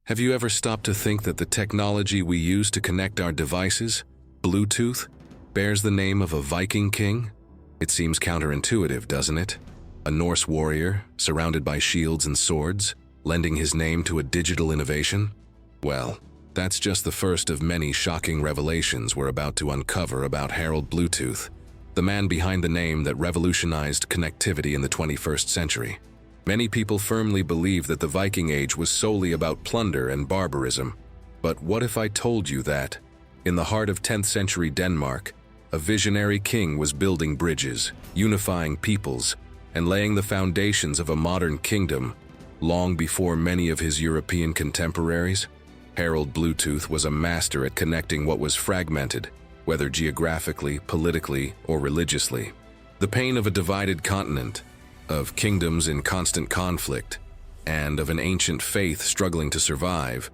Have you ever stopped to think that the technology we use to connect our devices, Bluetooth, bears the name of a Viking king? It seems counterintuitive, doesn't it? A Norse warrior, surrounded by shields and swords, lending his name to a digital innovation? Well, that's just the first of many shocking revelations we're about to uncover about Harald Bluetooth, the man behind the name that revolutionized connectivity in the 21st century. Many people firmly believe that the Viking Age was solely about plunder and barbarism. But what if I told you that, in the heart of 10th century Denmark, a visionary king was building bridges, unifying peoples, and laying the foundations of a modern kingdom long before many of his European contemporaries? Harald Bluetooth was a master at connecting what was fragmented, whether geographically, politically, or religiously. The pain of a divided continent, of kingdoms in constant conflict, and of an ancient faith struggling to survive,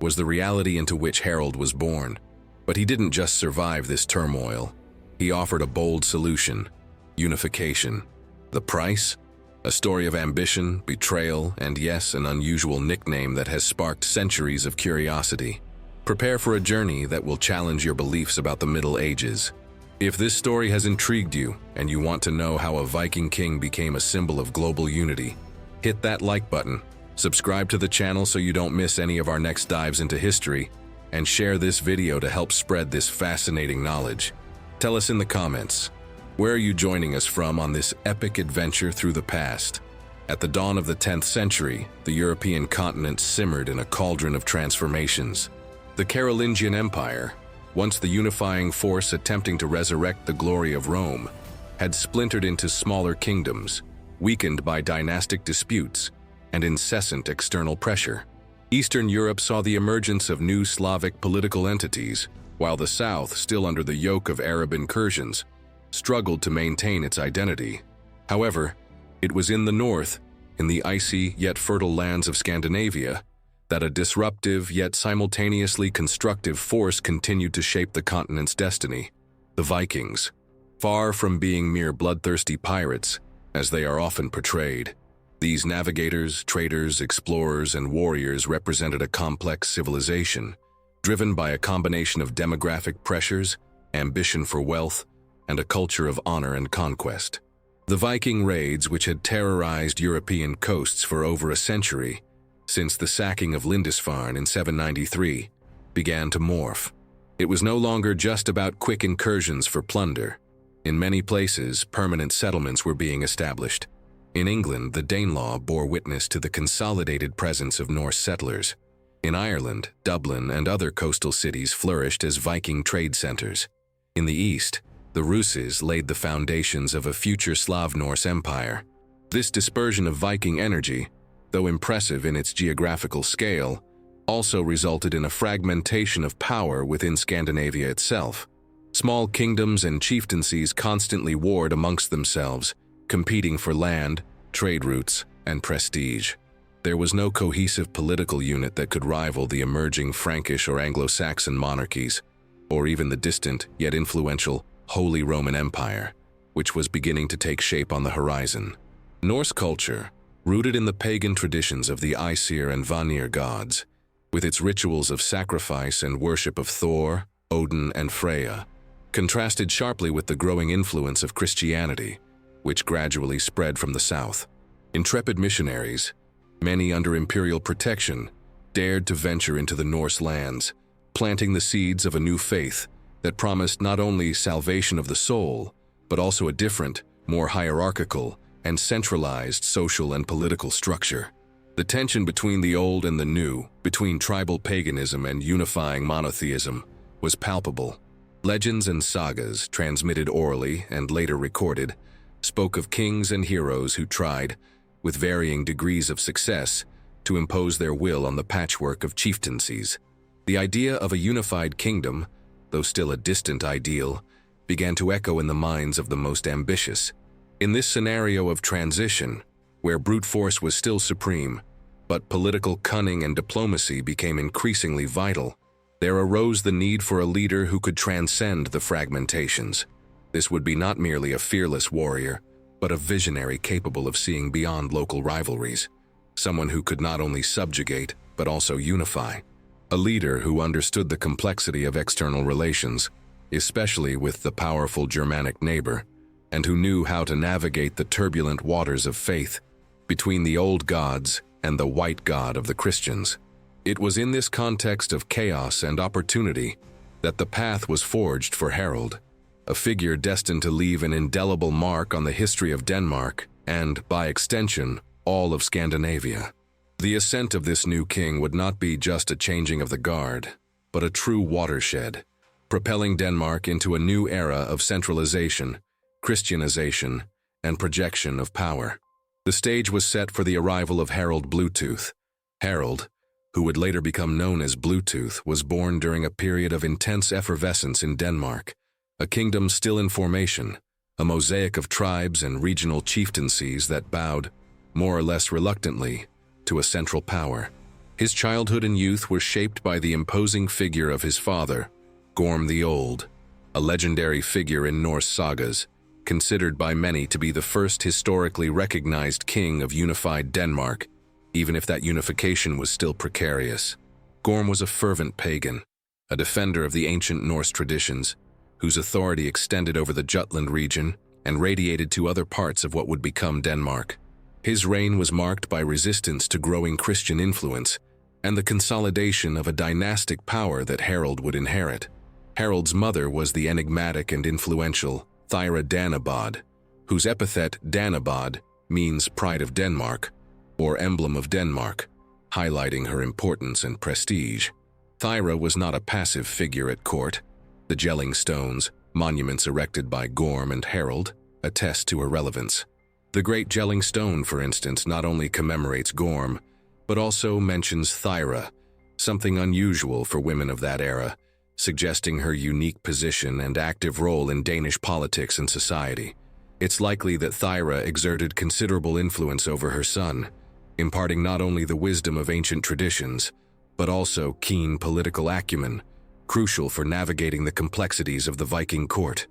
was the reality into which Harald was born. But he didn't just survive this turmoil. He offered a bold solution: unification. The price? A story of ambition, betrayal, and yes, an unusual nickname that has sparked centuries of curiosity. Prepare for a journey that will challenge your beliefs about the Middle Ages. If this story has intrigued you, and you want to know how a Viking king became a symbol of global unity, hit that like button, subscribe to the channel so you don't miss any of our next dives into history, and share this video to help spread this fascinating knowledge. Tell us in the comments, where are you joining us from on this epic adventure through the past? At the dawn of the 10th century, the European continent simmered in a cauldron of transformations. The Carolingian Empire, once the unifying force attempting to resurrect the glory of Rome, had splintered into smaller kingdoms, weakened by dynastic disputes and incessant external pressure. Eastern Europe saw the emergence of new Slavic political entities, while the South, still under the yoke of Arab incursions, struggled to maintain its identity. However, it was in the north, in the icy yet fertile lands of Scandinavia, that a disruptive yet simultaneously constructive force continued to shape the continent's destiny: the Vikings. Far from being mere bloodthirsty pirates, as they are often portrayed, these navigators, traders, explorers, and warriors represented a complex civilization, driven by a combination of demographic pressures, ambition for wealth, and a culture of honor and conquest. The Viking raids, which had terrorized European coasts for over a century, since the sacking of Lindisfarne in 793, began to morph. It was no longer just about quick incursions for plunder. In many places, permanent settlements were being established. In England, the Danelaw bore witness to the consolidated presence of Norse settlers. In Ireland, Dublin and other coastal cities flourished as Viking trade centers. In the East, the Ruses laid the foundations of a future Slav-Norse empire. This dispersion of Viking energy, though impressive in its geographical scale, also resulted in a fragmentation of power within Scandinavia itself. Small kingdoms and chieftaincies constantly warred amongst themselves, competing for land, trade routes, and prestige. There was no cohesive political unit that could rival the emerging Frankish or Anglo-Saxon monarchies, or even the distant yet influential Holy Roman Empire, which was beginning to take shape on the horizon. Norse culture, rooted in the pagan traditions of the Aesir and Vanir gods, with its rituals of sacrifice and worship of Thor, Odin, and Freya, contrasted sharply with the growing influence of Christianity, which gradually spread from the south. Intrepid missionaries, many under imperial protection, dared to venture into the Norse lands, planting the seeds of a new faith that promised not only salvation of the soul, but also a different, more hierarchical, and centralized social and political structure. The tension between the old and the new, between tribal paganism and unifying monotheism, was palpable. Legends and sagas, transmitted orally and later recorded, spoke of kings and heroes who tried, with varying degrees of success, to impose their will on the patchwork of chieftaincies. The idea of a unified kingdom, though still a distant ideal, began to echo in the minds of the most ambitious. In this scenario of transition, where brute force was still supreme, but political cunning and diplomacy became increasingly vital, there arose the need for a leader who could transcend the fragmentations. This would be not merely a fearless warrior, but a visionary capable of seeing beyond local rivalries, someone who could not only subjugate, but also unify. A leader who understood the complexity of external relations, especially with the powerful Germanic neighbor, and who knew how to navigate the turbulent waters of faith between the old gods and the white god of the Christians. It was in this context of chaos and opportunity that the path was forged for Harald, a figure destined to leave an indelible mark on the history of Denmark and, by extension, all of Scandinavia. The ascent of this new king would not be just a changing of the guard, but a true watershed, propelling Denmark into a new era of centralization, Christianization, and projection of power. The stage was set for the arrival of Harald Bluetooth. Harald, who would later become known as Bluetooth, was born during a period of intense effervescence in Denmark, a kingdom still in formation, a mosaic of tribes and regional chieftaincies that bowed, more or less reluctantly, to a central power. His childhood and youth were shaped by the imposing figure of his father, Gorm the Old, a legendary figure in Norse sagas, considered by many to be the first historically recognized king of unified Denmark, even if that unification was still precarious. Gorm was a fervent pagan, a defender of the ancient Norse traditions, whose authority extended over the Jutland region and radiated to other parts of what would become Denmark. His reign was marked by resistance to growing Christian influence and the consolidation of a dynastic power that Harald would inherit. Harald's mother was the enigmatic and influential Thyra Danabod, whose epithet Danabod means pride of Denmark, or emblem of Denmark, highlighting her importance and prestige. Thyra was not a passive figure at court. The Jelling Stones, monuments erected by Gorm and Harald, attest to her relevance. The Great Jelling Stone, for instance, not only commemorates Gorm, but also mentions Thyra, something unusual for women of that era, suggesting her unique position and active role in Danish politics and society. It's likely that Thyra exerted considerable influence over her son, imparting not only the wisdom of ancient traditions, but also keen political acumen, crucial for navigating the complexities of the Viking court.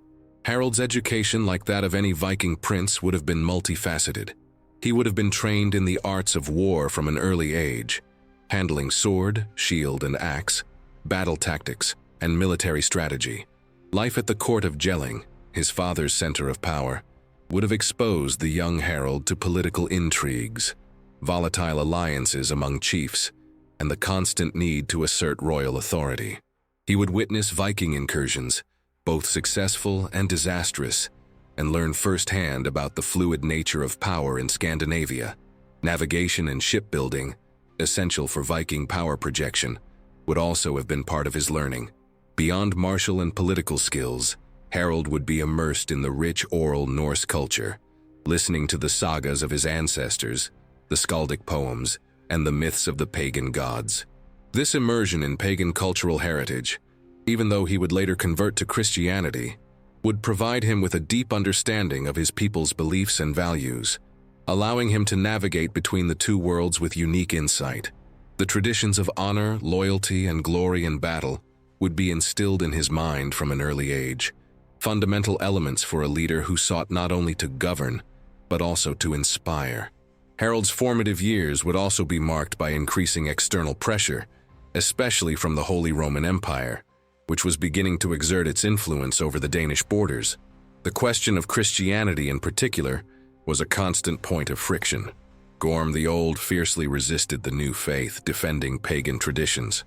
Harald's education, like that of any Viking prince, would have been multifaceted. He would have been trained in the arts of war from an early age, handling sword, shield, and axe, battle tactics, and military strategy. Life at the court of Jelling, his father's center of power, would have exposed the young Harald to political intrigues, volatile alliances among chiefs, and the constant need to assert royal authority. He would witness Viking incursions, both successful and disastrous, and learn firsthand about the fluid nature of power in Scandinavia. Navigation and shipbuilding, essential for Viking power projection, would also have been part of his learning. Beyond martial and political skills, Harald would be immersed in the rich oral Norse culture, listening to the sagas of his ancestors, the skaldic poems, and the myths of the pagan gods. This immersion in pagan cultural heritage, even though he would later convert to Christianity, would provide him with a deep understanding of his people's beliefs and values, allowing him to navigate between the two worlds with unique insight. The traditions of honor, loyalty, and glory in battle would be instilled in his mind from an early age, fundamental elements for a leader who sought not only to govern, but also to inspire. Harald's formative years would also be marked by increasing external pressure, especially from the Holy Roman Empire, which was beginning to exert its influence over the Danish borders. The question of Christianity in particular was a constant point of friction. Gorm the Old fiercely resisted the new faith, defending pagan traditions.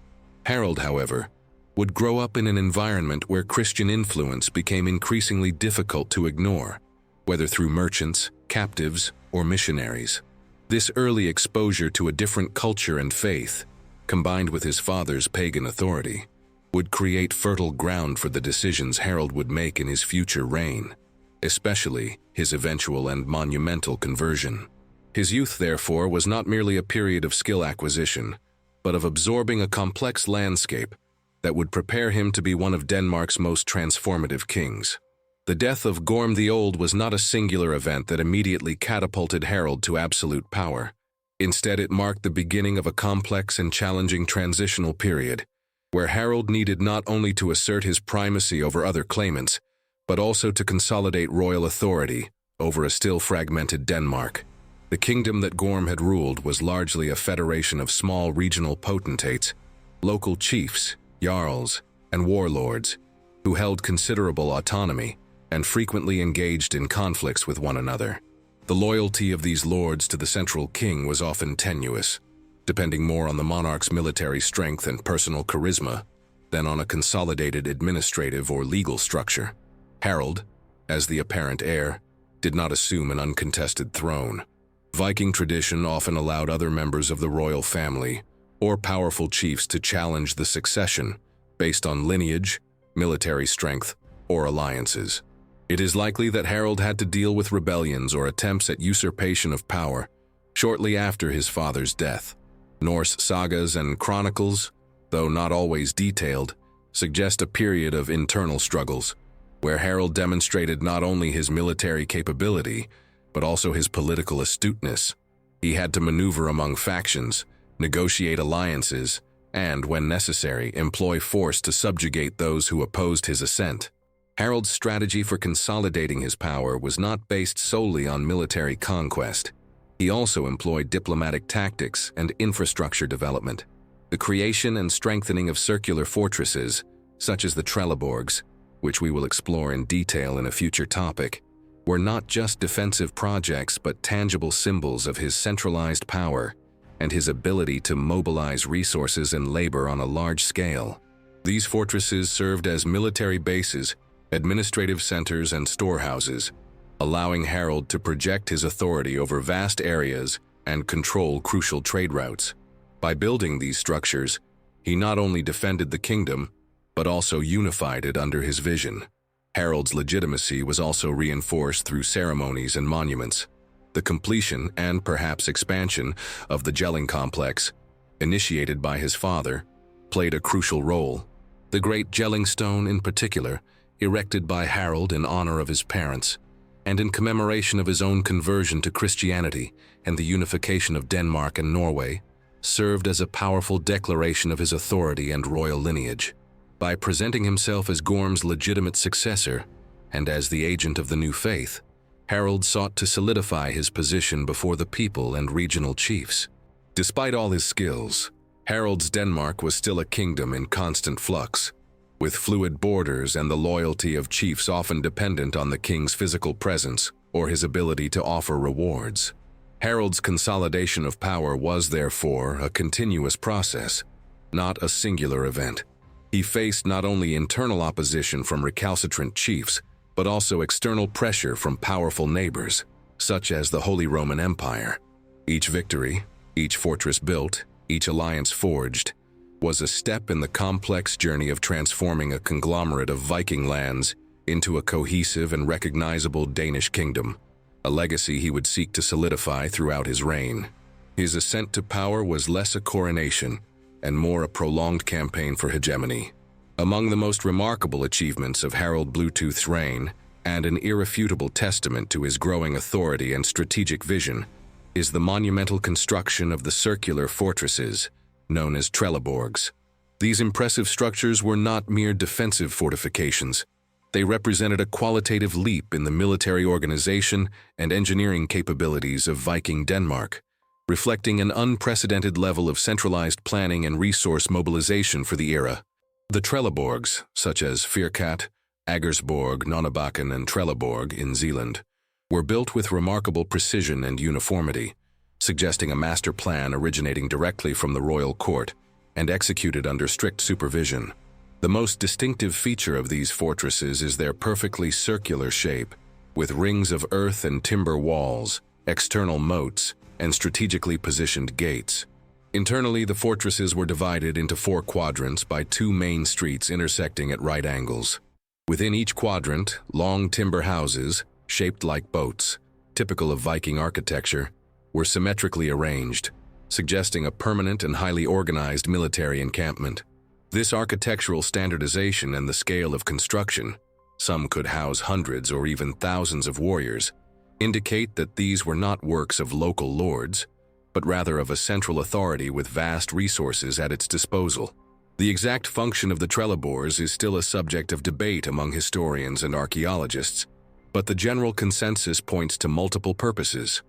Harald, however, would grow up in an environment where Christian influence became increasingly difficult to ignore, whether through merchants, captives, or missionaries. This early exposure to a different culture and faith, combined with his father's pagan authority, would create fertile ground for the decisions Harald would make in his future reign, especially his eventual and monumental conversion. His youth, therefore, was not merely a period of skill acquisition, but of absorbing a complex landscape that would prepare him to be one of Denmark's most transformative kings. The death of Gorm the Old was not a singular event that immediately catapulted Harald to absolute power. Instead, it marked the beginning of a complex and challenging transitional period, where Harald needed not only to assert his primacy over other claimants, but also to consolidate royal authority over a still fragmented Denmark. The kingdom that Gorm had ruled was largely a federation of small regional potentates, local chiefs, jarls, and warlords, who held considerable autonomy and frequently engaged in conflicts with one another. The loyalty of these lords to the central king was often tenuous, depending more on the monarch's military strength and personal charisma than on a consolidated administrative or legal structure. Harald, as the apparent heir, did not assume an uncontested throne. Viking tradition often allowed other members of the royal family or powerful chiefs to challenge the succession based on lineage, military strength, or alliances. It is likely that Harald had to deal with rebellions or attempts at usurpation of power shortly after his father's death. Norse sagas and chronicles, though not always detailed, suggest a period of internal struggles, where Harald demonstrated not only his military capability, but also his political astuteness. He had to maneuver among factions, negotiate alliances, and, when necessary, employ force to subjugate those who opposed his ascent. Harald's strategy for consolidating his power was not based solely on military conquest. He also employed diplomatic tactics and infrastructure development. The creation and strengthening of circular fortresses, such as the Trelleborgs, which we will explore in detail in a future topic, were not just defensive projects but tangible symbols of his centralized power and his ability to mobilize resources and labor on a large scale. These fortresses served as military bases, administrative centers, and storehouses, allowing Harald to project his authority over vast areas and control crucial trade routes. By building these structures, he not only defended the kingdom, but also unified it under his vision. Harald's legitimacy was also reinforced through ceremonies and monuments. The completion and perhaps expansion of the Jelling complex, initiated by his father, played a crucial role. The great Jelling Stone in particular, erected by Harald in honor of his parents, and in commemoration of his own conversion to Christianity and the unification of Denmark and Norway, served as a powerful declaration of his authority and royal lineage. By presenting himself as Gorm's legitimate successor and as the agent of the new faith, Harald sought to solidify his position before the people and regional chiefs. Despite all his skills, Harald's Denmark was still a kingdom in constant flux, with fluid borders and the loyalty of chiefs often dependent on the king's physical presence or his ability to offer rewards. Harald's consolidation of power was, therefore, a continuous process, not a singular event. He faced not only internal opposition from recalcitrant chiefs, but also external pressure from powerful neighbors, such as the Holy Roman Empire. Each victory, each fortress built, each alliance forged, was a step in the complex journey of transforming a conglomerate of Viking lands into a cohesive and recognizable Danish kingdom, a legacy he would seek to solidify throughout his reign. His ascent to power was less a coronation and more a prolonged campaign for hegemony. Among the most remarkable achievements of Harald Bluetooth's reign, and an irrefutable testament to his growing authority and strategic vision, is the monumental construction of the circular fortresses, known as Trelleborgs. These impressive structures were not mere defensive fortifications. They represented a qualitative leap in the military organization and engineering capabilities of Viking Denmark, reflecting an unprecedented level of centralized planning and resource mobilization for the era. The Trelleborgs, such as Firkat, Agersborg, Nonnebakken, and Trelleborg in Zealand, were built with remarkable precision and uniformity, suggesting a master plan originating directly from the royal court and executed under strict supervision. The most distinctive feature of these fortresses is their perfectly circular shape, with rings of earth and timber walls, external moats, and strategically positioned gates. Internally, the fortresses were divided into 4 quadrants by 2 main streets intersecting at right angles. Within each quadrant, long timber houses, shaped like boats, typical of Viking architecture, were symmetrically arranged, suggesting a permanent and highly organized military encampment. This architectural standardization and the scale of construction, some could house hundreds or even thousands of warriors, indicate that these were not works of local lords, but rather of a central authority with vast resources at its disposal. The exact function of the Trelleborgs is still a subject of debate among historians and archaeologists, but the general consensus points to multiple purposes.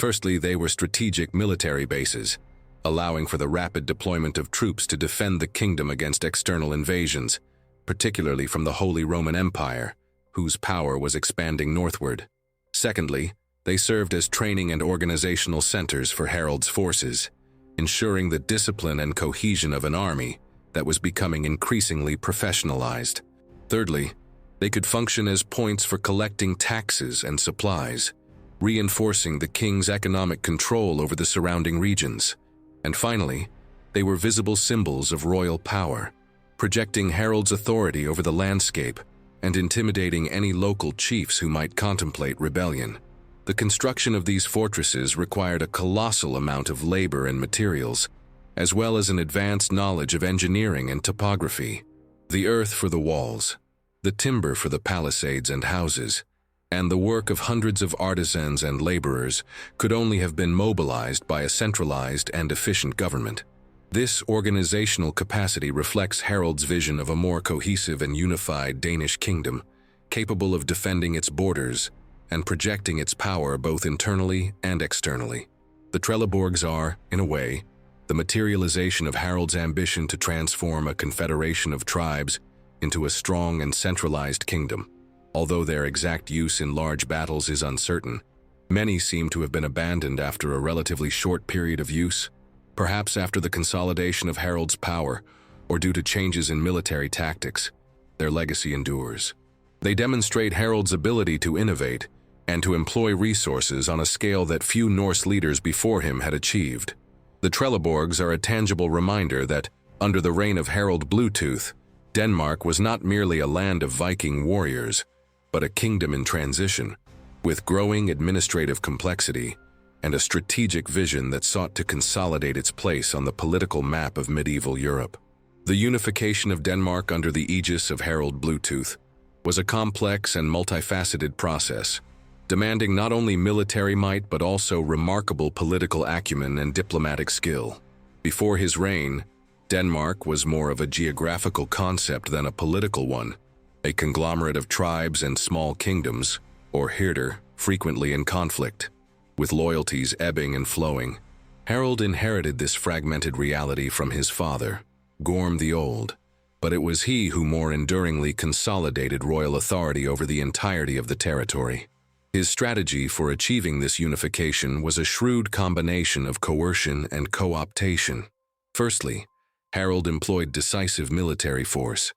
Firstly, they were strategic military bases, allowing for the rapid deployment of troops to defend the kingdom against external invasions, particularly from the Holy Roman Empire, whose power was expanding northward. Secondly, they served as training and organizational centers for Harald's forces, ensuring the discipline and cohesion of an army that was becoming increasingly professionalized. Thirdly, they could function as points for collecting taxes and supplies, reinforcing the king's economic control over the surrounding regions. And finally, they were visible symbols of royal power, projecting Harald's authority over the landscape and intimidating any local chiefs who might contemplate rebellion. The construction of these fortresses required a colossal amount of labor and materials, as well as an advanced knowledge of engineering and topography. The earth for the walls, the timber for the palisades and houses, and the work of hundreds of artisans and laborers could only have been mobilized by a centralized and efficient government. This organizational capacity reflects Harald's vision of a more cohesive and unified Danish kingdom, capable of defending its borders and projecting its power both internally and externally. The Trelleborgs are, in a way, the materialization of Harald's ambition to transform a confederation of tribes into a strong and centralized kingdom. Although their exact use in large battles is uncertain, many seem to have been abandoned after a relatively short period of use, perhaps after the consolidation of Harald's power or due to changes in military tactics. Their legacy endures. They demonstrate Harald's ability to innovate and to employ resources on a scale that few Norse leaders before him had achieved. The Trelleborgs are a tangible reminder that, under the reign of Harald Bluetooth, Denmark was not merely a land of Viking warriors, but a kingdom in transition, with growing administrative complexity and a strategic vision that sought to consolidate its place on the political map of medieval Europe. The unification of Denmark under the aegis of Harald Bluetooth was a complex and multifaceted process, demanding not only military might but also remarkable political acumen and diplomatic skill. Before his reign, Denmark was more of a geographical concept than a political one, a conglomerate of tribes and small kingdoms, or hirder, frequently in conflict, with loyalties ebbing and flowing. Harald inherited this fragmented reality from his father, Gorm the Old, but it was he who more enduringly consolidated royal authority over the entirety of the territory. His strategy for achieving this unification was a shrewd combination of coercion and co-optation. Firstly, Harald employed decisive military force.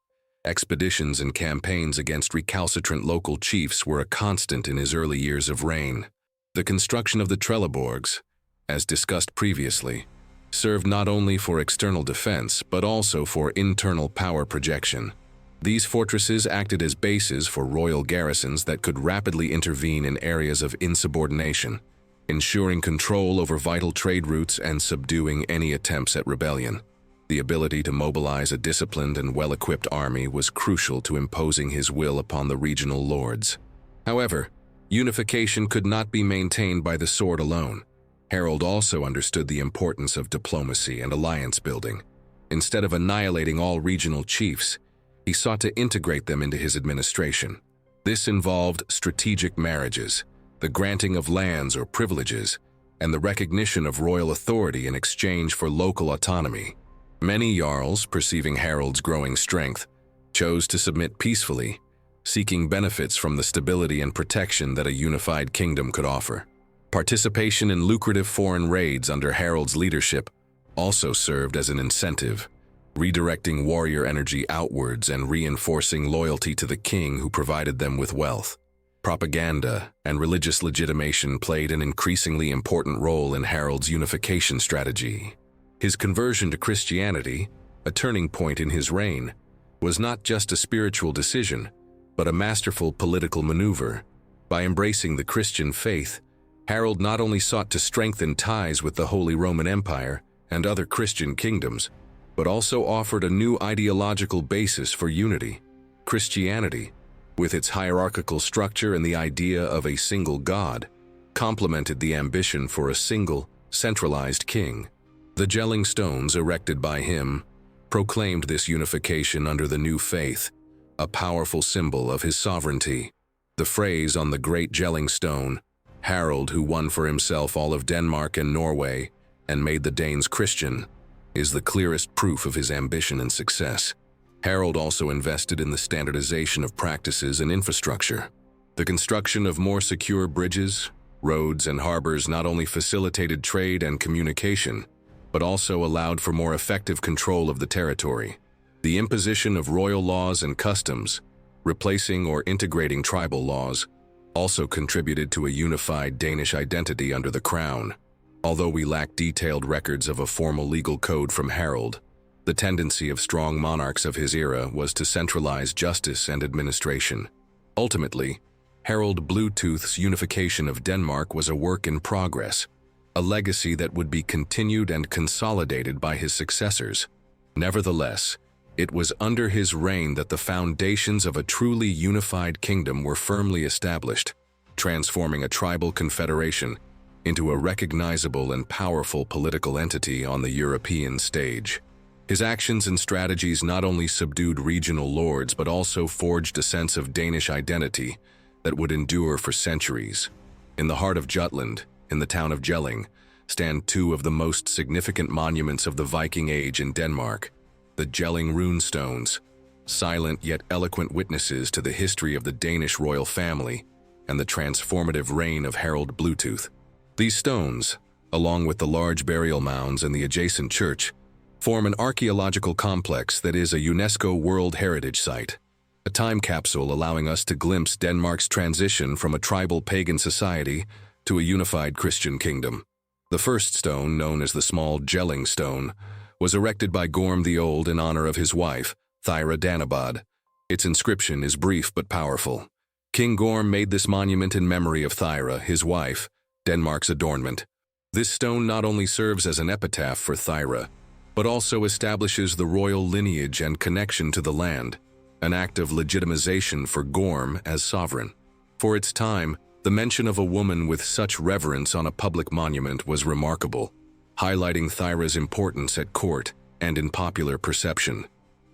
Expeditions and campaigns against recalcitrant local chiefs were a constant in his early years of reign. The construction of the Trelleborgs, as discussed previously, served not only for external defense but also for internal power projection. These fortresses acted as bases for royal garrisons that could rapidly intervene in areas of insubordination, ensuring control over vital trade routes and subduing any attempts at rebellion. The ability to mobilize a disciplined and well-equipped army was crucial to imposing his will upon the regional lords. However, unification could not be maintained by the sword alone. Harald also understood the importance of diplomacy and alliance building. Instead of annihilating all regional chiefs, he sought to integrate them into his administration. This involved strategic marriages, the granting of lands or privileges, and the recognition of royal authority in exchange for local autonomy. Many jarls, perceiving Harald's growing strength, chose to submit peacefully, seeking benefits from the stability and protection that a unified kingdom could offer. Participation in lucrative foreign raids under Harald's leadership also served as an incentive, redirecting warrior energy outwards and reinforcing loyalty to the king who provided them with wealth. Propaganda and religious legitimation played an increasingly important role in Harald's unification strategy. His conversion to Christianity, a turning point in his reign, was not just a spiritual decision, but a masterful political maneuver. By embracing the Christian faith, Harald not only sought to strengthen ties with the Holy Roman Empire and other Christian kingdoms, but also offered a new ideological basis for unity. Christianity, with its hierarchical structure and the idea of a single God, complemented the ambition for a single, centralized king. The Jelling Stones erected by him proclaimed this unification under the new faith, a powerful symbol of his sovereignty. The phrase on the great Jelling Stone, Harald, who won for himself all of Denmark and Norway and made the Danes Christian, is the clearest proof of his ambition and success. Harald also invested in the standardization of practices and infrastructure. The construction of more secure bridges, roads, and harbors not only facilitated trade and communication, but also allowed for more effective control of the territory. The imposition of royal laws and customs, replacing or integrating tribal laws, also contributed to a unified Danish identity under the crown. Although we lack detailed records of a formal legal code from Harald, the tendency of strong monarchs of his era was to centralize justice and administration. Ultimately, Harald Bluetooth's unification of Denmark was a work in progress, a legacy that would be continued and consolidated by his successors. Nevertheless, it was under his reign that the foundations of a truly unified kingdom were firmly established, transforming a tribal confederation into a recognizable and powerful political entity on the European stage. His actions and strategies not only subdued regional lords but also forged a sense of Danish identity that would endure for centuries. In the heart of Jutland, in the town of Jelling, stand two of the most significant monuments of the Viking Age in Denmark, the Jelling Rune Stones, silent yet eloquent witnesses to the history of the Danish royal family and the transformative reign of Harald Bluetooth. These stones, along with the large burial mounds and the adjacent church, form an archaeological complex that is a UNESCO World Heritage Site, a time capsule allowing us to glimpse Denmark's transition from a tribal pagan society to a unified Christian kingdom. The first stone, known as the small Jelling Stone, was erected by Gorm the Old in honor of his wife, Thyra Danabod. Its inscription is brief but powerful. King Gorm made this monument in memory of Thyra, his wife, Denmark's adornment. This stone not only serves as an epitaph for Thyra, but also establishes the royal lineage and connection to the land, an act of legitimization for Gorm as sovereign. For its time, the mention of a woman with such reverence on a public monument was remarkable, highlighting Thyra's importance at court and in popular perception.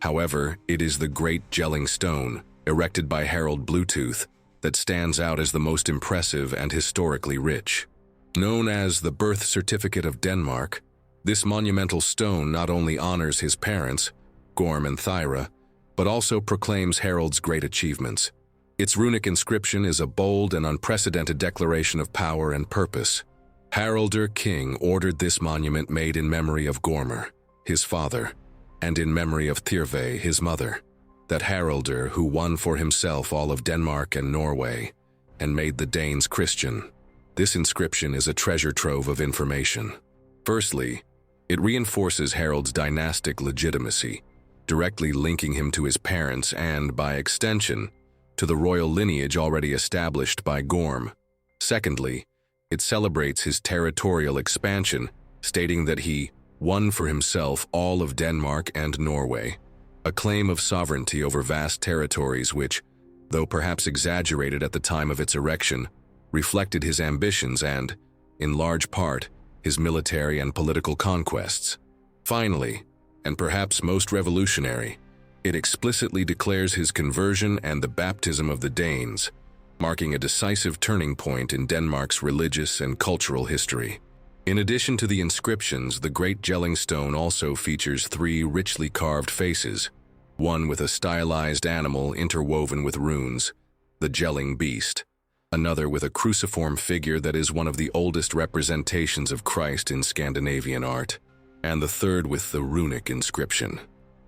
However, it is the Great Jelling Stone, erected by Harald Bluetooth, that stands out as the most impressive and historically rich. Known as the birth certificate of Denmark, this monumental stone not only honors his parents, Gorm and Thyra, but also proclaims Harald's great achievements. Its runic inscription is a bold and unprecedented declaration of power and purpose. Haraldr King ordered this monument made in memory of Gormr, his father, and in memory of Tyrve, his mother, that Haraldr, who won for himself all of Denmark and Norway, and made the Danes Christian. This inscription is a treasure trove of information. Firstly, it reinforces Harald's dynastic legitimacy, directly linking him to his parents and, by extension, to the royal lineage already established by Gorm. Secondly, it celebrates his territorial expansion, stating that he won for himself all of Denmark and Norway, a claim of sovereignty over vast territories which, though perhaps exaggerated at the time of its erection, reflected his ambitions and, in large part, his military and political conquests. Finally, and perhaps most revolutionary, it explicitly declares his conversion and the baptism of the Danes, marking a decisive turning point in Denmark's religious and cultural history. In addition to the inscriptions, the Great Jelling Stone also features three richly carved faces, one with a stylized animal interwoven with runes, the Jelling Beast, another with a cruciform figure that is one of the oldest representations of Christ in Scandinavian art, and the third with the runic inscription.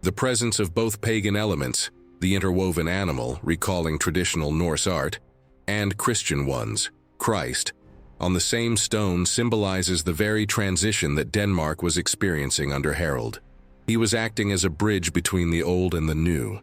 The presence of both pagan elements, the interwoven animal recalling traditional Norse art, and Christian ones, Christ, on the same stone symbolizes the very transition that Denmark was experiencing under Harald. He was acting as a bridge between the old and the new,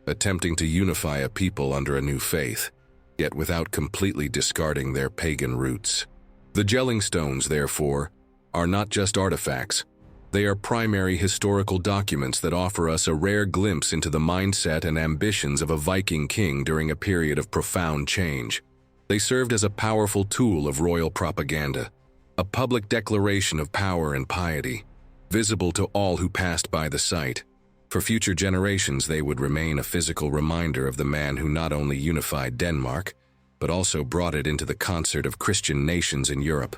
attempting to unify a people under a new faith, yet without completely discarding their pagan roots. The Jelling Stones, therefore, are not just artifacts. They are primary historical documents that offer us a rare glimpse into the mindset and ambitions of a Viking king during a period of profound change. They served as a powerful tool of royal propaganda, a public declaration of power and piety, visible to all who passed by the site. For future generations, they would remain a physical reminder of the man who not only unified Denmark, but also brought it into the concert of Christian nations in Europe,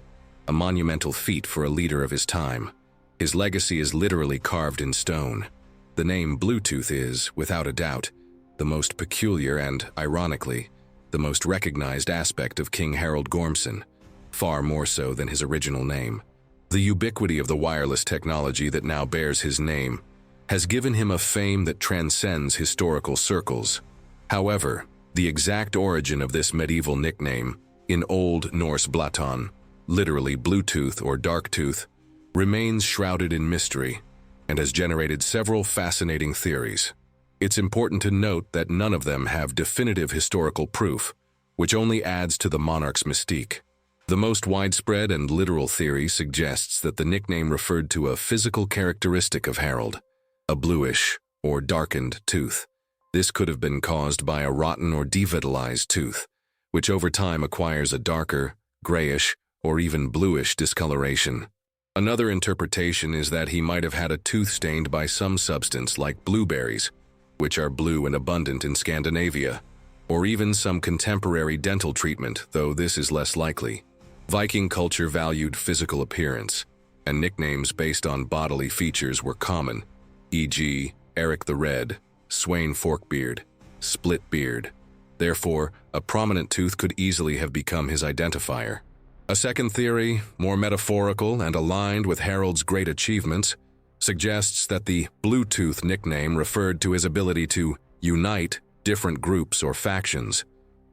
a monumental feat for a leader of his time. His legacy is literally carved in stone. The name Bluetooth is, without a doubt, the most peculiar and, ironically, the most recognized aspect of King Harald Gormson, far more so than his original name. The ubiquity of the wireless technology that now bears his name has given him a fame that transcends historical circles. However, the exact origin of this medieval nickname, in Old Norse blaton, literally Bluetooth or dark tooth, remains shrouded in mystery and has generated several fascinating theories. It's important to note that none of them have definitive historical proof, which only adds to the monarch's mystique. The most widespread and literal theory suggests that the nickname referred to a physical characteristic of Harald, a bluish or darkened tooth. This could have been caused by a rotten or devitalized tooth, which over time acquires a darker, grayish, or even bluish discoloration. Another interpretation is that he might have had a tooth stained by some substance like blueberries, which are blue and abundant in Scandinavia, or even some contemporary dental treatment, though this is less likely. Viking culture valued physical appearance, and nicknames based on bodily features were common, e.g., Eric the Red, Sweyn Forkbeard, Split Beard. Therefore, a prominent tooth could easily have become his identifier. A second theory, more metaphorical and aligned with Harald's great achievements, suggests that the Bluetooth nickname referred to his ability to unite different groups or factions,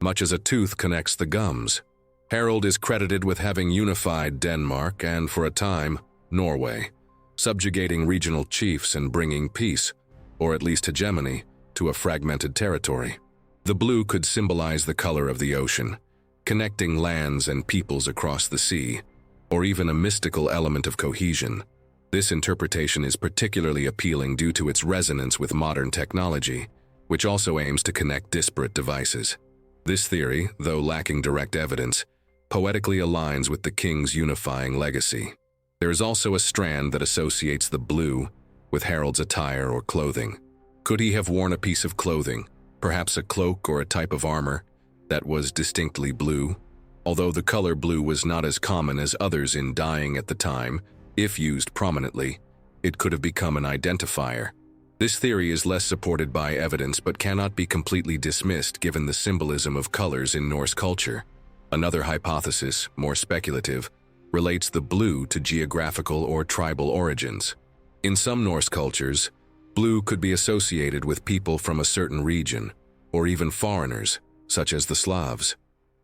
much as a tooth connects the gums. Harald is credited with having unified Denmark and, for a time, Norway, subjugating regional chiefs and bringing peace, or at least hegemony, to a fragmented territory. The blue could symbolize the color of the ocean, connecting lands and peoples across the sea, or even a mystical element of cohesion. This interpretation is particularly appealing due to its resonance with modern technology, which also aims to connect disparate devices. This theory, though lacking direct evidence, poetically aligns with the king's unifying legacy. There is also a strand that associates the blue with Harald's attire or clothing. Could he have worn a piece of clothing, perhaps a cloak or a type of armor, that was distinctly blue? Although the color blue was not as common as others in dyeing at the time, if used prominently, it could have become an identifier. This theory is less supported by evidence but cannot be completely dismissed given the symbolism of colors in Norse culture. Another hypothesis, more speculative, relates the blue to geographical or tribal origins. In some Norse cultures, blue could be associated with people from a certain region, or even foreigners, such as the Slavs.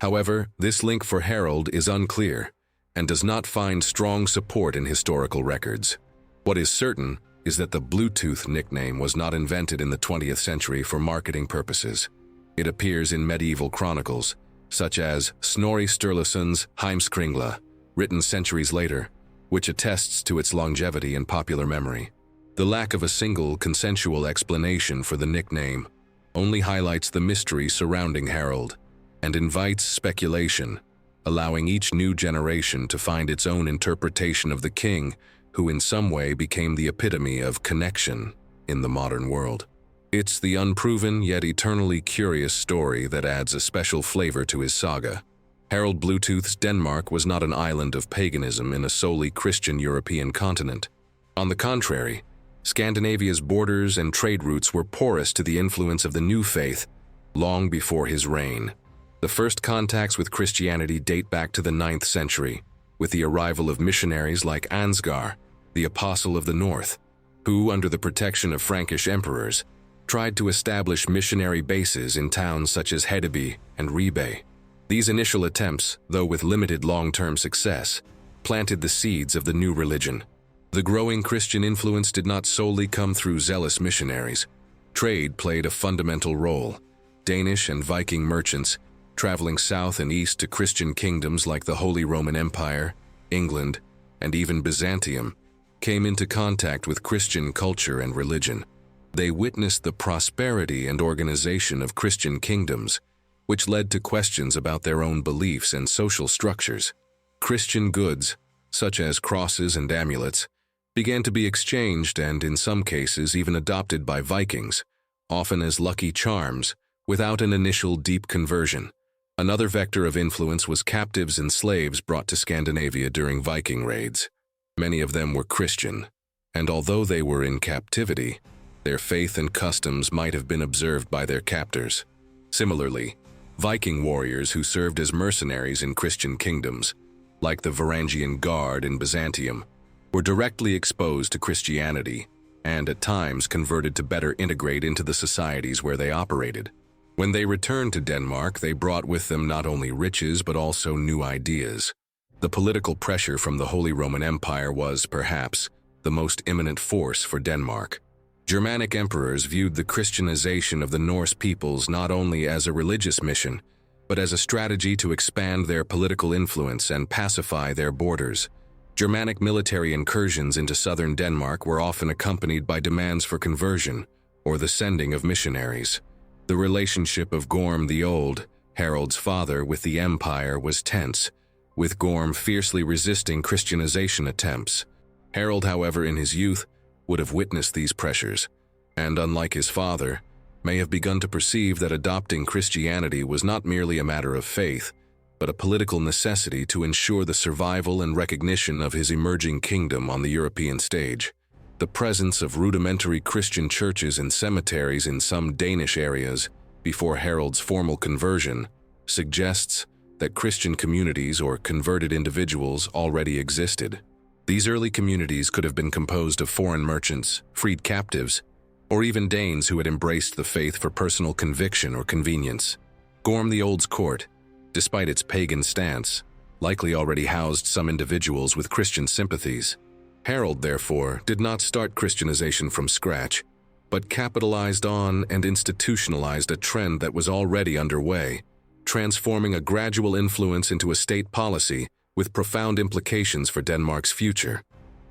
However, this link for Harald is unclear and does not find strong support in historical records. What is certain is that the Bluetooth nickname was not invented in the 20th century for marketing purposes. It appears in medieval chronicles, such as Snorri Sturluson's Heimskringla, written centuries later, which attests to its longevity in popular memory. The lack of a single consensual explanation for the nickname only highlights the mystery surrounding Harald and invites speculation, allowing each new generation to find its own interpretation of the king who in some way became the epitome of connection in the modern world. It's the unproven yet eternally curious story that adds a special flavor to his saga. Harald Bluetooth's Denmark was not an island of paganism in a solely Christian European continent. On the contrary, Scandinavia's borders and trade routes were porous to the influence of the new faith long before his reign. The first contacts with Christianity date back to the 9th century, with the arrival of missionaries like Ansgar, the Apostle of the North, who, under the protection of Frankish emperors, tried to establish missionary bases in towns such as Hedeby and Ribe. These initial attempts, though with limited long-term success, planted the seeds of the new religion. The growing Christian influence did not solely come through zealous missionaries. Trade played a fundamental role. Danish and Viking merchants, traveling south and east to Christian kingdoms like the Holy Roman Empire, England, and even Byzantium, came into contact with Christian culture and religion. They witnessed the prosperity and organization of Christian kingdoms, which led to questions about their own beliefs and social structures. Christian goods, such as crosses and amulets, began to be exchanged and, in some cases, even adopted by Vikings, often as lucky charms, without an initial deep conversion. Another vector of influence was captives and slaves brought to Scandinavia during Viking raids. Many of them were Christian, and although they were in captivity, their faith and customs might have been observed by their captors. Similarly, Viking warriors who served as mercenaries in Christian kingdoms, like the Varangian Guard in Byzantium, were directly exposed to Christianity and at times converted to better integrate into the societies where they operated. When they returned to Denmark, they brought with them not only riches but also new ideas. The political pressure from the Holy Roman Empire was, perhaps, the most imminent force for Denmark. Germanic emperors viewed the Christianization of the Norse peoples not only as a religious mission, but as a strategy to expand their political influence and pacify their borders. Germanic military incursions into southern Denmark were often accompanied by demands for conversion or the sending of missionaries. The relationship of Gorm the Old, Harald's father, with the empire was tense, with Gorm fiercely resisting Christianization attempts. Harald, however, in his youth, would have witnessed these pressures, and unlike his father, may have begun to perceive that adopting Christianity was not merely a matter of faith, but a political necessity to ensure the survival and recognition of his emerging kingdom on the European stage. The presence of rudimentary Christian churches and cemeteries in some Danish areas before Harald's formal conversion suggests that Christian communities or converted individuals already existed. These early communities could have been composed of foreign merchants, freed captives, or even Danes who had embraced the faith for personal conviction or convenience. Gorm the Old's court, despite its pagan stance, likely already housed some individuals with Christian sympathies. Harald, therefore, did not start Christianization from scratch, but capitalized on and institutionalized a trend that was already underway, transforming a gradual influence into a state policy with profound implications for Denmark's future.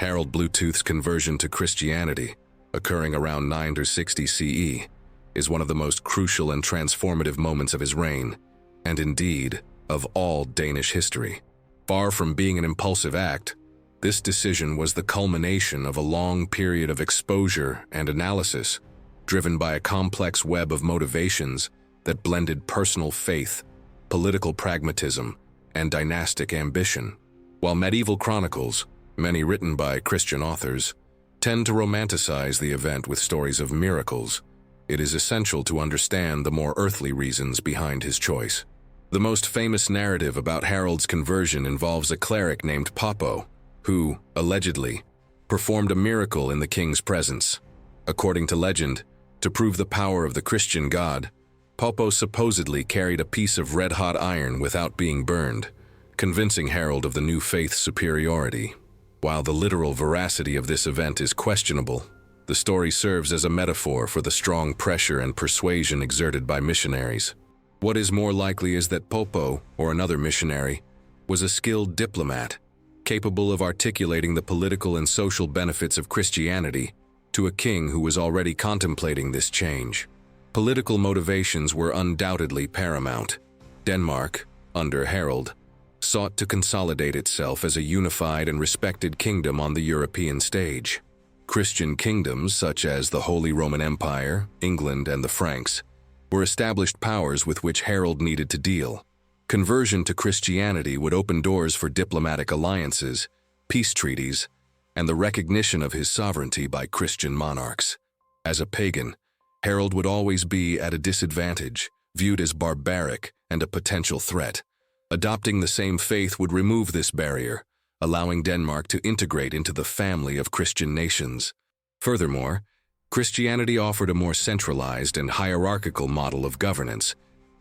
Harald Bluetooth's conversion to Christianity, occurring around 960 CE, is one of the most crucial and transformative moments of his reign, and indeed, of all Danish history. Far from being an impulsive act, this decision was the culmination of a long period of exposure and analysis, driven by a complex web of motivations that blended personal faith, political pragmatism, and dynastic ambition. While medieval chronicles, many written by Christian authors, tend to romanticize the event with stories of miracles, it is essential to understand the more earthly reasons behind his choice. The most famous narrative about Harald's conversion involves a cleric named Popo, who, allegedly, performed a miracle in the king's presence. According to legend, to prove the power of the Christian god, Popo supposedly carried a piece of red-hot iron without being burned, convincing Harald of the new faith's superiority. While the literal veracity of this event is questionable, the story serves as a metaphor for the strong pressure and persuasion exerted by missionaries. What is more likely is that Popo, or another missionary, was a skilled diplomat, capable of articulating the political and social benefits of Christianity to a king who was already contemplating this change. Political motivations were undoubtedly paramount. Denmark, under Harald, sought to consolidate itself as a unified and respected kingdom on the European stage. Christian kingdoms such as the Holy Roman Empire, England, and the Franks were established powers with which Harald needed to deal. Conversion to Christianity would open doors for diplomatic alliances, peace treaties, and the recognition of his sovereignty by Christian monarchs. As a pagan, Harald would always be at a disadvantage, viewed as barbaric and a potential threat. Adopting the same faith would remove this barrier, allowing Denmark to integrate into the family of Christian nations. Furthermore, Christianity offered a more centralized and hierarchical model of governance,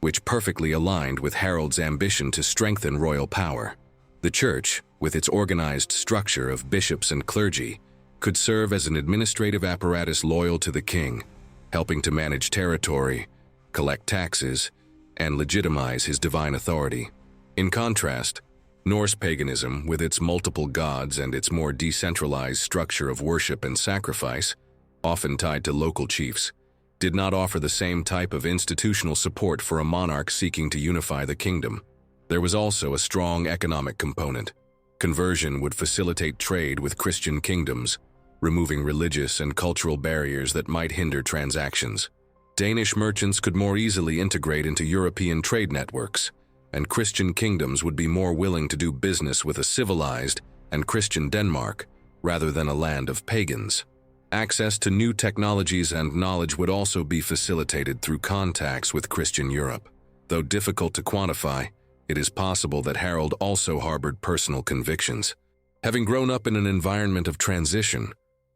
which perfectly aligned with Harald's ambition to strengthen royal power. The Church, with its organized structure of bishops and clergy, could serve as an administrative apparatus loyal to the king, helping to manage territory, collect taxes, and legitimize his divine authority. In contrast, Norse paganism, with its multiple gods and its more decentralized structure of worship and sacrifice, often tied to local chiefs, did not offer the same type of institutional support for a monarch seeking to unify the kingdom. There was also a strong economic component. Conversion would facilitate trade with Christian kingdoms, removing religious and cultural barriers that might hinder transactions. Danish merchants could more easily integrate into European trade networks, and Christian kingdoms would be more willing to do business with a civilized and Christian Denmark rather than a land of pagans. Access to new technologies and knowledge would also be facilitated through contacts with Christian Europe. Though difficult to quantify, it is possible that Harald also harbored personal convictions. Having grown up in an environment of transition,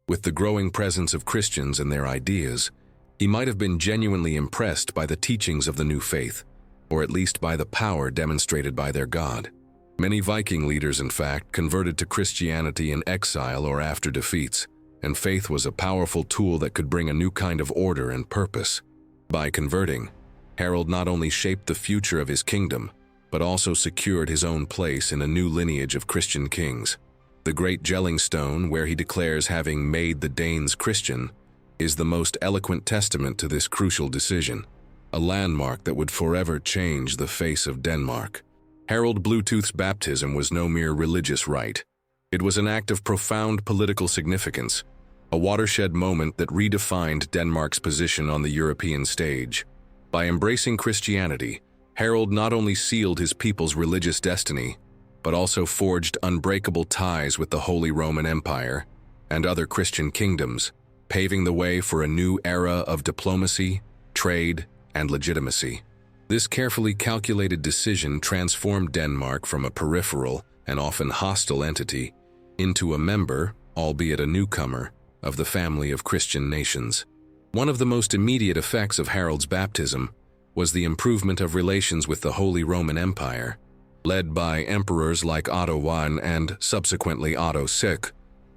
with the growing presence of Christians and their ideas, he might have been genuinely impressed by the teachings of the new faith, or at least by the power demonstrated by their God. Many Viking leaders, in fact, converted to Christianity in exile or after defeats, and faith was a powerful tool that could bring a new kind of order and purpose. By converting, Harald not only shaped the future of his kingdom, but also secured his own place in a new lineage of Christian kings. The great Jelling Stone, where he declares having made the Danes Christian, is the most eloquent testament to this crucial decision, a landmark that would forever change the face of Denmark. Harald Bluetooth's baptism was no mere religious rite. It was an act of profound political significance, a watershed moment that redefined Denmark's position on the European stage. By embracing Christianity, Harald not only sealed his people's religious destiny, but also forged unbreakable ties with the Holy Roman Empire and other Christian kingdoms, paving the way for a new era of diplomacy, trade, and legitimacy. This carefully calculated decision transformed Denmark from a peripheral and often hostile entity into a member, albeit a newcomer, of the family of Christian nations. One of the most immediate effects of Harald's baptism was the improvement of relations with the Holy Roman Empire. Led by emperors like Otto I and subsequently Otto VI,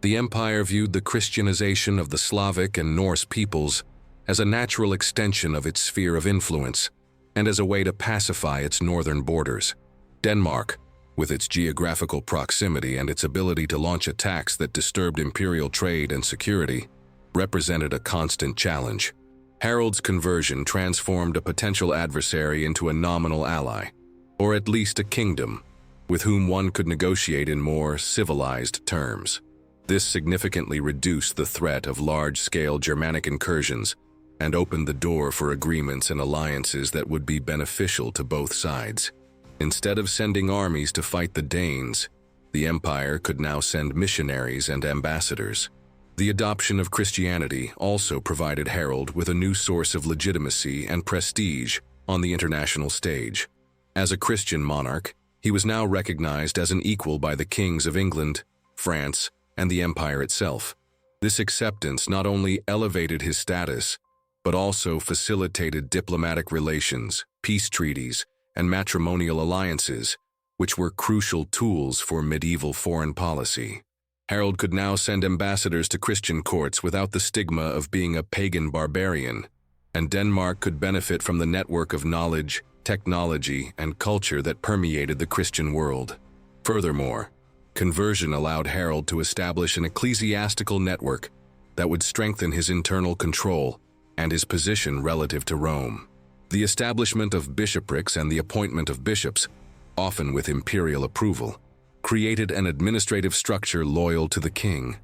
the empire viewed the Christianization of the Slavic and Norse peoples as a natural extension of its sphere of influence and as a way to pacify its northern borders. Denmark, with its geographical proximity and its ability to launch attacks that disturbed imperial trade and security, represented a constant challenge. Harald's conversion transformed a potential adversary into a nominal ally, or at least a kingdom, with whom one could negotiate in more civilized terms. This significantly reduced the threat of large-scale Germanic incursions and opened the door for agreements and alliances that would be beneficial to both sides. Instead of sending armies to fight the Danes, the empire could now send missionaries and ambassadors. The adoption of Christianity also provided Harald with a new source of legitimacy and prestige on the international stage. As a Christian monarch, he was now recognized as an equal by the kings of England, France, and the empire itself. This acceptance not only elevated his status, but also facilitated diplomatic relations, peace treaties, and matrimonial alliances, which were crucial tools for medieval foreign policy. Harald could now send ambassadors to Christian courts without the stigma of being a pagan barbarian, and Denmark could benefit from the network of knowledge, technology, and culture that permeated the Christian world. Furthermore, conversion allowed Harald to establish an ecclesiastical network that would strengthen his internal control and his position relative to Rome. The establishment of bishoprics and the appointment of bishops, often with imperial approval, created an administrative structure loyal to the king.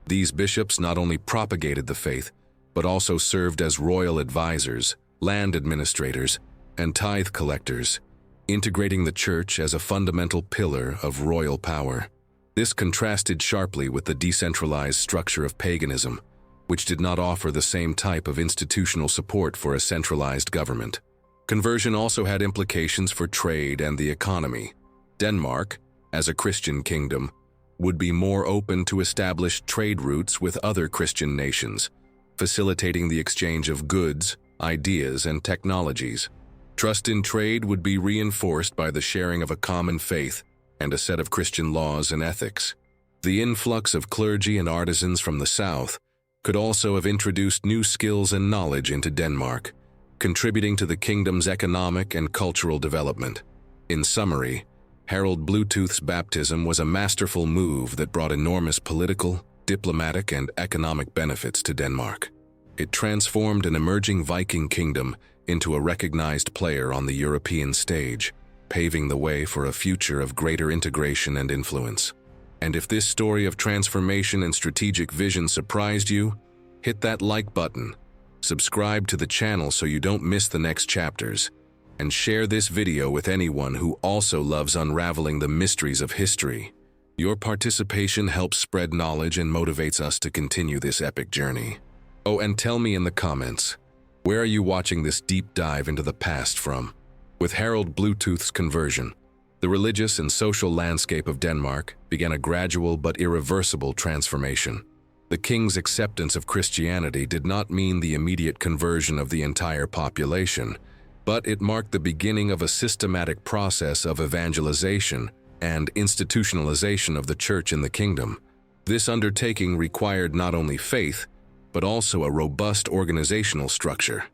These bishops not only propagated the faith, but also served as royal advisors, land administrators, and tithe collectors, integrating the church as a fundamental pillar of royal power. This contrasted sharply with the decentralized structure of paganism, which did not offer the same type of institutional support for a centralized government. Conversion also had implications for trade and the economy. Denmark, as a Christian kingdom, would be more open to establish trade routes with other Christian nations, facilitating the exchange of goods, ideas, and technologies. Trust in trade would be reinforced by the sharing of a common faith and a set of Christian laws and ethics. The influx of clergy and artisans from the south could also have introduced new skills and knowledge into Denmark, contributing to the kingdom's economic and cultural development. In summary, Harald Bluetooth's baptism was a masterful move that brought enormous political, diplomatic, and economic benefits to Denmark. It transformed an emerging Viking kingdom into a recognized player on the European stage, paving the way for a future of greater integration and influence. And if this story of transformation and strategic vision surprised you, hit that like button, subscribe to the channel so you don't miss the next chapters, and share this video with anyone who also loves unraveling the mysteries of history. Your participation helps spread knowledge and motivates us to continue this epic journey. Oh, and tell me in the comments, where are you watching this deep dive into the past from? With Harald Bluetooth's conversion, the religious and social landscape of Denmark began a gradual but irreversible transformation. The king's acceptance of Christianity did not mean the immediate conversion of the entire population, but it marked the beginning of a systematic process of evangelization and institutionalization of the church in the kingdom. This undertaking required not only faith, but also a robust organizational structure,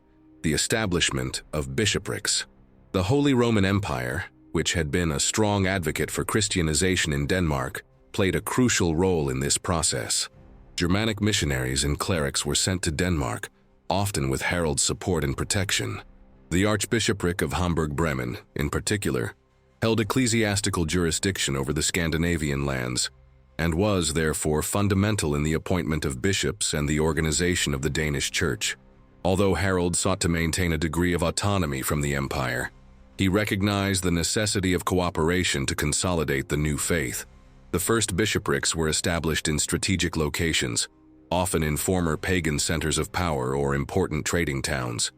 the establishment of bishoprics. The Holy Roman Empire, which had been a strong advocate for Christianization in Denmark, played a crucial role in this process. Germanic missionaries and clerics were sent to Denmark, often with Harald's support and protection. The Archbishopric of Hamburg-Bremen, in particular, held ecclesiastical jurisdiction over the Scandinavian lands, and was, therefore, fundamental in the appointment of bishops and the organization of the Danish church. Although Harald sought to maintain a degree of autonomy from the empire, he recognized the necessity of cooperation to consolidate the new faith. The first bishoprics were established in strategic locations, often in former pagan centers of power or important trading towns.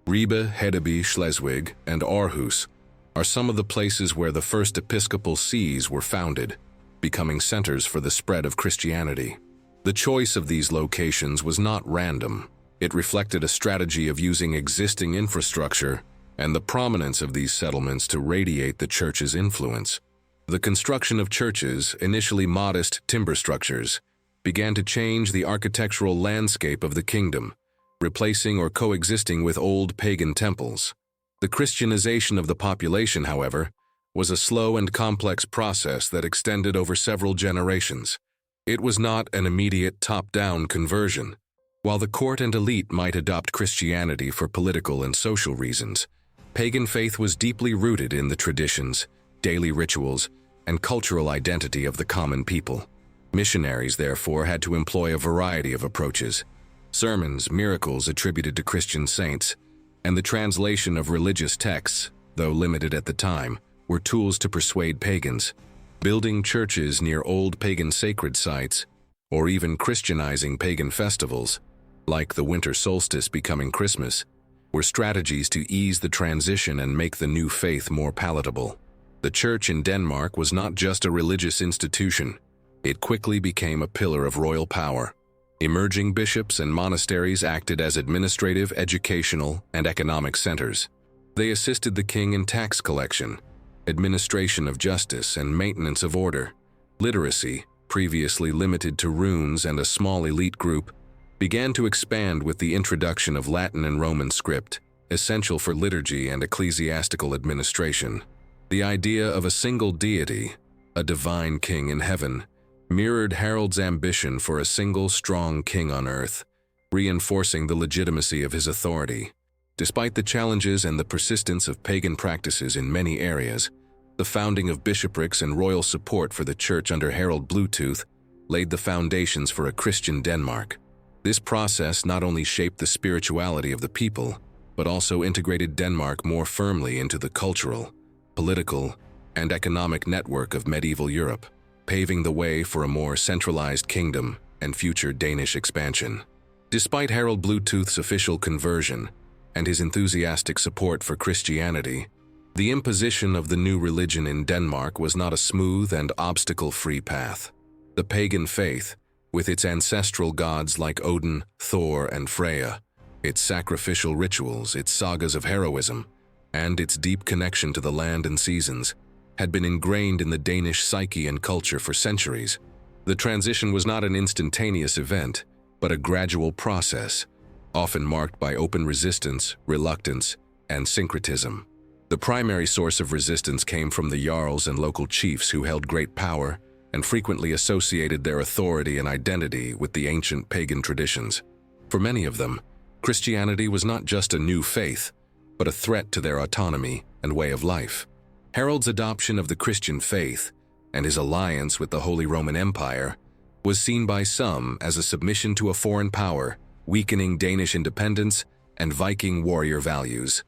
Ribe, Hedeby, Schleswig, and Aarhus are some of the places where the first episcopal sees were founded, becoming centers for the spread of Christianity. The choice of these locations was not random. It reflected a strategy of using existing infrastructure and the prominence of these settlements to radiate the church's influence. The construction of churches, initially modest timber structures, began to change the architectural landscape of the kingdom, replacing or coexisting with old pagan temples. The Christianization of the population, however, was a slow and complex process that extended over several generations. It was not an immediate top-down conversion. While the court and elite might adopt Christianity for political and social reasons, pagan faith was deeply rooted in the traditions, daily rituals, and cultural identity of the common people. Missionaries, therefore, had to employ a variety of approaches. Sermons, miracles attributed to Christian saints, and the translation of religious texts, though limited at the time, were tools to persuade pagans. Building churches near old pagan sacred sites, or even Christianizing pagan festivals, like the winter solstice becoming Christmas, were strategies to ease the transition and make the new faith more palatable. The church in Denmark was not just a religious institution. It quickly became a pillar of royal power. Emerging bishops and monasteries acted as administrative, educational, and economic centers. They assisted the king in tax collection, administration of justice, and maintenance of order. Literacy, previously limited to runes and a small elite group, began to expand with the introduction of Latin and Roman script, essential for liturgy and ecclesiastical administration. The idea of a single deity, a divine king in heaven, mirrored Harald's ambition for a single strong king on earth, reinforcing the legitimacy of his authority. Despite the challenges and the persistence of pagan practices in many areas, the founding of bishoprics and royal support for the church under Harald Bluetooth laid the foundations for a Christian Denmark. This process not only shaped the spirituality of the people, but also integrated Denmark more firmly into the cultural, political, and economic network of medieval Europe, paving the way for a more centralized kingdom and future Danish expansion. Despite Harald Bluetooth's official conversion and his enthusiastic support for Christianity, the imposition of the new religion in Denmark was not a smooth and obstacle-free path. The pagan faith, with its ancestral gods like Odin, Thor, and Freya, its sacrificial rituals, its sagas of heroism, and its deep connection to the land and seasons, had been ingrained in the Danish psyche and culture for centuries. The transition was not an instantaneous event, but a gradual process, often marked by open resistance, reluctance, and syncretism. The primary source of resistance came from the jarls and local chiefs who held great power and frequently associated their authority and identity with the ancient pagan traditions. For many of them, Christianity was not just a new faith, but a threat to their autonomy and way of life. Harald's adoption of the Christian faith and his alliance with the Holy Roman Empire was seen by some as a submission to a foreign power, weakening Danish independence and Viking warrior values.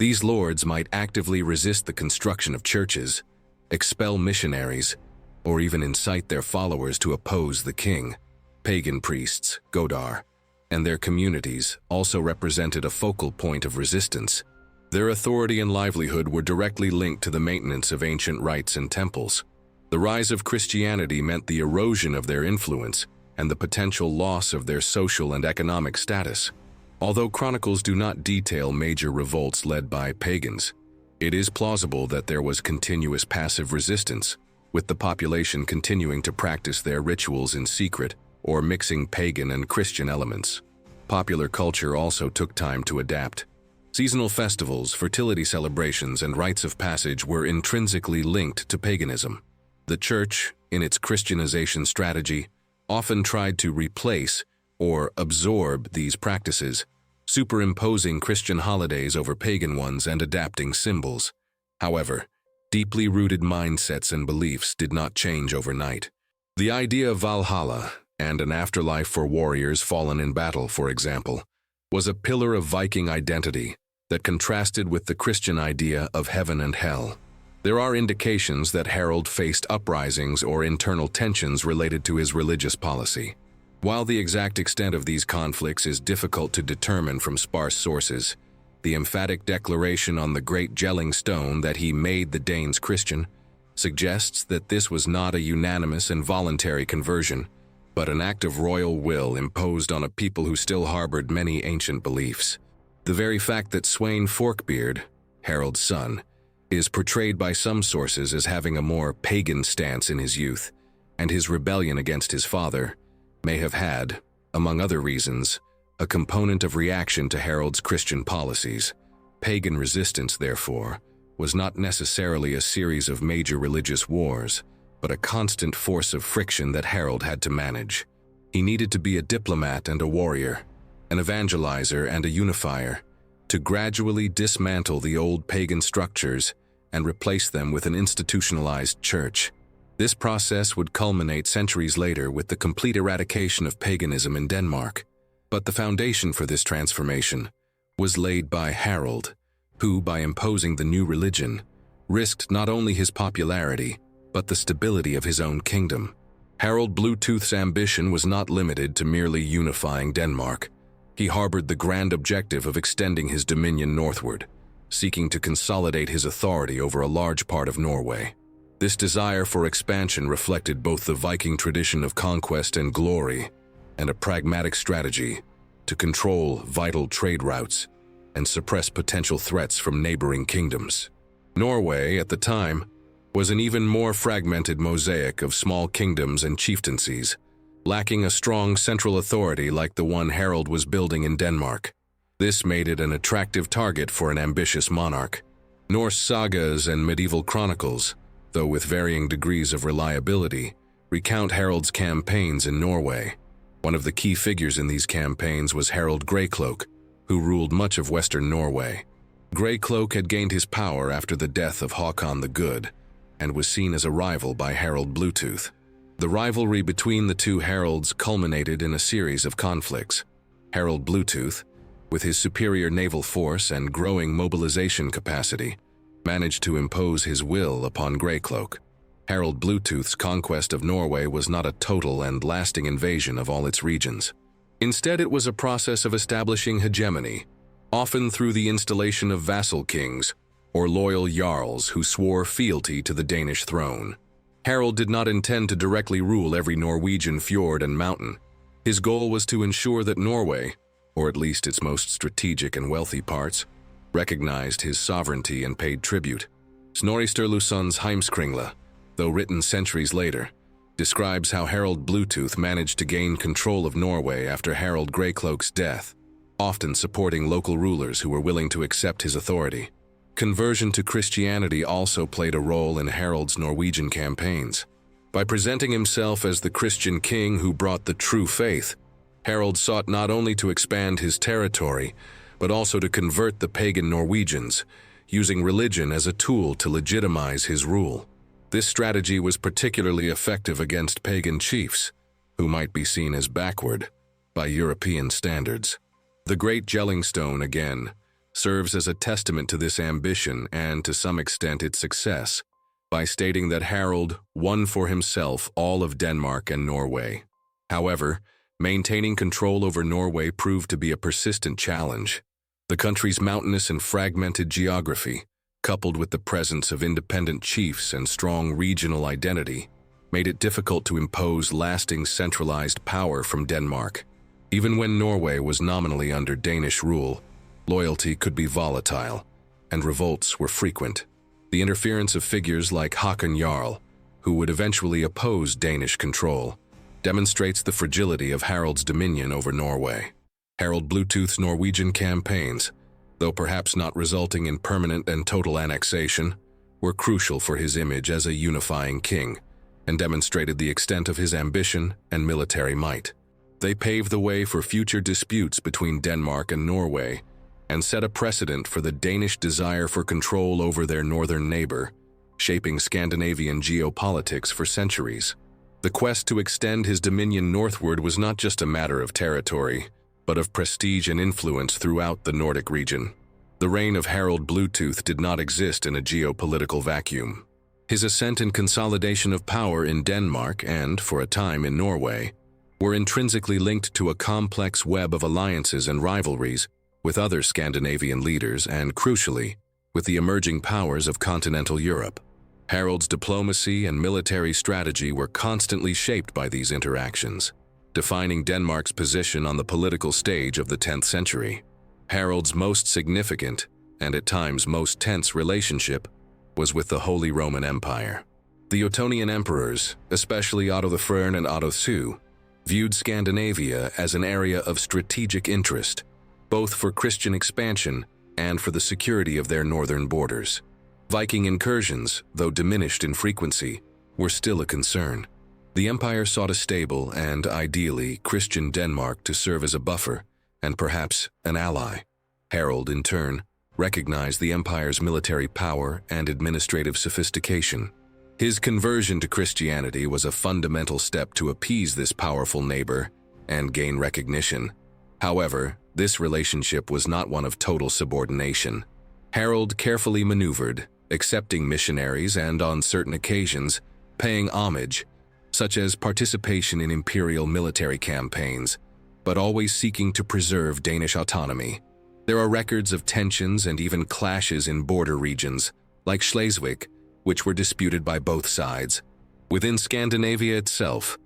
These lords might actively resist the construction of churches, expel missionaries, or even incite their followers to oppose the king. Pagan priests, Godar, and their communities also represented a focal point of resistance. Their authority and livelihood were directly linked to the maintenance of ancient rites and temples. The rise of Christianity meant the erosion of their influence and the potential loss of their social and economic status. Although chronicles do not detail major revolts led by pagans, it is plausible that there was continuous passive resistance, with the population continuing to practice their rituals in secret or mixing pagan and Christian elements. Popular culture also took time to adapt. Seasonal festivals, fertility celebrations, and rites of passage were intrinsically linked to paganism. The Church, in its Christianization strategy, often tried to replace or absorb these practices, superimposing Christian holidays over pagan ones and adapting symbols. However, deeply rooted mindsets and beliefs did not change overnight. The idea of Valhalla, and an afterlife for warriors fallen in battle, for example, was a pillar of Viking identity that contrasted with the Christian idea of heaven and hell. There are indications that Harald faced uprisings or internal tensions related to his religious policy. While the exact extent of these conflicts is difficult to determine from sparse sources, the emphatic declaration on the Great Jelling Stone that he made the Danes Christian suggests that this was not a unanimous and voluntary conversion, but an act of royal will imposed on a people who still harbored many ancient beliefs. The very fact that Sweyn Forkbeard, Harald's son, is portrayed by some sources as having a more pagan stance in his youth, and his rebellion against his father may have had, among other reasons, a component of reaction to Harald's Christian policies. Pagan resistance, therefore, was not necessarily a series of major religious wars, but a constant force of friction that Harald had to manage. He needed to be a diplomat and a warrior, an evangelizer and a unifier, to gradually dismantle the old pagan structures and replace them with an institutionalized church. This process would culminate centuries later with the complete eradication of paganism in Denmark. But the foundation for this transformation was laid by Harald, who, by imposing the new religion, risked not only his popularity, but the stability of his own kingdom. Harald Bluetooth's ambition was not limited to merely unifying Denmark. He harbored the grand objective of extending his dominion northward, seeking to consolidate his authority over a large part of Norway. This desire for expansion reflected both the Viking tradition of conquest and glory, and a pragmatic strategy to control vital trade routes and suppress potential threats from neighboring kingdoms. Norway, at the time, was an even more fragmented mosaic of small kingdoms and chieftaincies, lacking a strong central authority like the one Harald was building in Denmark. This made it an attractive target for an ambitious monarch. Norse sagas and medieval chronicles, though with varying degrees of reliability, recount Harald's campaigns in Norway. One of the key figures in these campaigns was Harald Greycloak, who ruled much of western Norway. Greycloak had gained his power after the death of Håkon the Good, and was seen as a rival by Harald Bluetooth. The rivalry between the two Haralds culminated in a series of conflicts. Harald Bluetooth, with his superior naval force and growing mobilization capacity, managed to impose his will upon Greycloak. Harald Bluetooth's conquest of Norway was not a total and lasting invasion of all its regions. Instead, it was a process of establishing hegemony, often through the installation of vassal kings or loyal jarls who swore fealty to the Danish throne. Harald did not intend to directly rule every Norwegian fjord and mountain. His goal was to ensure that Norway, or at least its most strategic and wealthy parts, recognized his sovereignty and paid tribute. Snorri Sturluson's Heimskringla, though written centuries later, describes how Harald Bluetooth managed to gain control of Norway after Harald Greycloak's death, often supporting local rulers who were willing to accept his authority. Conversion to Christianity also played a role in Harald's Norwegian campaigns. By presenting himself as the Christian king who brought the true faith, Harald sought not only to expand his territory, but also to convert the pagan Norwegians, using religion as a tool to legitimize his rule. This strategy was particularly effective against pagan chiefs, who might be seen as backward by European standards. The Great Jelling Stone, again, serves as a testament to this ambition and, to some extent, its success, by stating that Harald won for himself all of Denmark and Norway. However, maintaining control over Norway proved to be a persistent challenge. The country's mountainous and fragmented geography, coupled with the presence of independent chiefs and strong regional identity, made it difficult to impose lasting centralized power from Denmark. Even when Norway was nominally under Danish rule, loyalty could be volatile, and revolts were frequent. The interference of figures like Håkon Jarl, who would eventually oppose Danish control, demonstrates the fragility of Harald's dominion over Norway. Harald Bluetooth's Norwegian campaigns, though perhaps not resulting in permanent and total annexation, were crucial for his image as a unifying king, and demonstrated the extent of his ambition and military might. They paved the way for future disputes between Denmark and Norway, and set a precedent for the Danish desire for control over their northern neighbor, shaping Scandinavian geopolitics for centuries. The quest to extend his dominion northward was not just a matter of territory, but of prestige and influence throughout the Nordic region. The reign of Harald Bluetooth did not exist in a geopolitical vacuum. His ascent and consolidation of power in Denmark and, for a time, in Norway, were intrinsically linked to a complex web of alliances and rivalries with other Scandinavian leaders and, crucially, with the emerging powers of continental Europe. Harald's diplomacy and military strategy were constantly shaped by these interactions, defining Denmark's position on the political stage of the 10th century. Harald's most significant, and at times most tense relationship, was with the Holy Roman Empire. The Ottonian emperors, especially Otto the Frene and Otto II, viewed Scandinavia as an area of strategic interest, both for Christian expansion and for the security of their northern borders. Viking incursions, though diminished in frequency, were still a concern. The empire sought a stable and, ideally, Christian Denmark to serve as a buffer and perhaps an ally. Harald, in turn, recognized the empire's military power and administrative sophistication. His conversion to Christianity was a fundamental step to appease this powerful neighbor and gain recognition. However, this relationship was not one of total subordination. Harald carefully maneuvered, accepting missionaries and, on certain occasions, paying homage, such as participation in imperial military campaigns, but always seeking to preserve Danish autonomy. There are records of tensions and even clashes in border regions, like Schleswig, which were disputed by both sides. Within Scandinavia itself,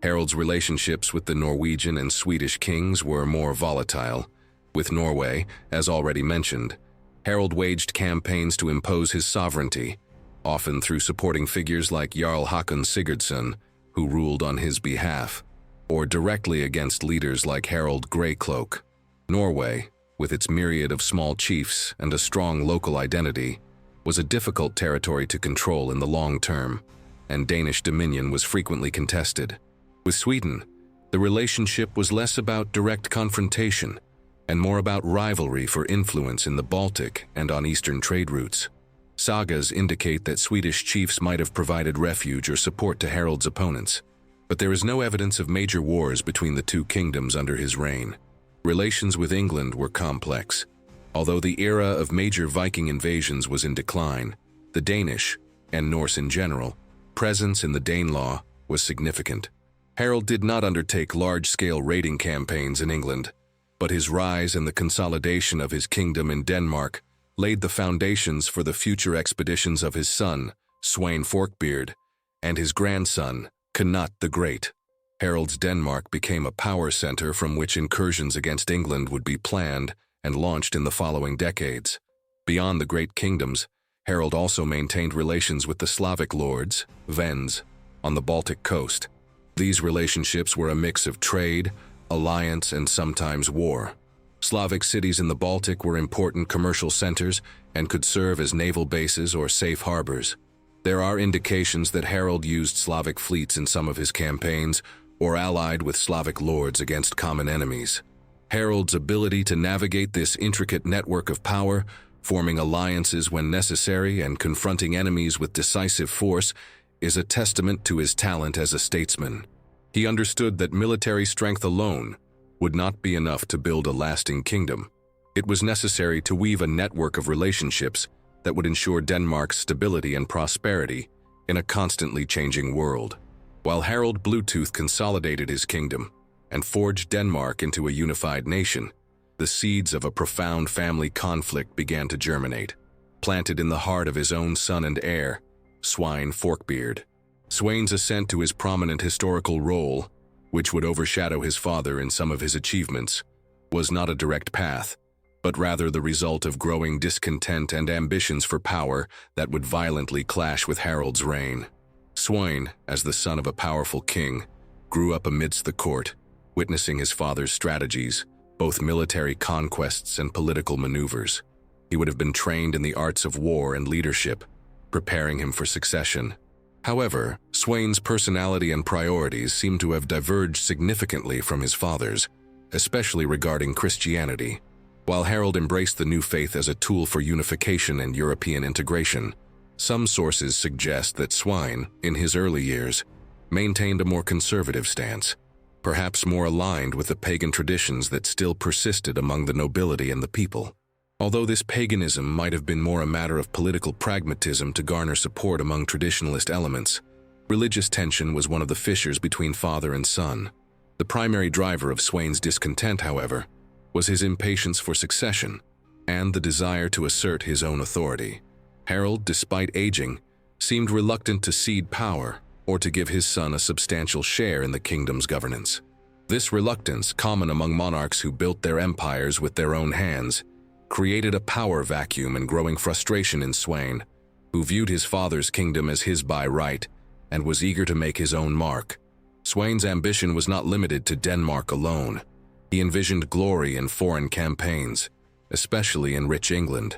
Harald's relationships with the Norwegian and Swedish kings were more volatile. With Norway, as already mentioned, Harald waged campaigns to impose his sovereignty, often through supporting figures like Jarl Håkon Sigurdsson, who ruled on his behalf, or directly against leaders like Harald Greycloak. Norway, with its myriad of small chiefs and a strong local identity, was a difficult territory to control in the long term, and Danish dominion was frequently contested. With Sweden, the relationship was less about direct confrontation and more about rivalry for influence in the Baltic and on eastern trade routes. Sagas indicate that Swedish chiefs might have provided refuge or support to Harald's opponents, but there is no evidence of major wars between the two kingdoms under his reign. Relations with England were complex. Although the era of major Viking invasions was in decline, the Danish, and Norse in general, presence in the Danelaw was significant. Harald did not undertake large-scale raiding campaigns in England, but his rise and the consolidation of his kingdom in Denmark laid the foundations for the future expeditions of his son, Sweyn Forkbeard, and his grandson, Cnut the Great. Harald's Denmark became a power center from which incursions against England would be planned and launched in the following decades. Beyond the great kingdoms, Harald also maintained relations with the Slavic lords, Wends, on the Baltic coast. These relationships were a mix of trade, alliance, and sometimes war. Slavic cities in the Baltic were important commercial centers and could serve as naval bases or safe harbors. There are indications that Harald used Slavic fleets in some of his campaigns or allied with Slavic lords against common enemies. Harald's ability to navigate this intricate network of power, forming alliances when necessary and confronting enemies with decisive force, is a testament to his talent as a statesman. He understood that military strength alone would not be enough to build a lasting kingdom. It was necessary to weave a network of relationships that would ensure Denmark's stability and prosperity in a constantly changing world. While Harald Bluetooth consolidated his kingdom and forged Denmark into a unified nation, the seeds of a profound family conflict began to germinate, planted in the heart of his own son and heir, Sweyn Forkbeard. Sweyn's ascent to his prominent historical role, which would overshadow his father in some of his achievements, was not a direct path, but rather the result of growing discontent and ambitions for power that would violently clash with Harald's reign. Sweyn, as the son of a powerful king, grew up amidst the court, witnessing his father's strategies, both military conquests and political maneuvers. He would have been trained in the arts of war and leadership, preparing him for succession. However, Sweyn's personality and priorities seem to have diverged significantly from his father's, especially regarding Christianity. While Harald embraced the new faith as a tool for unification and European integration, some sources suggest that Sweyn, in his early years, maintained a more conservative stance, perhaps more aligned with the pagan traditions that still persisted among the nobility and the people. Although this paganism might have been more a matter of political pragmatism to garner support among traditionalist elements, religious tension was one of the fissures between father and son. The primary driver of Sweyn's discontent, however, was his impatience for succession and the desire to assert his own authority. Harald, despite aging, seemed reluctant to cede power or to give his son a substantial share in the kingdom's governance. This reluctance, common among monarchs who built their empires with their own hands, created a power vacuum and growing frustration in Sweyn, who viewed his father's kingdom as his by right and was eager to make his own mark. Sweyn's ambition was not limited to Denmark alone. He envisioned glory in foreign campaigns, especially in rich England,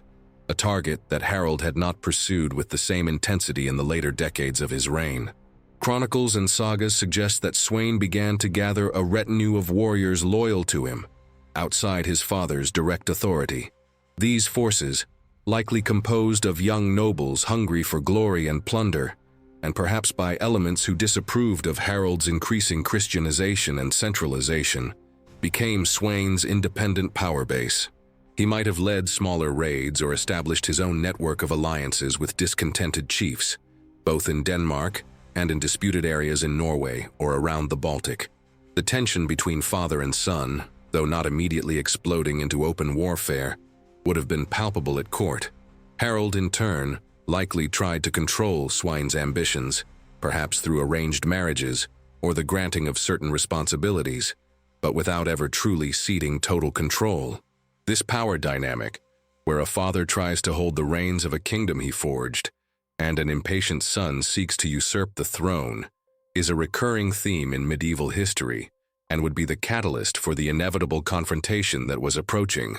a target that Harald had not pursued with the same intensity in the later decades of his reign. Chronicles and sagas suggest that Sweyn began to gather a retinue of warriors loyal to him, outside his father's direct authority. These forces, likely composed of young nobles hungry for glory and plunder, and perhaps by elements who disapproved of Harald's increasing Christianization and centralization, became Sweyn's independent power base. He might have led smaller raids or established his own network of alliances with discontented chiefs, both in Denmark and in disputed areas in Norway or around the Baltic. The tension between father and son, though not immediately exploding into open warfare, would have been palpable at court. Harald, in turn, likely tried to control Sweyn's ambitions, perhaps through arranged marriages or the granting of certain responsibilities, but without ever truly ceding total control. This power dynamic, where a father tries to hold the reins of a kingdom he forged, and an impatient son seeks to usurp the throne, is a recurring theme in medieval history, and would be the catalyst for the inevitable confrontation that was approaching.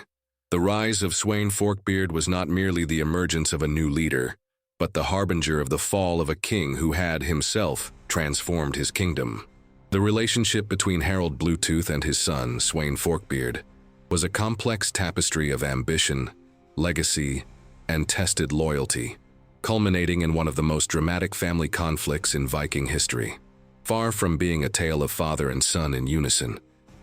The rise of Swain Forkbeard was not merely the emergence of a new leader, but the harbinger of the fall of a king who had himself transformed his kingdom. The relationship between Harald Bluetooth and his son, Sweyn Forkbeard, was a complex tapestry of ambition, legacy, and tested loyalty, culminating in one of the most dramatic family conflicts in Viking history. Far from being a tale of father and son in unison,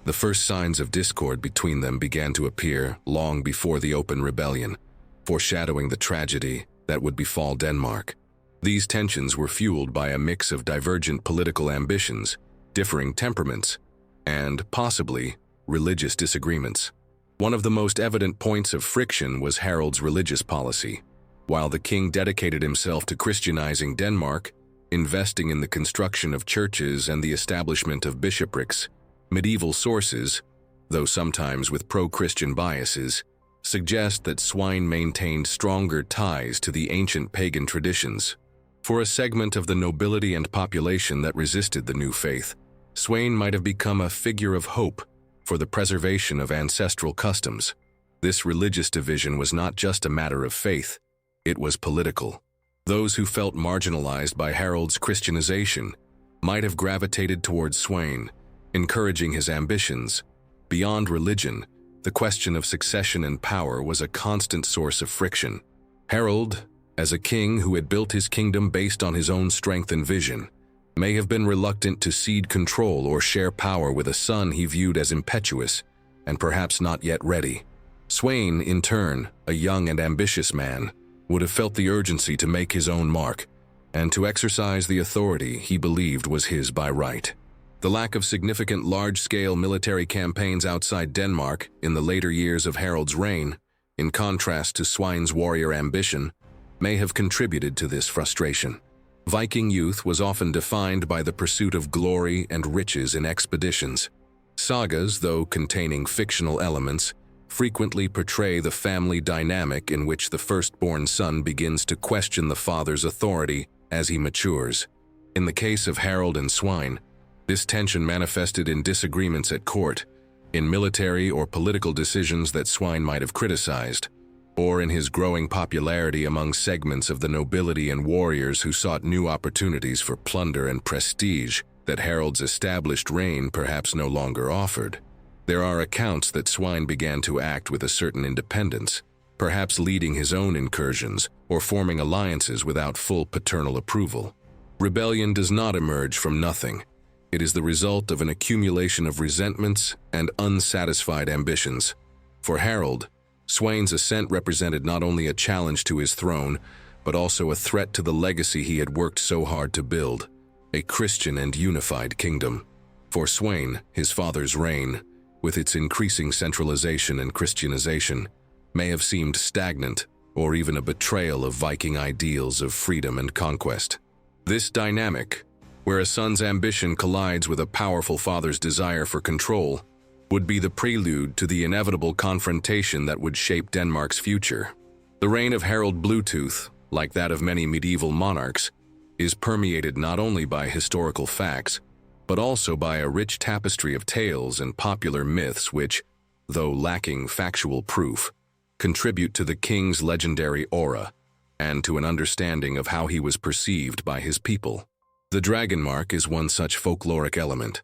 the first signs of discord between them began to appear long before the open rebellion, foreshadowing the tragedy that would befall Denmark. These tensions were fueled by a mix of divergent political ambitions, differing temperaments, and, possibly, religious disagreements. One of the most evident points of friction was Harald's religious policy. While the king dedicated himself to Christianizing Denmark, investing in the construction of churches and the establishment of bishoprics, medieval sources, though sometimes with pro-Christian biases, suggest that Sweyn maintained stronger ties to the ancient pagan traditions. For a segment of the nobility and population that resisted the new faith, Sweyn might have become a figure of hope for the preservation of ancestral customs. This religious division was not just a matter of faith, it was political. Those who felt marginalized by Harald's Christianization might have gravitated towards Sweyn, encouraging his ambitions. Beyond religion, the question of succession and power was a constant source of friction. Harald, as a king who had built his kingdom based on his own strength and vision, may have been reluctant to cede control or share power with a son he viewed as impetuous and perhaps not yet ready. Sweyn, in turn, a young and ambitious man, would have felt the urgency to make his own mark and to exercise the authority he believed was his by right. The lack of significant large-scale military campaigns outside Denmark in the later years of Harald's reign, in contrast to Sweyn's warrior ambition, may have contributed to this frustration. Viking youth was often defined by the pursuit of glory and riches in expeditions. Sagas, though containing fictional elements, frequently portray the family dynamic in which the firstborn son begins to question the father's authority as he matures. In the case of Harald and Sweyn, this tension manifested in disagreements at court, in military or political decisions that Sweyn might have criticized, or in his growing popularity among segments of the nobility and warriors who sought new opportunities for plunder and prestige that Harald's established reign perhaps no longer offered. There are accounts that Sweyn began to act with a certain independence, perhaps leading his own incursions or forming alliances without full paternal approval. Rebellion does not emerge from nothing. It is the result of an accumulation of resentments and unsatisfied ambitions. For Harald, Sweyn's ascent represented not only a challenge to his throne, but also a threat to the legacy he had worked so hard to build, a Christian and unified kingdom. For Sweyn, his father's reign, with its increasing centralization and Christianization, may have seemed stagnant or even a betrayal of Viking ideals of freedom and conquest. This dynamic, where a son's ambition collides with a powerful father's desire for control, would be the prelude to the inevitable confrontation that would shape Denmark's future. The reign of Harald Bluetooth, like that of many medieval monarchs, is permeated not only by historical facts, but also by a rich tapestry of tales and popular myths which, though lacking factual proof, contribute to the king's legendary aura and to an understanding of how he was perceived by his people. The dragon mark is one such folkloric element,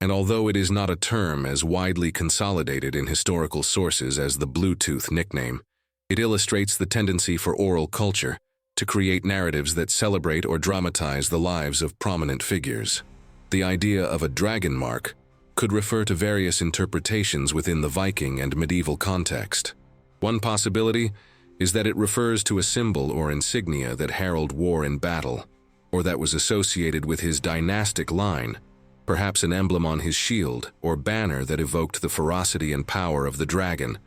and although it is not a term as widely consolidated in historical sources as the Bluetooth nickname, it illustrates the tendency for oral culture to create narratives that celebrate or dramatize the lives of prominent figures. The idea of a dragon mark could refer to various interpretations within the Viking and medieval context. One possibility is that it refers to a symbol or insignia that Harald wore in battle, or that was associated with his dynastic line, perhaps an emblem on his shield or banner that evoked the ferocity and power of the dragon,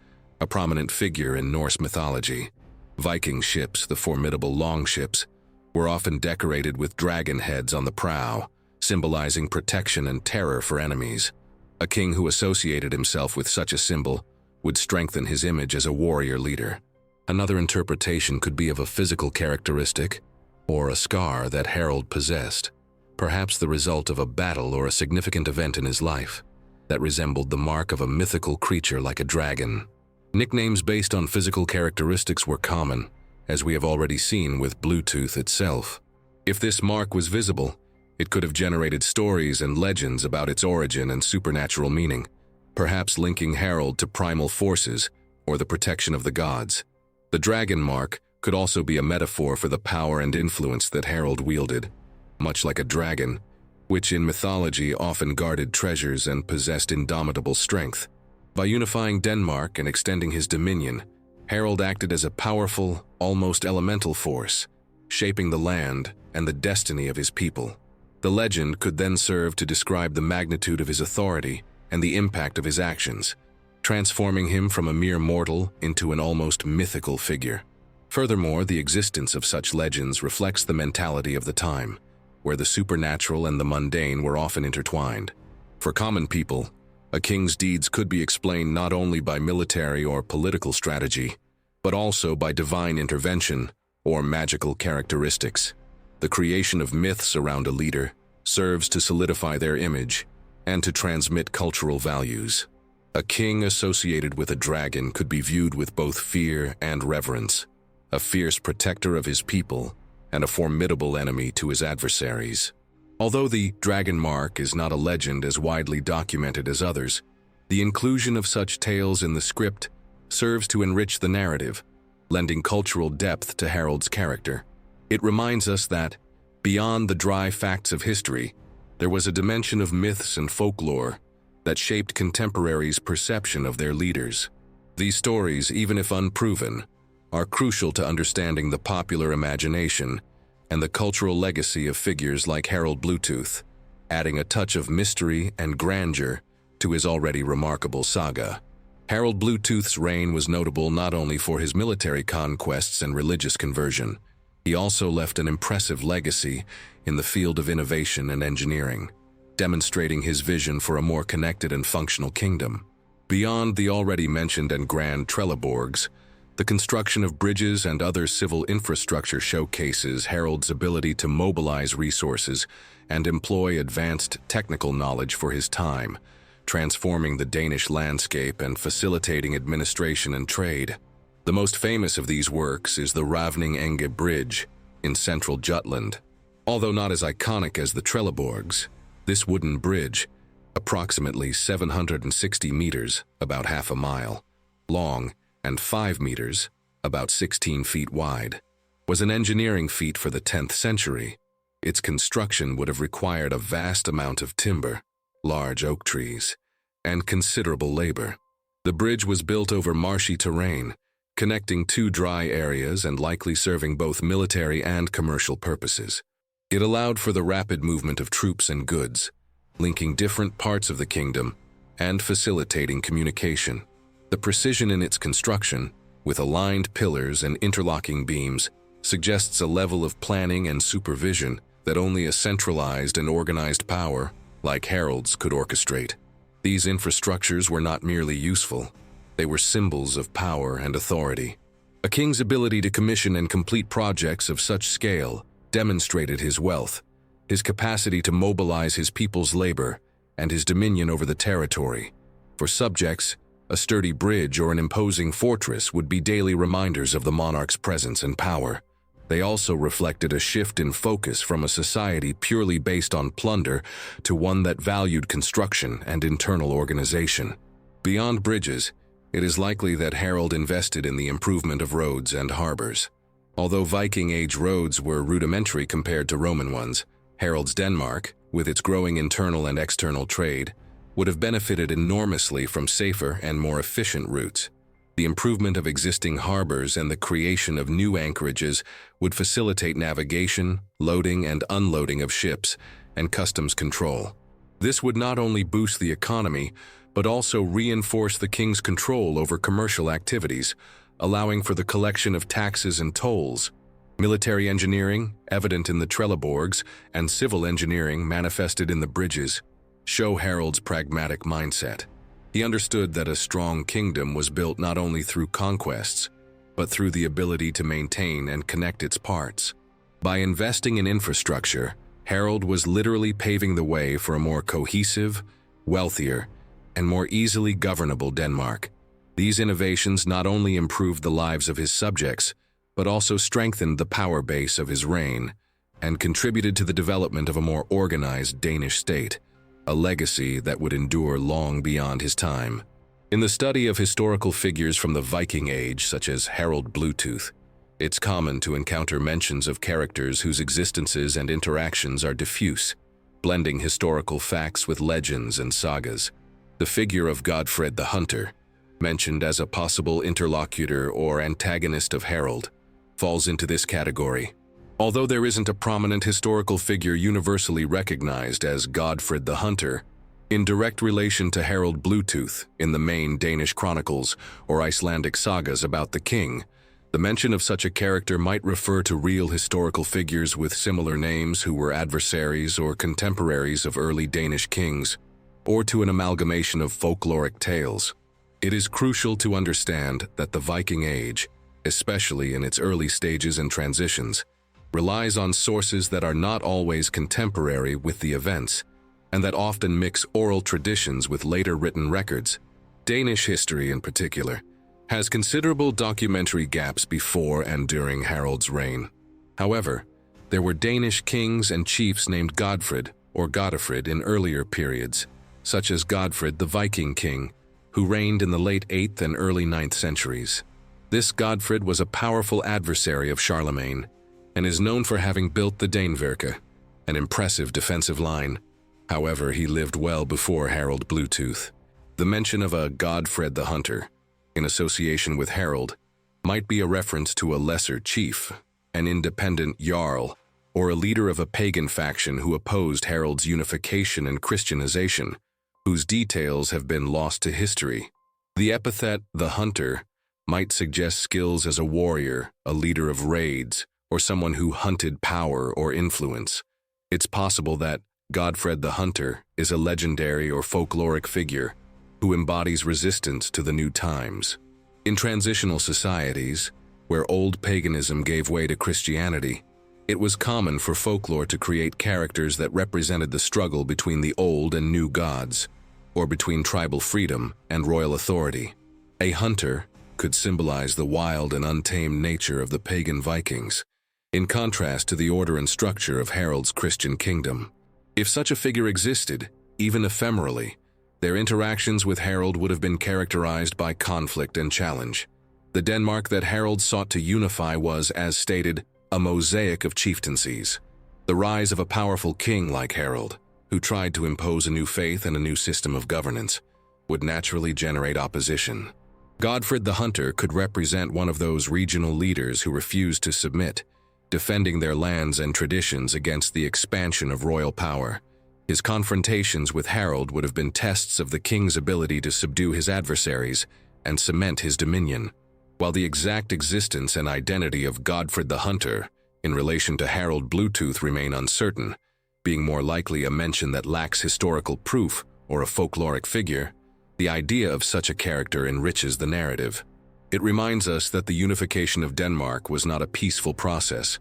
a prominent figure in Norse mythology. Viking ships, the formidable longships, were often decorated with dragon heads on the prow, symbolizing protection and terror for enemies. A king who associated himself with such a symbol would strengthen his image as a warrior leader. Another interpretation could be of a physical characteristic or a scar that Harald possessed, perhaps the result of a battle or a significant event in his life that resembled the mark of a mythical creature like a dragon. Nicknames based on physical characteristics were common, as we have already seen with Bluetooth itself. If this mark was visible, it could have generated stories and legends about its origin and supernatural meaning, perhaps linking Harald to primal forces or the protection of the gods. The dragon mark could also be a metaphor for the power and influence that Harald wielded, much like a dragon, which in mythology often guarded treasures and possessed indomitable strength. By unifying Denmark and extending his dominion, Harald acted as a powerful, almost elemental force, shaping the land and the destiny of his people. The legend could then serve to describe the magnitude of his authority and the impact of his actions, transforming him from a mere mortal into an almost mythical figure. Furthermore, the existence of such legends reflects the mentality of the time, where the supernatural and the mundane were often intertwined. For common people, a king's deeds could be explained not only by military or political strategy, but also by divine intervention or magical characteristics. The creation of myths around a leader serves to solidify their image and to transmit cultural values. A king associated with a dragon could be viewed with both fear and reverence, a fierce protector of his people and a formidable enemy to his adversaries. Although the dragon mark is not a legend as widely documented as others, the inclusion of such tales in the script serves to enrich the narrative, lending cultural depth to Harald's character. It reminds us that, beyond the dry facts of history, there was a dimension of myths and folklore that shaped contemporaries' perception of their leaders. These stories, even if unproven, are crucial to understanding the popular imagination and the cultural legacy of figures like Harald Bluetooth, adding a touch of mystery and grandeur to his already remarkable saga. Harald Bluetooth's reign was notable not only for his military conquests and religious conversion, he also left an impressive legacy in the field of innovation and engineering, demonstrating his vision for a more connected and functional kingdom. Beyond the already mentioned and grand Trelleborgs, the construction of bridges and other civil infrastructure showcases Harald's ability to mobilize resources and employ advanced technical knowledge for his time, transforming the Danish landscape and facilitating administration and trade. The most famous of these works is the Ravning Bridge in central Jutland. Although not as iconic as the Trelleborgs, this wooden bridge, approximately 760 meters, about half a mile, long, and 5 meters, about 16 feet wide, was an engineering feat for the 10th century. Its construction would have required a vast amount of timber, large oak trees, and considerable labor. The bridge was built over marshy terrain, connecting two dry areas and likely serving both military and commercial purposes. It allowed for the rapid movement of troops and goods, linking different parts of the kingdom and facilitating communication. The precision in its construction, with aligned pillars and interlocking beams, suggests a level of planning and supervision that only a centralized and organized power, like Harald's, could orchestrate. These infrastructures were not merely useful, they were symbols of power and authority. A king's ability to commission and complete projects of such scale demonstrated his wealth, his capacity to mobilize his people's labor, and his dominion over the territory. For subjects, a sturdy bridge or an imposing fortress would be daily reminders of the monarch's presence and power. They also reflected a shift in focus from a society purely based on plunder to one that valued construction and internal organization. Beyond bridges, it is likely that Harald invested in the improvement of roads and harbors. Although Viking-age roads were rudimentary compared to Roman ones, Harald's Denmark, with its growing internal and external trade, would have benefited enormously from safer and more efficient routes. The improvement of existing harbors and the creation of new anchorages would facilitate navigation, loading and unloading of ships, and customs control. This would not only boost the economy, but also reinforce the king's control over commercial activities, allowing for the collection of taxes and tolls. Military engineering, evident in the Trelleborgs, and civil engineering manifested in the bridges, show Harald's pragmatic mindset. He understood that a strong kingdom was built not only through conquests, but through the ability to maintain and connect its parts. By investing in infrastructure, Harald was literally paving the way for a more cohesive, wealthier, and more easily governable Denmark. These innovations not only improved the lives of his subjects, but also strengthened the power base of his reign, and contributed to the development of a more organized Danish state, a legacy that would endure long beyond his time. In the study of historical figures from the Viking Age, such as Harald Bluetooth, it's common to encounter mentions of characters whose existences and interactions are diffuse, blending historical facts with legends and sagas. The figure of Godfred the Hunter, mentioned as a possible interlocutor or antagonist of Harald, falls into this category. Although there isn't a prominent historical figure universally recognized as Godfred the Hunter, in direct relation to Harald Bluetooth in the main Danish chronicles or Icelandic sagas about the king, the mention of such a character might refer to real historical figures with similar names who were adversaries or contemporaries of early Danish kings, or to an amalgamation of folkloric tales. It is crucial to understand that the Viking Age, especially in its early stages and transitions, relies on sources that are not always contemporary with the events, and that often mix oral traditions with later written records. Danish history, in particular, has considerable documentary gaps before and during Harald's reign. However, there were Danish kings and chiefs named Godfred or Godfred in earlier periods, such as Godfred the Viking king, who reigned in the late 8th and early 9th centuries. This Godfred was a powerful adversary of Charlemagne, and is known for having built the Danevirke, an impressive defensive line. However, he lived well before Harald Bluetooth. The mention of a Godfred the Hunter in association with Harald, might be a reference to a lesser chief, an independent jarl, or a leader of a pagan faction who opposed Harald's unification and Christianization, whose details have been lost to history. The epithet, the hunter, might suggest skills as a warrior, a leader of raids, or someone who hunted power or influence. It's possible that Godfred the Hunter is a legendary or folkloric figure who embodies resistance to the new times. In transitional societies, where old paganism gave way to Christianity, it was common for folklore to create characters that represented the struggle between the old and new gods, or between tribal freedom and royal authority. A hunter could symbolize the wild and untamed nature of the pagan Vikings, in contrast to the order and structure of Harald's Christian kingdom. If such a figure existed, even ephemerally, their interactions with Harald would have been characterized by conflict and challenge. The Denmark that Harald sought to unify was, as stated, a mosaic of chieftaincies. The rise of a powerful king like Harald, who tried to impose a new faith and a new system of governance, would naturally generate opposition. Godfred the Hunter could represent one of those regional leaders who refused to submit, defending their lands and traditions against the expansion of royal power. His confrontations with Harald would have been tests of the king's ability to subdue his adversaries and cement his dominion. While the exact existence and identity of Godfred the Hunter in relation to Harald Bluetooth remain uncertain, being more likely a mention that lacks historical proof or a folkloric figure, the idea of such a character enriches the narrative. It reminds us that the unification of Denmark was not a peaceful process,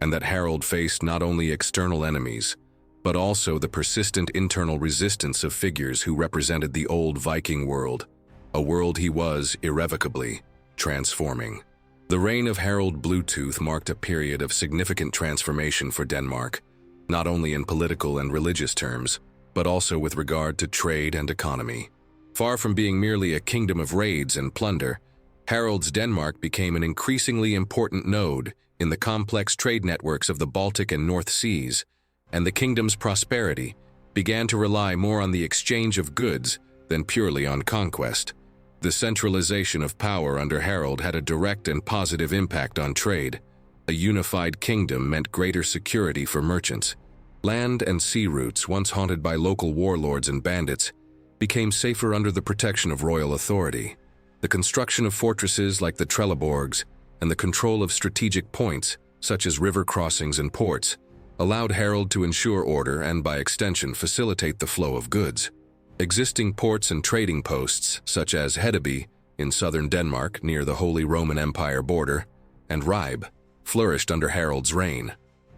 and that Harald faced not only external enemies, but also the persistent internal resistance of figures who represented the old Viking world, a world he was, irrevocably, transforming. The reign of Harald Bluetooth marked a period of significant transformation for Denmark, not only in political and religious terms, but also with regard to trade and economy. Far from being merely a kingdom of raids and plunder, Harald's Denmark became an increasingly important node in the complex trade networks of the Baltic and North Seas, and the kingdom's prosperity began to rely more on the exchange of goods than purely on conquest. The centralization of power under Harald had a direct and positive impact on trade. A unified kingdom meant greater security for merchants. Land and sea routes, once haunted by local warlords and bandits, became safer under the protection of royal authority. The construction of fortresses like the Trelleborgs and the control of strategic points, such as river crossings and ports, allowed Harald to ensure order and, by extension, facilitate the flow of goods. Existing ports and trading posts, such as Hedeby in southern Denmark near the Holy Roman Empire border, and Ribe, flourished under Harald's reign.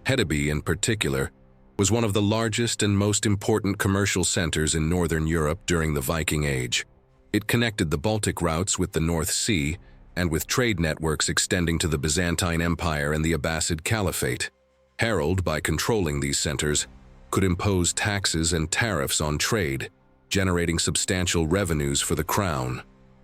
Hedeby, in particular, was one of the largest and most important commercial centers in northern Europe during the Viking Age. It connected the Baltic routes with the North Sea and with trade networks extending to the Byzantine Empire and the Abbasid Caliphate. Harald, by controlling these centers, could impose taxes and tariffs on trade, generating substantial revenues for the crown.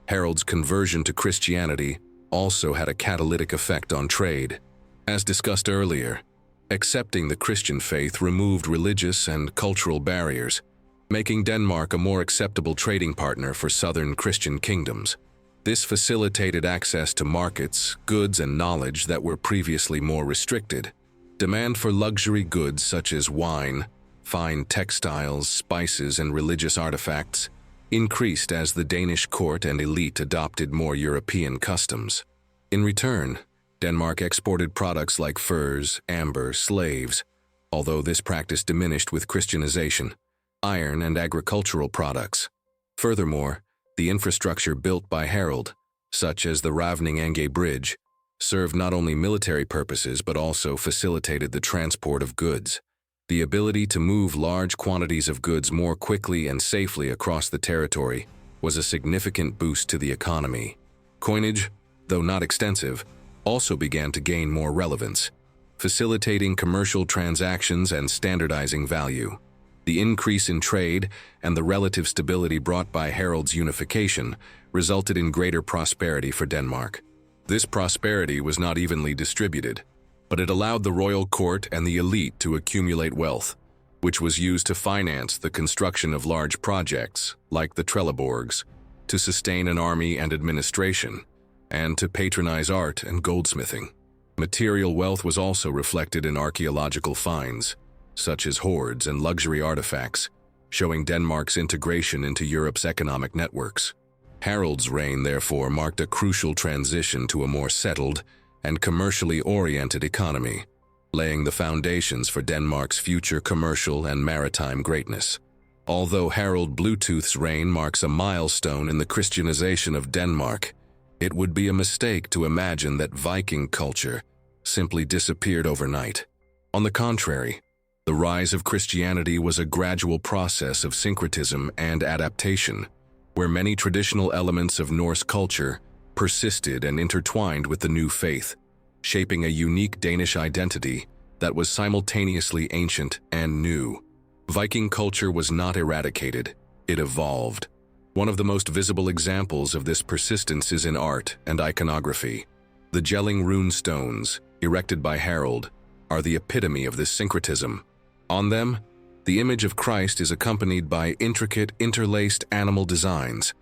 Harald's conversion to Christianity also had a catalytic effect on trade. As discussed earlier, accepting the Christian faith removed religious and cultural barriers, making Denmark a more acceptable trading partner for southern Christian kingdoms. This facilitated access to markets, goods, and knowledge that were previously more restricted. Demand for luxury goods such as wine, fine textiles, spices, and religious artifacts increased as the Danish court and elite adopted more European customs. In return, Denmark exported products like furs, amber, slaves, although this practice diminished with Christianization, iron, and agricultural products. Furthermore, the infrastructure built by Harald, such as the Ravninge Bridge, served not only military purposes but also facilitated the transport of goods. The ability to move large quantities of goods more quickly and safely across the territory was a significant boost to the economy. Coinage, though not extensive, also began to gain more relevance, facilitating commercial transactions and standardizing value. The increase in trade and the relative stability brought by Harald's unification resulted in greater prosperity for Denmark. This prosperity was not evenly distributed, but it allowed the royal court and the elite to accumulate wealth, which was used to finance the construction of large projects like the Trelleborgs, to sustain an army and administration, and to patronize art and goldsmithing. Material wealth was also reflected in archaeological finds, such as hoards and luxury artifacts, showing Denmark's integration into Europe's economic networks. Harald's reign, therefore, marked a crucial transition to a more settled and commercially oriented economy, laying the foundations for Denmark's future commercial and maritime greatness. Although Harald Bluetooth's reign marks a milestone in the Christianization of Denmark, it would be a mistake to imagine that Viking culture simply disappeared overnight. On the contrary, the rise of Christianity was a gradual process of syncretism and adaptation, where many traditional elements of Norse culture persisted and intertwined with the new faith, shaping a unique Danish identity that was simultaneously ancient and new. Viking culture was not eradicated, it evolved. One of the most visible examples of this persistence is in art and iconography. The Jelling Rune Stones, erected by Harald, are the epitome of this syncretism. On them, the image of Christ is accompanied by intricate, interlaced animal designs,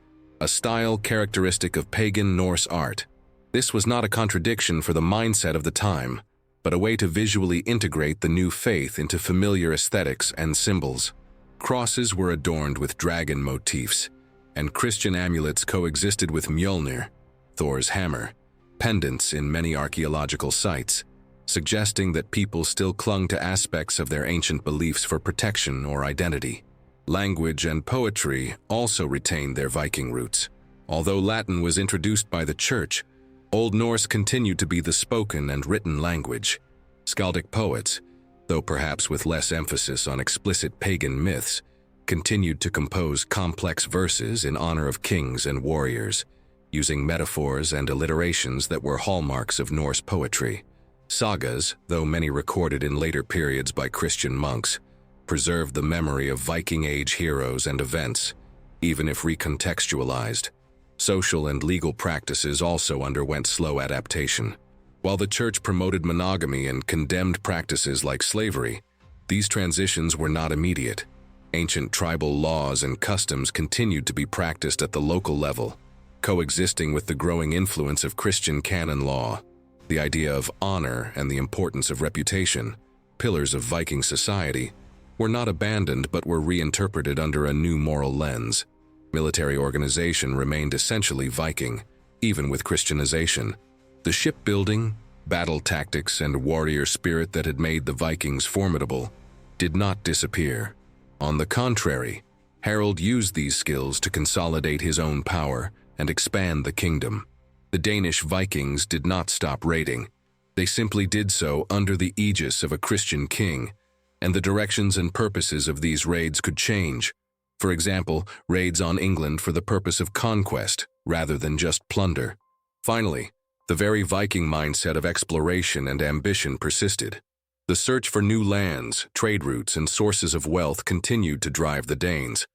a style characteristic of pagan Norse art. This was not a contradiction for the mindset of the time, but a way to visually integrate the new faith into familiar aesthetics and symbols. Crosses were adorned with dragon motifs, and Christian amulets coexisted with Mjolnir, Thor's hammer, pendants in many archaeological sites, suggesting that people still clung to aspects of their ancient beliefs for protection or identity. Language and poetry also retained their Viking roots. Although Latin was introduced by the Church, Old Norse continued to be the spoken and written language. Skaldic poets, though perhaps with less emphasis on explicit pagan myths, continued to compose complex verses in honor of kings and warriors, using metaphors and alliterations that were hallmarks of Norse poetry. Sagas, though many recorded in later periods by Christian monks, preserved the memory of Viking Age heroes and events, even if recontextualized. Social and legal practices also underwent slow adaptation. While the Church promoted monogamy and condemned practices like slavery, these transitions were not immediate. Ancient tribal laws and customs continued to be practiced at the local level, coexisting with the growing influence of Christian canon law. The idea of honor and the importance of reputation, pillars of Viking society, were not abandoned but were reinterpreted under a new moral lens. Military organization remained essentially Viking, even with Christianization. The shipbuilding, battle tactics, and warrior spirit that had made the Vikings formidable did not disappear. On the contrary, Harald used these skills to consolidate his own power and expand the kingdom. The Danish Vikings did not stop raiding. They simply did so under the aegis of a Christian king, and the directions and purposes of these raids could change. For example, raids on England for the purpose of conquest, rather than just plunder. Finally, the very Viking mindset of exploration and ambition persisted. The search for new lands, trade routes, and sources of wealth continued to drive the Danes.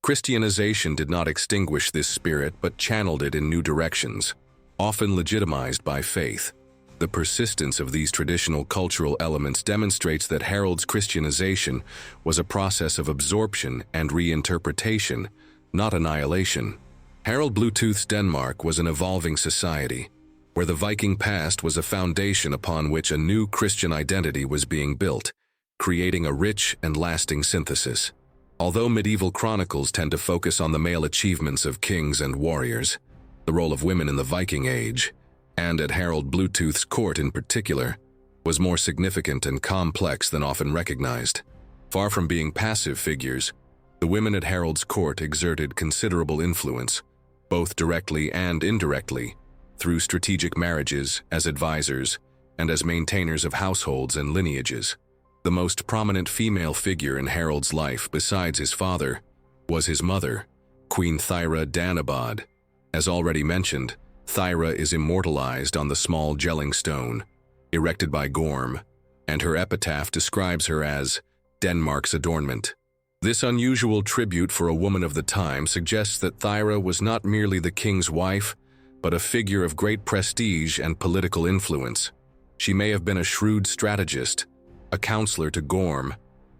Christianization did not extinguish this spirit but channeled it in new directions, often legitimized by faith. The persistence of these traditional cultural elements demonstrates that Harald's Christianization was a process of absorption and reinterpretation, not annihilation. Harald Bluetooth's Denmark was an evolving society, where the Viking past was a foundation upon which a new Christian identity was being built, creating a rich and lasting synthesis. Although medieval chronicles tend to focus on the male achievements of kings and warriors, the role of women in the Viking Age, and at Harald Bluetooth's court in particular, was more significant and complex than often recognized. Far from being passive figures, the women at Harald's court exerted considerable influence, both directly and indirectly, through strategic marriages, as advisors, and as maintainers of households and lineages. The most prominent female figure in Harald's life, besides his father, was his mother, Queen Thyra Danabod. As already mentioned, Thyra is immortalized on the small Jelling stone, erected by Gorm, and her epitaph describes her as Denmark's adornment. This unusual tribute for a woman of the time suggests that Thyra was not merely the king's wife, but a figure of great prestige and political influence. She may have been a shrewd strategist, a counselor to Gorm,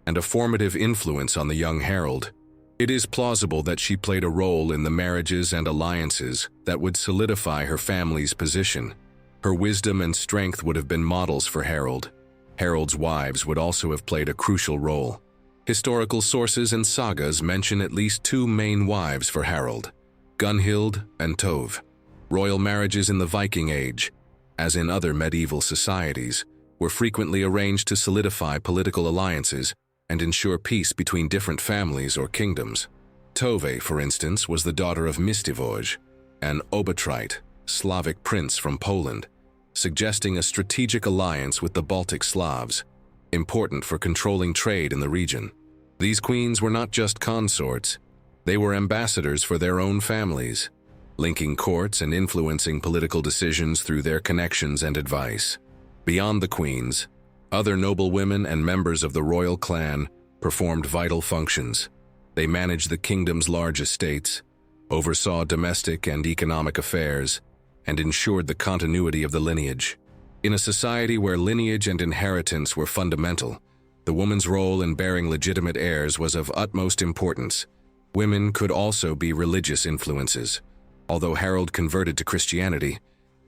and a formative influence on the young Harald. It is plausible that she played a role in the marriages and alliances that would solidify her family's position. Her wisdom and strength would have been models for Harald. Harald's wives would also have played a crucial role. Historical sources and sagas mention at least two main wives for Harald: Gunhild and Tove. Royal marriages in the Viking Age, as in other medieval societies, were frequently arranged to solidify political alliances and ensure peace between different families or kingdoms. Tove, for instance, was the daughter of Mistivoj, an Obotrite, Slavic prince from Poland, suggesting a strategic alliance with the Baltic Slavs, important for controlling trade in the region. These queens were not just consorts, they were ambassadors for their own families, linking courts and influencing political decisions through their connections and advice. Beyond the queens, other noble women and members of the royal clan performed vital functions. They managed the kingdom's large estates, oversaw domestic and economic affairs, and ensured the continuity of the lineage. In a society where lineage and inheritance were fundamental, the woman's role in bearing legitimate heirs was of utmost importance. Women could also be religious influences. Although Harald converted to Christianity,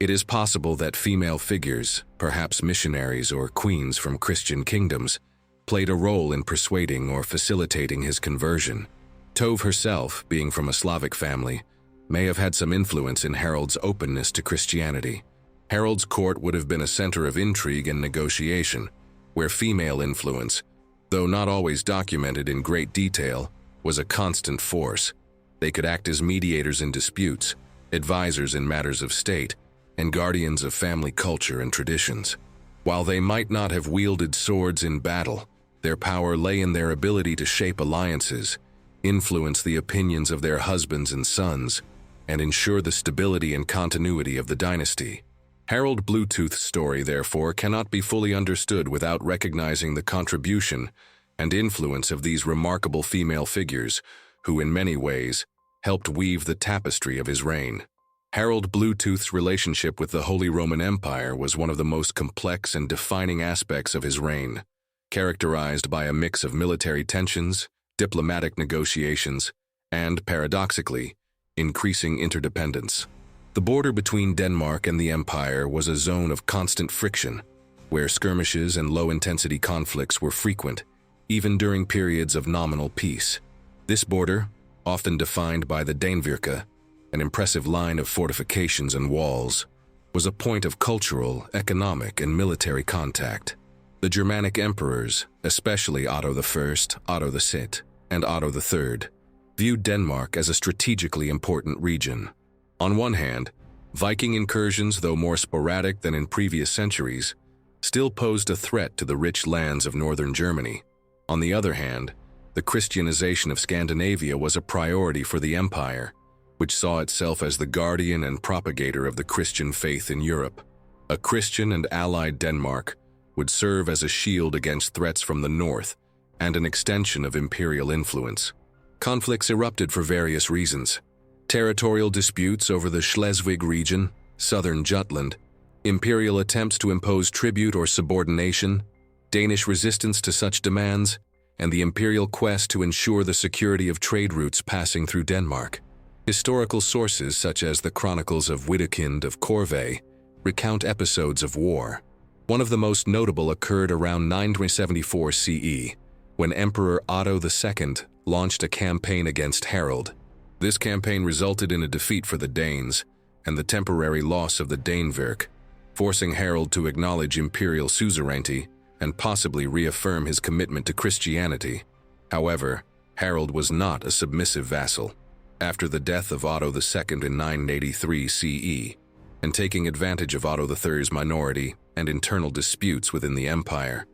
it is possible that female figures, perhaps missionaries or queens from Christian kingdoms, played a role in persuading or facilitating his conversion. Tove herself, being from a Slavic family, may have had some influence in Harald's openness to Christianity. Harald's court would have been a center of intrigue and negotiation, where female influence, though not always documented in great detail, was a constant force. They could act as mediators in disputes, advisors in matters of state, and guardians of family culture and traditions. While they might not have wielded swords in battle, their power lay in their ability to shape alliances, influence the opinions of their husbands and sons, and ensure the stability and continuity of the dynasty. Harald Bluetooth's story, therefore, cannot be fully understood without recognizing the contribution and influence of these remarkable female figures, who in many ways helped weave the tapestry of his reign. Harald Bluetooth's relationship with the Holy Roman Empire was one of the most complex and defining aspects of his reign, characterized by a mix of military tensions, diplomatic negotiations, and, paradoxically, increasing interdependence. The border between Denmark and the Empire was a zone of constant friction, where skirmishes and low-intensity conflicts were frequent, even during periods of nominal peace. This border, often defined by the Danevirke, an impressive line of fortifications and walls, was a point of cultural, economic, and military contact. The Germanic emperors, especially Otto I, Otto VI, and Otto III, viewed Denmark as a strategically important region. On one hand, Viking incursions, though more sporadic than in previous centuries, still posed a threat to the rich lands of northern Germany. On the other hand, the Christianization of Scandinavia was a priority for the empire, which saw itself as the guardian and propagator of the Christian faith in Europe. A Christian and allied Denmark would serve as a shield against threats from the north and an extension of imperial influence. Conflicts erupted for various reasons. Territorial disputes over the Schleswig region, southern Jutland, imperial attempts to impose tribute or subordination, Danish resistance to such demands, and the imperial quest to ensure the security of trade routes passing through Denmark. Historical sources such as the Chronicles of Widukind of Corvey recount episodes of war. One of the most notable occurred around 974 CE, when Emperor Otto II launched a campaign against Harald. This campaign resulted in a defeat for the Danes and the temporary loss of the Danevirke, forcing Harald to acknowledge imperial suzerainty and possibly reaffirm his commitment to Christianity. However, Harald was not a submissive vassal. After the death of Otto II in 983 CE, and taking advantage of Otto III's minority and internal disputes within the empire,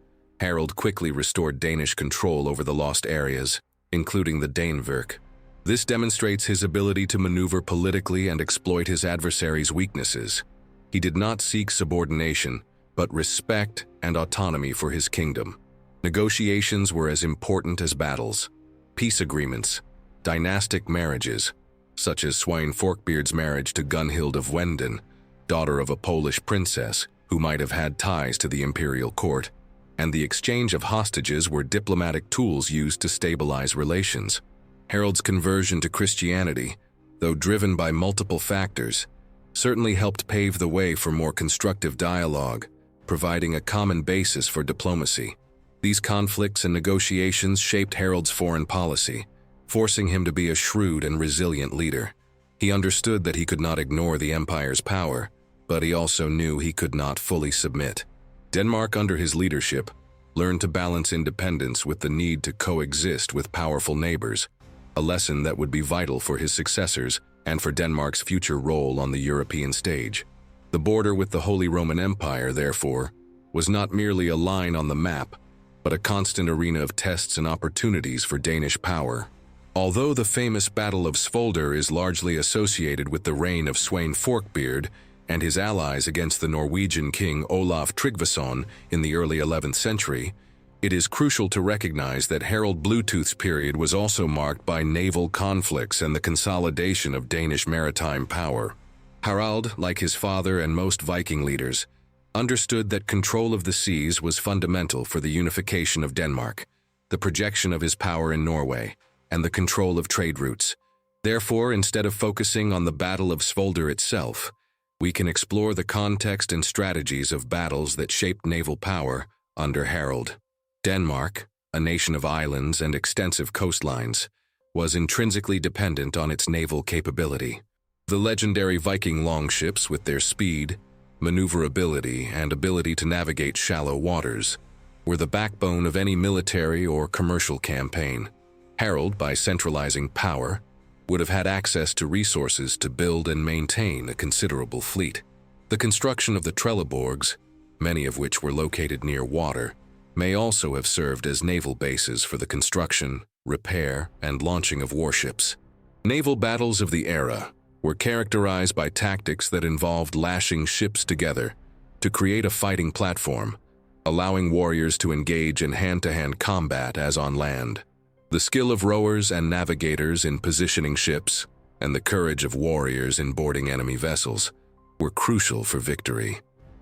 Harald quickly restored Danish control over the lost areas, including the Danevirke. This demonstrates his ability to maneuver politically and exploit his adversaries' weaknesses. He did not seek subordination, but respect and autonomy for his kingdom. Negotiations were as important as battles. Peace agreements, dynastic marriages, such as Sweyn Forkbeard's marriage to Gunhild of Wenden, daughter of a Polish princess who might have had ties to the imperial court, and the exchange of hostages were diplomatic tools used to stabilize relations. Harold's conversion to Christianity, though driven by multiple factors, certainly helped pave the way for more constructive dialogue, providing a common basis for diplomacy. These conflicts and negotiations shaped Harold's foreign policy, forcing him to be a shrewd and resilient leader. He understood that he could not ignore the empire's power, but he also knew he could not fully submit. Denmark, under his leadership, learned to balance independence with the need to coexist with powerful neighbors, a lesson that would be vital for his successors and for Denmark's future role on the European stage. The border with the Holy Roman Empire, therefore, was not merely a line on the map, but a constant arena of tests and opportunities for Danish power. Although the famous Battle of Svolder is largely associated with the reign of Sweyn Forkbeard and his allies against the Norwegian king Olaf Tryggvason in the early 11th century, it is crucial to recognize that Harald Bluetooth's period was also marked by naval conflicts and the consolidation of Danish maritime power. Harald, like his father and most Viking leaders, understood that control of the seas was fundamental for the unification of Denmark, the projection of his power in Norway, and the control of trade routes. Therefore, instead of focusing on the Battle of Svolder itself, we can explore the context and strategies of battles that shaped naval power under Harald. Denmark, a nation of islands and extensive coastlines, was intrinsically dependent on its naval capability. The legendary Viking longships, with their speed, maneuverability, and ability to navigate shallow waters, were the backbone of any military or commercial campaign. Harald, by centralizing power, would have had access to resources to build and maintain a considerable fleet. The construction of the Trelleborgs, many of which were located near water, may also have served as naval bases for the construction, repair, and launching of warships. Naval battles of the era were characterized by tactics that involved lashing ships together to create a fighting platform, allowing warriors to engage in hand-to-hand combat as on land. The skill of rowers and navigators in positioning ships, and the courage of warriors in boarding enemy vessels, were crucial for victory.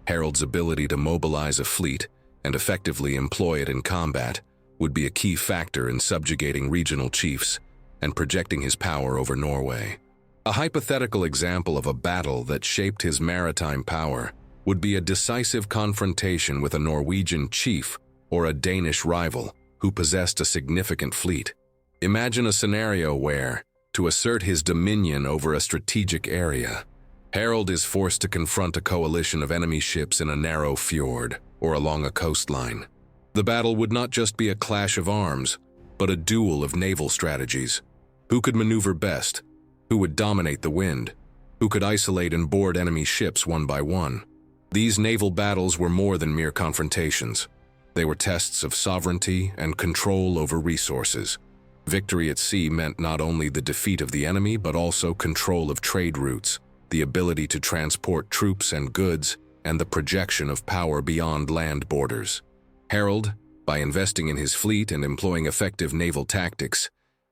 Harald's ability to mobilize a fleet and effectively employ it in combat would be a key factor in subjugating regional chiefs and projecting his power over Norway. A hypothetical example of a battle that shaped his maritime power would be a decisive confrontation with a Norwegian chief or a Danish rival who possessed a significant fleet. Imagine a scenario where, to assert his dominion over a strategic area, Harald is forced to confront a coalition of enemy ships in a narrow fjord or along a coastline. The battle would not just be a clash of arms, but a duel of naval strategies. Who could maneuver best? Who would dominate the wind? Who could isolate and board enemy ships one by one? These naval battles were more than mere confrontations. They were tests of sovereignty and control over resources. Victory at sea meant not only the defeat of the enemy, but also control of trade routes, the ability to transport troops and goods, and the projection of power beyond land borders. Harald, by investing in his fleet and employing effective naval tactics,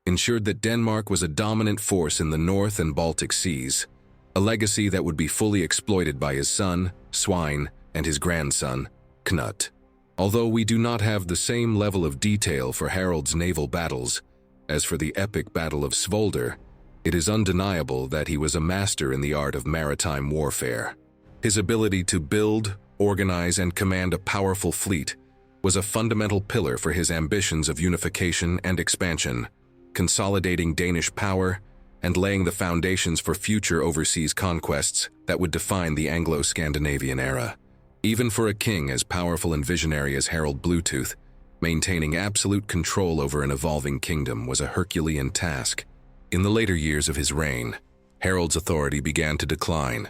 ensured that Denmark was a dominant force in the North and Baltic Seas, a legacy that would be fully exploited by his son, Sweyn, and his grandson, Knut. Although we do not have the same level of detail for Harald's naval battles as for the epic Battle of Svolder, it is undeniable that he was a master in the art of maritime warfare. His ability to build, organize, and command a powerful fleet was a fundamental pillar for his ambitions of unification and expansion, consolidating Danish power and laying the foundations for future overseas conquests that would define the Anglo-Scandinavian era. Even for a king as powerful and visionary as Harald Bluetooth, maintaining absolute control over an evolving kingdom was a Herculean task. In the later years of his reign, Harald's authority began to decline,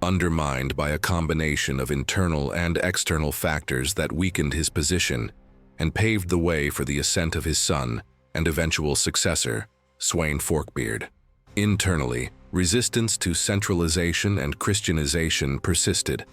undermined by a combination of internal and external factors that weakened his position and paved the way for the ascent of his son and eventual successor, Swain Forkbeard. Internally, resistance to centralization and Christianization persisted.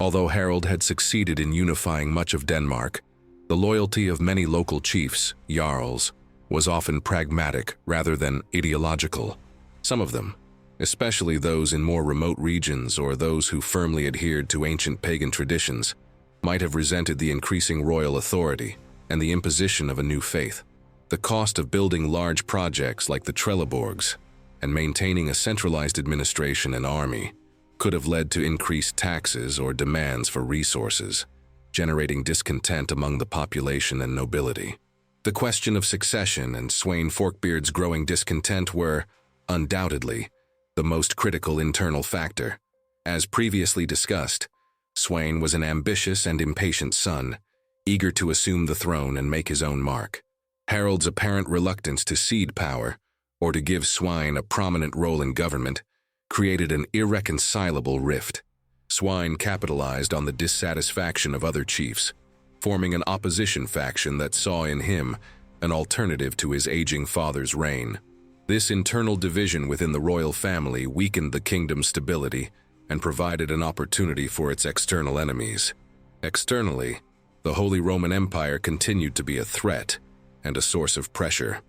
Although Harald had succeeded in unifying much of Denmark, the loyalty of many local chiefs, jarls, was often pragmatic rather than ideological. Some of them, especially those in more remote regions or those who firmly adhered to ancient pagan traditions, might have resented the increasing royal authority and the imposition of a new faith. The cost of building large projects like the Trelleborgs and maintaining a centralized administration and army could have led to increased taxes or demands for resources, generating discontent among the population and nobility. The question of succession and Sweyn Forkbeard's growing discontent were, undoubtedly, the most critical internal factor. As previously discussed, Sweyn was an ambitious and impatient son, eager to assume the throne and make his own mark. Harald's apparent reluctance to cede power, or to give Sweyn a prominent role in government, created an irreconcilable rift. Sweyn capitalized on the dissatisfaction of other chiefs, forming an opposition faction that saw in him an alternative to his aging father's reign. This internal division within the royal family weakened the kingdom's stability and provided an opportunity for its external enemies. Externally, the Holy Roman Empire continued to be a threat and a source of pressure.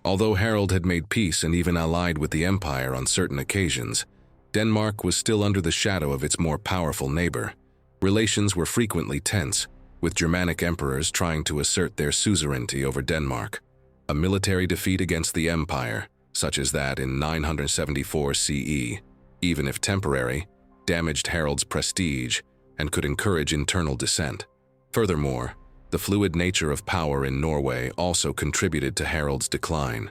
Although Harald had made peace and even allied with the empire on certain occasions, Denmark was still under the shadow of its more powerful neighbor. Relations were frequently tense, with Germanic emperors trying to assert their suzerainty over Denmark. A military defeat against the empire, such as that in 974 CE, even if temporary, damaged Harald's prestige and could encourage internal dissent. Furthermore, the fluid nature of power in Norway also contributed to Harald's decline.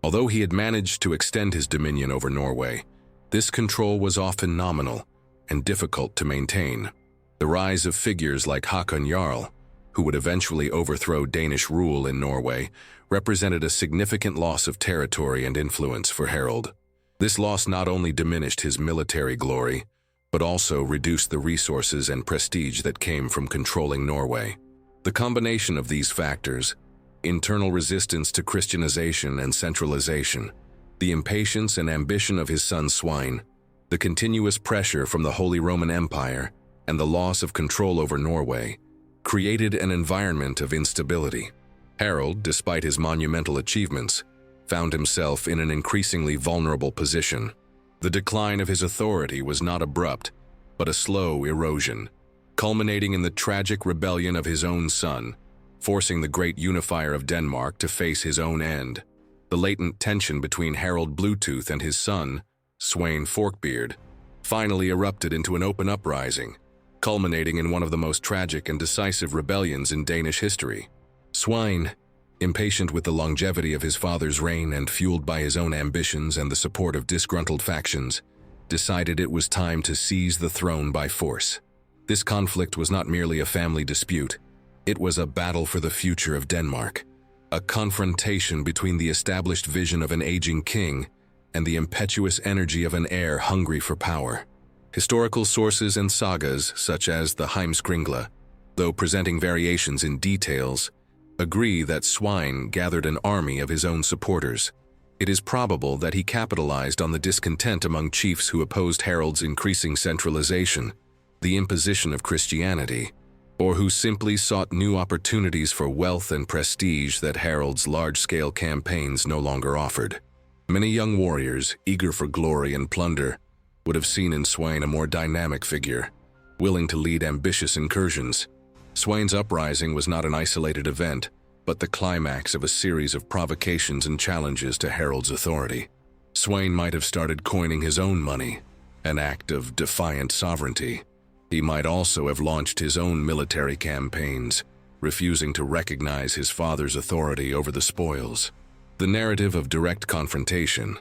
Although he had managed to extend his dominion over Norway, this control was often nominal and difficult to maintain. The rise of figures like Håkon Jarl, who would eventually overthrow Danish rule in Norway, represented a significant loss of territory and influence for Harald. This loss not only diminished his military glory, but also reduced the resources and prestige that came from controlling Norway. The combination of these factors, internal resistance to Christianization and centralization, the impatience and ambition of his son Sweyn, the continuous pressure from the Holy Roman Empire, and the loss of control over Norway, created an environment of instability. Harald, despite his monumental achievements, found himself in an increasingly vulnerable position. The decline of his authority was not abrupt, but a slow erosion, culminating in the tragic rebellion of his own son, forcing the great unifier of Denmark to face his own end. The latent tension between Harald Bluetooth and his son, Swain Forkbeard, finally erupted into an open uprising, culminating in one of the most tragic and decisive rebellions in Danish history. Sweyn, impatient with the longevity of his father's reign and fueled by his own ambitions and the support of disgruntled factions, decided it was time to seize the throne by force. This conflict was not merely a family dispute, it was a battle for the future of Denmark, a confrontation between the established vision of an aging king and the impetuous energy of an heir hungry for power. Historical sources and sagas, such as the Heimskringla, though presenting variations in details, agree that Sweyn gathered an army of his own supporters. It is probable that he capitalized on the discontent among chiefs who opposed Harald's increasing centralization, the imposition of Christianity, or who simply sought new opportunities for wealth and prestige that Harald's large-scale campaigns no longer offered. Many young warriors, eager for glory and plunder, would have seen in Sweyn a more dynamic figure, willing to lead ambitious incursions. Sweyn's uprising was not an isolated event, but the climax of a series of provocations and challenges to Harald's authority. Sweyn might have started coining his own money, an act of defiant sovereignty. He might also have launched his own military campaigns, refusing to recognize his father's authority over the spoils. The narrative of direct confrontation,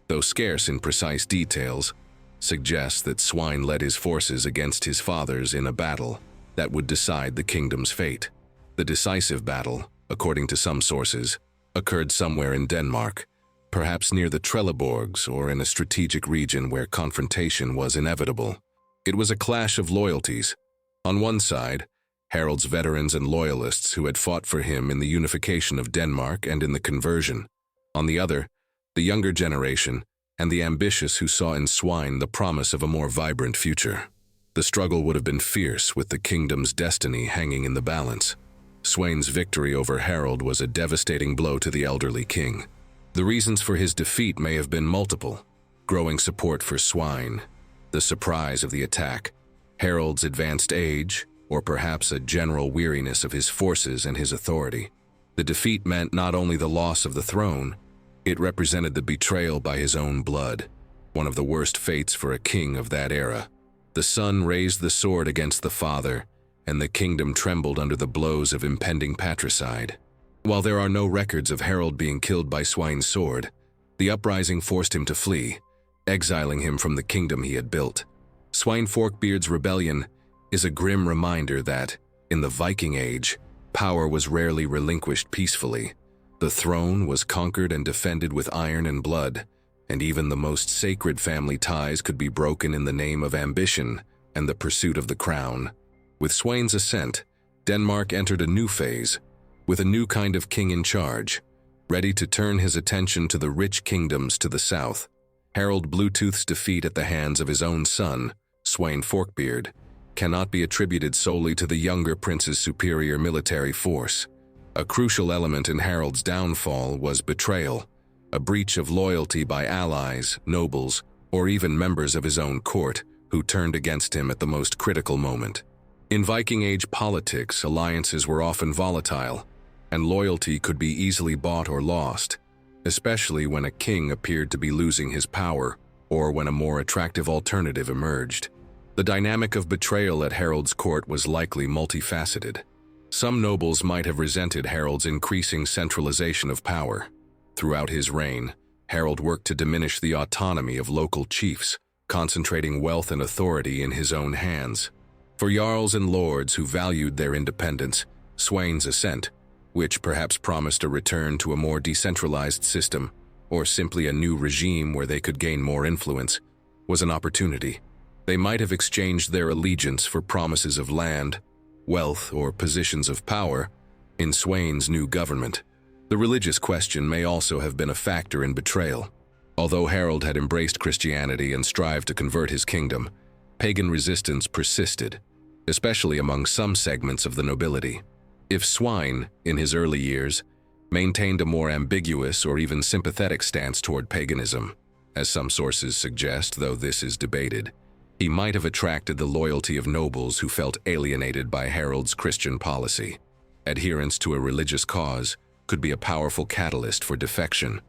though scarce in precise details, suggests that Sweyn led his forces against his father's in a battle that would decide the kingdom's fate. The decisive battle, according to some sources, occurred somewhere in Denmark, perhaps near the Trelleborgs or in a strategic region where confrontation was inevitable. It was a clash of loyalties. On one side, Harald's veterans and loyalists who had fought for him in the unification of Denmark and in the conversion. On the other, the younger generation and the ambitious who saw in Sweyn the promise of a more vibrant future. The struggle would have been fierce, with the kingdom's destiny hanging in the balance. Sweyn's victory over Harald was a devastating blow to the elderly king. The reasons for his defeat may have been multiple: growing support for Sweyn, the surprise of the attack, Harald's advanced age, or perhaps a general weariness of his forces and his authority. The defeat meant not only the loss of the throne, it represented the betrayal by his own blood, one of the worst fates for a king of that era. The son raised the sword against the father, and the kingdom trembled under the blows of impending patricide. While there are no records of Harald being killed by Sweyn's sword, the uprising forced him to flee, exiling him from the kingdom he had built. Sweyn Forkbeard's rebellion is a grim reminder that, in the Viking Age, power was rarely relinquished peacefully. The throne was conquered and defended with iron and blood, and even the most sacred family ties could be broken in the name of ambition and the pursuit of the crown. With Sweyn's ascent, Denmark entered a new phase, with a new kind of king in charge, ready to turn his attention to the rich kingdoms to the south. Harald Bluetooth's defeat at the hands of his own son, Sweyn Forkbeard, cannot be attributed solely to the younger prince's superior military force. A crucial element in Harald's downfall was betrayal, a breach of loyalty by allies, nobles, or even members of his own court who turned against him at the most critical moment. In Viking Age politics, alliances were often volatile, and loyalty could be easily bought or lost, especially when a king appeared to be losing his power or when a more attractive alternative emerged. The dynamic of betrayal at Harald's court was likely multifaceted. Some nobles might have resented Harald's increasing centralization of power. Throughout his reign, Harald worked to diminish the autonomy of local chiefs, concentrating wealth and authority in his own hands. For jarls and lords who valued their independence, Sweyn's ascent, which perhaps promised a return to a more decentralized system, or simply a new regime where they could gain more influence, was an opportunity. They might have exchanged their allegiance for promises of land, wealth, or positions of power in Sweyn's new government. The religious question may also have been a factor in betrayal. Although Harald had embraced Christianity and strived to convert his kingdom, pagan resistance persisted, especially among some segments of the nobility. If Sweyn, in his early years, maintained a more ambiguous or even sympathetic stance toward paganism, as some sources suggest, though this is debated, he might have attracted the loyalty of nobles who felt alienated by Harald's Christian policy. Adherence to a religious cause could be a powerful catalyst for defection.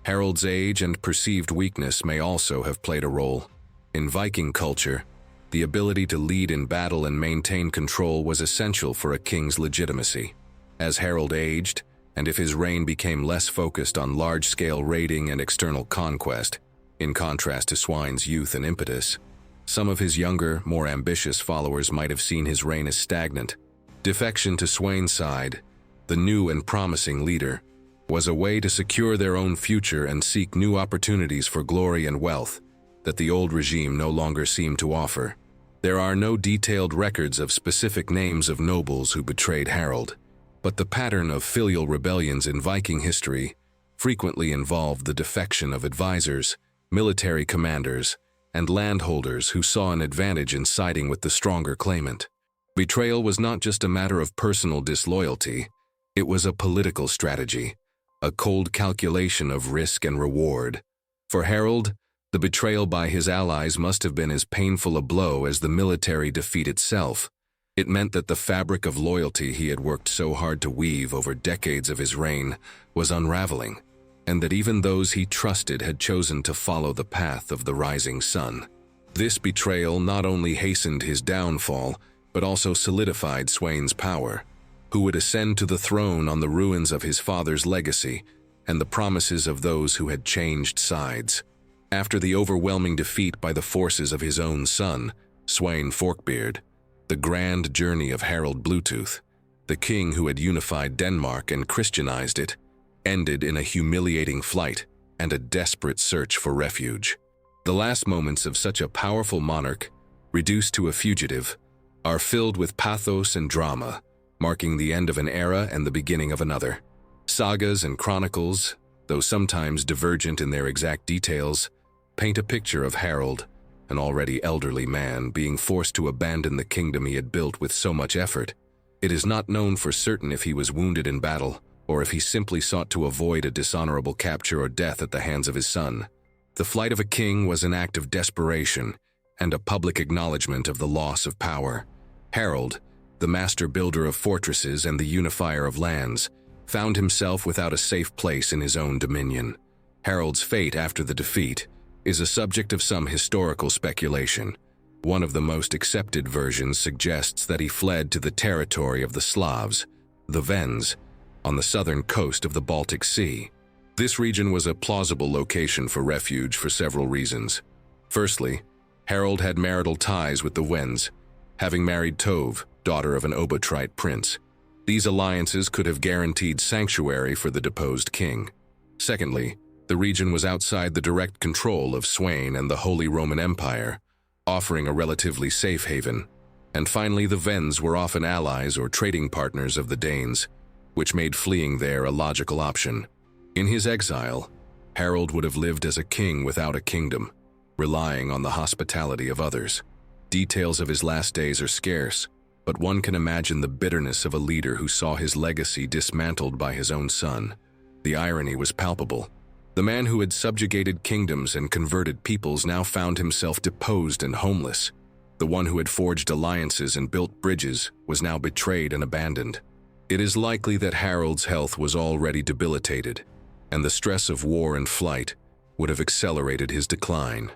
Harald's age and perceived weakness may also have played a role. In Viking culture, the ability to lead in battle and maintain control was essential for a king's legitimacy. As Harald aged, and if his reign became less focused on large-scale raiding and external conquest, in contrast to Sweyn's youth and impetus, some of his younger, more ambitious followers might have seen his reign as stagnant. Defection to Sweyn's side, the new and promising leader, was a way to secure their own future and seek new opportunities for glory and wealth that the old regime no longer seemed to offer. There are no detailed records of specific names of nobles who betrayed Harald, but the pattern of filial rebellions in Viking history frequently involved the defection of advisors, military commanders, and landholders who saw an advantage in siding with the stronger claimant. Betrayal was not just a matter of personal disloyalty, it was a political strategy, a cold calculation of risk and reward. For Harald, the betrayal by his allies must have been as painful a blow as the military defeat itself. It meant that the fabric of loyalty he had worked so hard to weave over decades of his reign was unraveling, and that even those he trusted had chosen to follow the path of the rising sun. This betrayal not only hastened his downfall, but also solidified Sweyn's power, who would ascend to the throne on the ruins of his father's legacy and the promises of those who had changed sides. After the overwhelming defeat by the forces of his own son, Sweyn Forkbeard, the grand journey of Harald Bluetooth, the king who had unified Denmark and Christianized it, ended in a humiliating flight and a desperate search for refuge. The last moments of such a powerful monarch, reduced to a fugitive, are filled with pathos and drama, marking the end of an era and the beginning of another. Sagas and chronicles, though sometimes divergent in their exact details, paint a picture of Harald, an already elderly man, being forced to abandon the kingdom he had built with so much effort. It is not known for certain if he was wounded in battle, or if he simply sought to avoid a dishonorable capture or death at the hands of his son. The flight of a king was an act of desperation and a public acknowledgement of the loss of power. Harald, the master builder of fortresses and the unifier of lands, found himself without a safe place in his own dominion. Harald's fate after the defeat is a subject of some historical speculation. One of the most accepted versions suggests that he fled to the territory of the Slavs, the Wends, on the southern coast of the Baltic Sea. This region was a plausible location for refuge for several reasons. Firstly, Harald had marital ties with the Wends, having married Tove, daughter of an Obotrite prince. These alliances could have guaranteed sanctuary for the deposed king. Secondly, the region was outside the direct control of Sweyn and the Holy Roman Empire, offering a relatively safe haven. And finally, the Wends were often allies or trading partners of the Danes, which made fleeing there a logical option. In his exile, Harald would have lived as a king without a kingdom, relying on the hospitality of others. Details of his last days are scarce, but one can imagine the bitterness of a leader who saw his legacy dismantled by his own son. The irony was palpable. The man who had subjugated kingdoms and converted peoples now found himself deposed and homeless. The one who had forged alliances and built bridges was now betrayed and abandoned. It is likely that Harald's health was already debilitated, and the stress of war and flight would have accelerated his decline.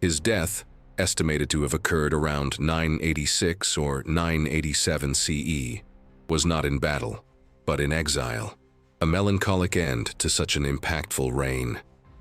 His death, estimated to have occurred around 986 or 987 CE, was not in battle, but in exile. A melancholic end to such an impactful reign.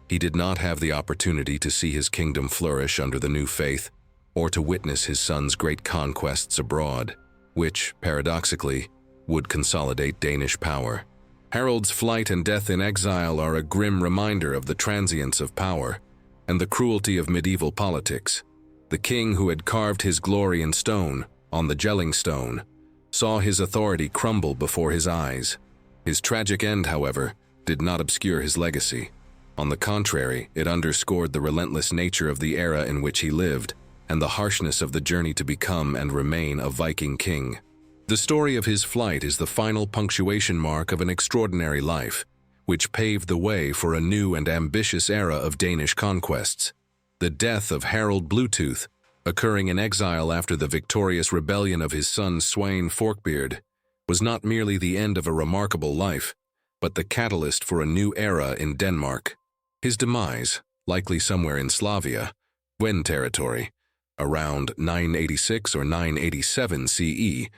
He did not have the opportunity to see his kingdom flourish under the new faith, or to witness his son's great conquests abroad, which, paradoxically, would consolidate Danish power. Harald's flight and death in exile are a grim reminder of the transience of power and the cruelty of medieval politics. The king who had carved his glory in stone, on the Jelling stone, saw his authority crumble before his eyes. His tragic end, however, did not obscure his legacy. On the contrary, it underscored the relentless nature of the era in which he lived and the harshness of the journey to become and remain a Viking king. The story of his flight is the final punctuation mark of an extraordinary life, which paved the way for a new and ambitious era of Danish conquests. The death of Harald Bluetooth, occurring in exile after the victorious rebellion of his son Sweyn Forkbeard, was not merely the end of a remarkable life, but the catalyst for a new era in Denmark. His demise, likely somewhere in Slavia, Wen territory, around 986 or 987 CE,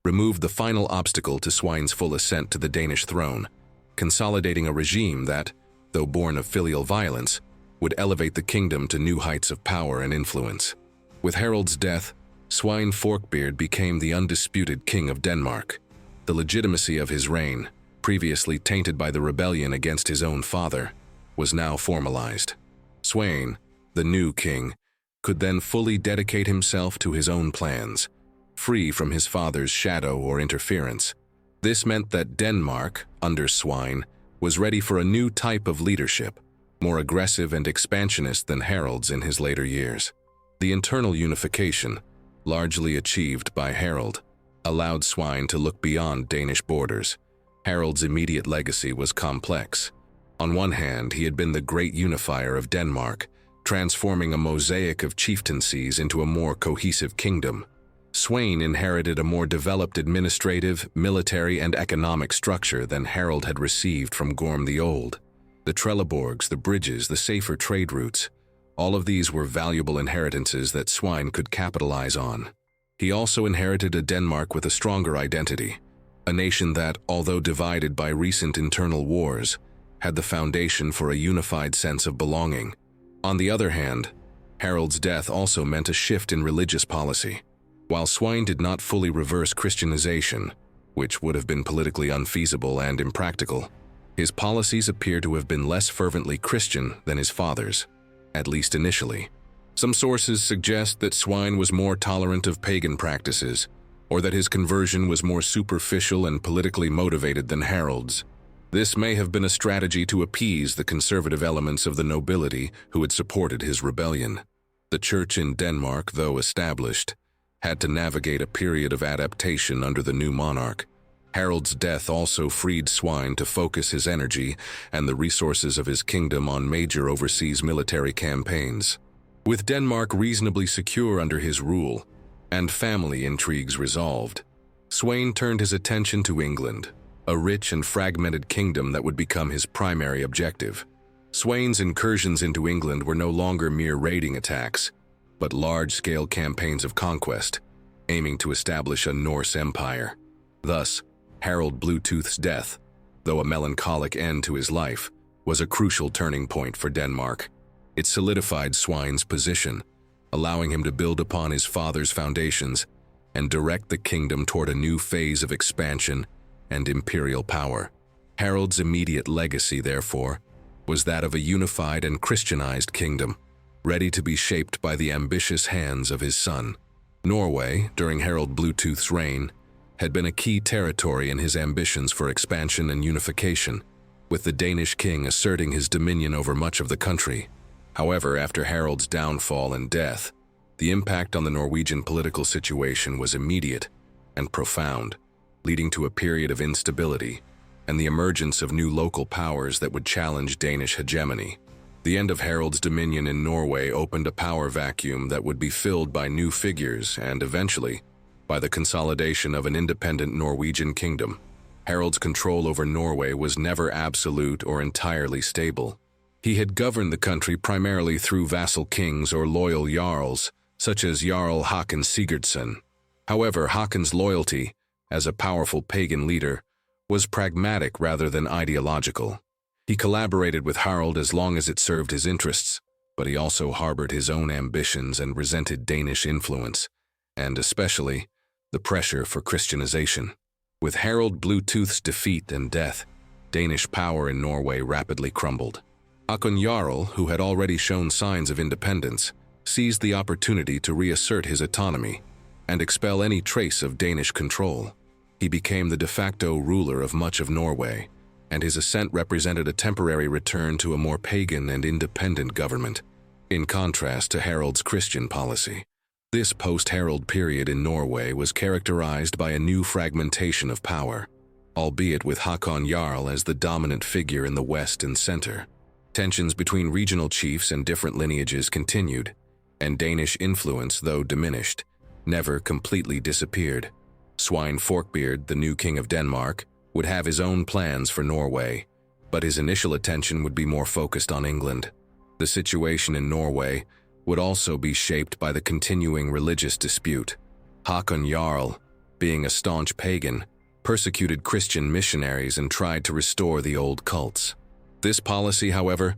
removed the final obstacle to Sweyn's full ascent to the Danish throne, consolidating a regime that, though born of filial violence, would elevate the kingdom to new heights of power and influence. With Harald's death, Swain Forkbeard became the undisputed king of Denmark. The legitimacy of his reign, previously tainted by the rebellion against his own father, was now formalized. Sweyn, the new king, could then fully dedicate himself to his own plans, free from his father's shadow or interference. This meant that Denmark, under Sweyn, was ready for a new type of leadership, more aggressive and expansionist than Harald's in his later years. The internal unification, largely achieved by Harald, allowed Sweyn to look beyond Danish borders. Harald's immediate legacy was complex. On one hand, he had been the great unifier of Denmark, transforming a mosaic of chieftaincies into a more cohesive kingdom. Sweyn inherited a more developed administrative, military, and economic structure than Harald had received from Gorm the Old. The Trelleborgs, the bridges, the safer trade routes, all of these were valuable inheritances that Sweyn could capitalize on. He also inherited a Denmark with a stronger identity, a nation that, although divided by recent internal wars, had the foundation for a unified sense of belonging. On the other hand, Harald's death also meant a shift in religious policy. While Sweyn did not fully reverse Christianization, which would have been politically unfeasible and impractical, his policies appear to have been less fervently Christian than his father's, at least initially. Some sources suggest that Sweyn was more tolerant of pagan practices, or that his conversion was more superficial and politically motivated than Harald's. This may have been a strategy to appease the conservative elements of the nobility who had supported his rebellion. The church in Denmark, though established, had to navigate a period of adaptation under the new monarch. Harald's death also freed Sweyn to focus his energy and the resources of his kingdom on major overseas military campaigns. With Denmark reasonably secure under his rule, and family intrigues resolved, Sweyn turned his attention to England. a rich and fragmented kingdom that would become his primary objective. Sweyn's incursions into England were no longer mere raiding attacks, but large-scale campaigns of conquest, aiming to establish a Norse empire. Thus, Harald Bluetooth's death, though a melancholic end to his life, was a crucial turning point for Denmark. It solidified Sweyn's position, allowing him to build upon his father's foundations and direct the kingdom toward a new phase of expansion and imperial power. Harald's immediate legacy, therefore, was that of a unified and Christianized kingdom, ready to be shaped by the ambitious hands of his son. Norway, during Harald Bluetooth's reign, had been a key territory in his ambitions for expansion and unification, with the Danish king asserting his dominion over much of the country. However, after Harald's downfall and death, the impact on the Norwegian political situation was immediate and profound, leading to a period of instability and the emergence of new local powers that would challenge Danish hegemony. The end of Harald's dominion in Norway opened a power vacuum that would be filled by new figures and, eventually, by the consolidation of an independent Norwegian kingdom. Harald's control over Norway was never absolute or entirely stable. He had governed the country primarily through vassal kings or loyal jarls, such as Jarl Håkon Sigurdsson. However, Håkon's loyalty, as a powerful pagan leader, was pragmatic rather than ideological. He collaborated with Harald as long as it served his interests, but he also harbored his own ambitions and resented Danish influence, and especially the pressure for Christianization. With Harald Bluetooth's defeat and death, Danish power in Norway rapidly crumbled. Håkon Jarl, who had already shown signs of independence, seized the opportunity to reassert his autonomy and expel any trace of Danish control. He became the de facto ruler of much of Norway, and his ascent represented a temporary return to a more pagan and independent government, in contrast to Harald's Christian policy. This post-Harald period in Norway was characterized by a new fragmentation of power, albeit with Håkon Jarl as the dominant figure in the west and center. Tensions between regional chiefs and different lineages continued, and Danish influence, though diminished, never completely disappeared. Sweyn Forkbeard, the new king of Denmark, would have his own plans for Norway, but his initial attention would be more focused on England. The situation in Norway would also be shaped by the continuing religious dispute. Håkon Jarl, being a staunch pagan, persecuted Christian missionaries and tried to restore the old cults. This policy, however,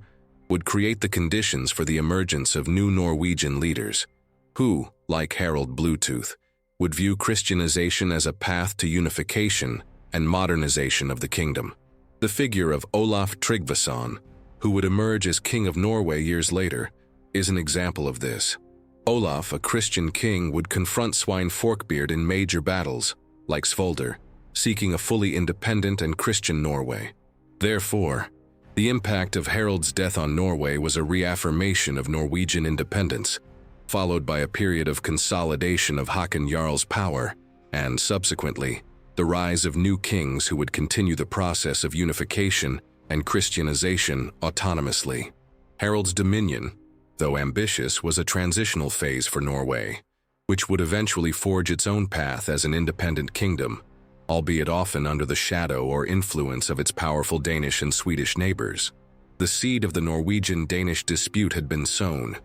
would create the conditions for the emergence of new Norwegian leaders, who, like Harald Bluetooth, would view Christianization as a path to unification and modernization of the kingdom. The figure of Olaf Tryggvason, who would emerge as King of Norway years later, is an example of this. Olaf, a Christian king, would confront Sweyn Forkbeard in major battles, like Svolder, seeking a fully independent and Christian Norway. Therefore, the impact of Harald's death on Norway was a reaffirmation of Norwegian independence, followed by a period of consolidation of Håkon Jarl's power, and subsequently, the rise of new kings who would continue the process of unification and Christianization autonomously. Harald's dominion, though ambitious, was a transitional phase for Norway, which would eventually forge its own path as an independent kingdom, albeit often under the shadow or influence of its powerful Danish and Swedish neighbors. The seed of the Norwegian-Danish dispute had been sown,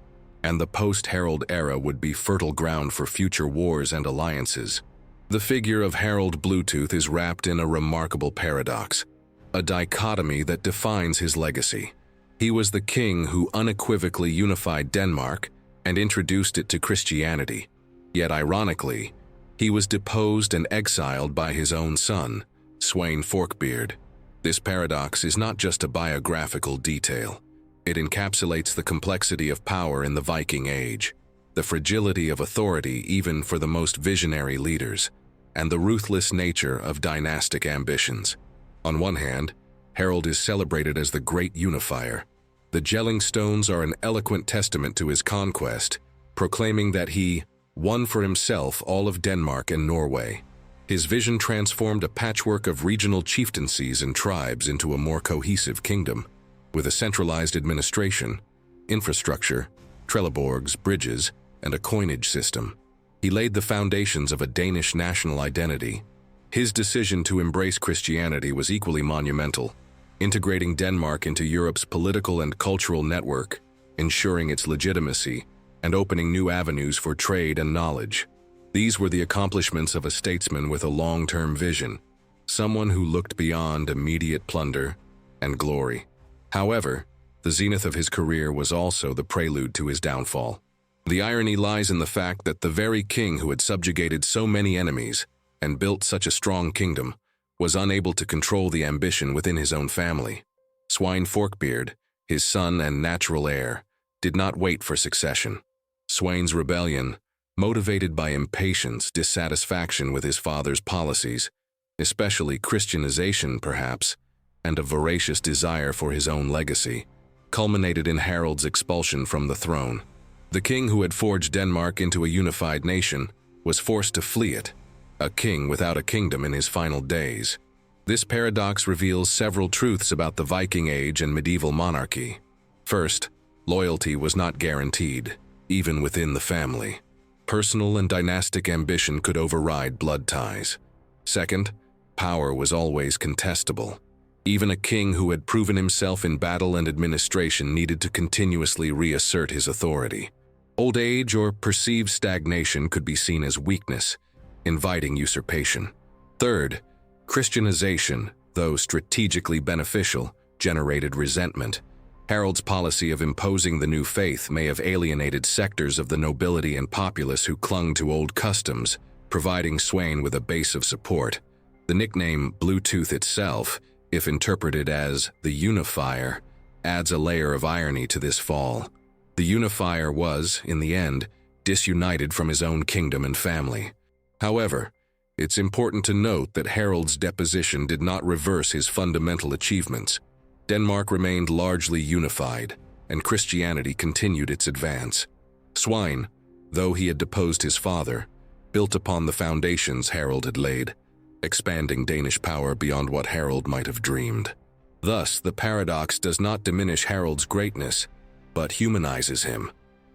and the post-Harald era would be fertile ground for future wars and alliances. The figure of Harald Bluetooth is wrapped in a remarkable paradox, a dichotomy that defines his legacy. He was the king who unequivocally unified Denmark and introduced it to Christianity, yet ironically, he was deposed and exiled by his own son, Sweyn Forkbeard. This paradox is not just a biographical detail. It encapsulates the complexity of power in the Viking Age, the fragility of authority even for the most visionary leaders, and the ruthless nature of dynastic ambitions. On one hand, Harald is celebrated as the great unifier. The Jelling Stones are an eloquent testament to his conquest, proclaiming that he won for himself all of Denmark and Norway. His vision transformed a patchwork of regional chieftaincies and tribes into a more cohesive kingdom, with a centralized administration, infrastructure, Trelleborgs, bridges, and a coinage system. He laid the foundations of a Danish national identity, His decision to embrace Christianity was equally monumental, integrating Denmark into Europe's political and cultural network, ensuring its legitimacy, and opening new avenues for trade and knowledge. These were the accomplishments of a statesman with a long-term vision, someone who looked beyond immediate plunder and glory. However, the zenith of his career was also the prelude to his downfall. The irony lies in the fact that the very king who had subjugated so many enemies and built such a strong kingdom was unable to control the ambition within his own family. Sweyn Forkbeard, his son and natural heir, did not wait for succession. Sweyn's rebellion, motivated by impatience, dissatisfaction with his father's policies, especially Christianization perhaps, and a voracious desire for his own legacy, culminated in Harald's expulsion from the throne. The king who had forged Denmark into a unified nation was forced to flee it, a king without a kingdom in his final days. This paradox reveals several truths about the Viking Age and medieval monarchy. First, loyalty was not guaranteed, even within the family. Personal and dynastic ambition could override blood ties. Second, power was always contestable. Even a king who had proven himself in battle and administration needed to continuously reassert his authority. Old age or perceived stagnation could be seen as weakness, inviting usurpation. Third, Christianization, though strategically beneficial, generated resentment. Harald's policy of imposing the new faith may have alienated sectors of the nobility and populace who clung to old customs, providing Sweyn with a base of support. The nickname Bluetooth itself, if interpreted as the unifier, adds a layer of irony to this fall. The unifier was, in the end, disunited from his own kingdom and family. However, it's important to note that Harald's deposition did not reverse his fundamental achievements. Denmark remained largely unified, and Christianity continued its advance. Sweyn, though he had deposed his father, built upon the foundations Harald had laid, expanding Danish power beyond what Harald might have dreamed. Thus, the paradox does not diminish Harald's greatness, but humanizes him,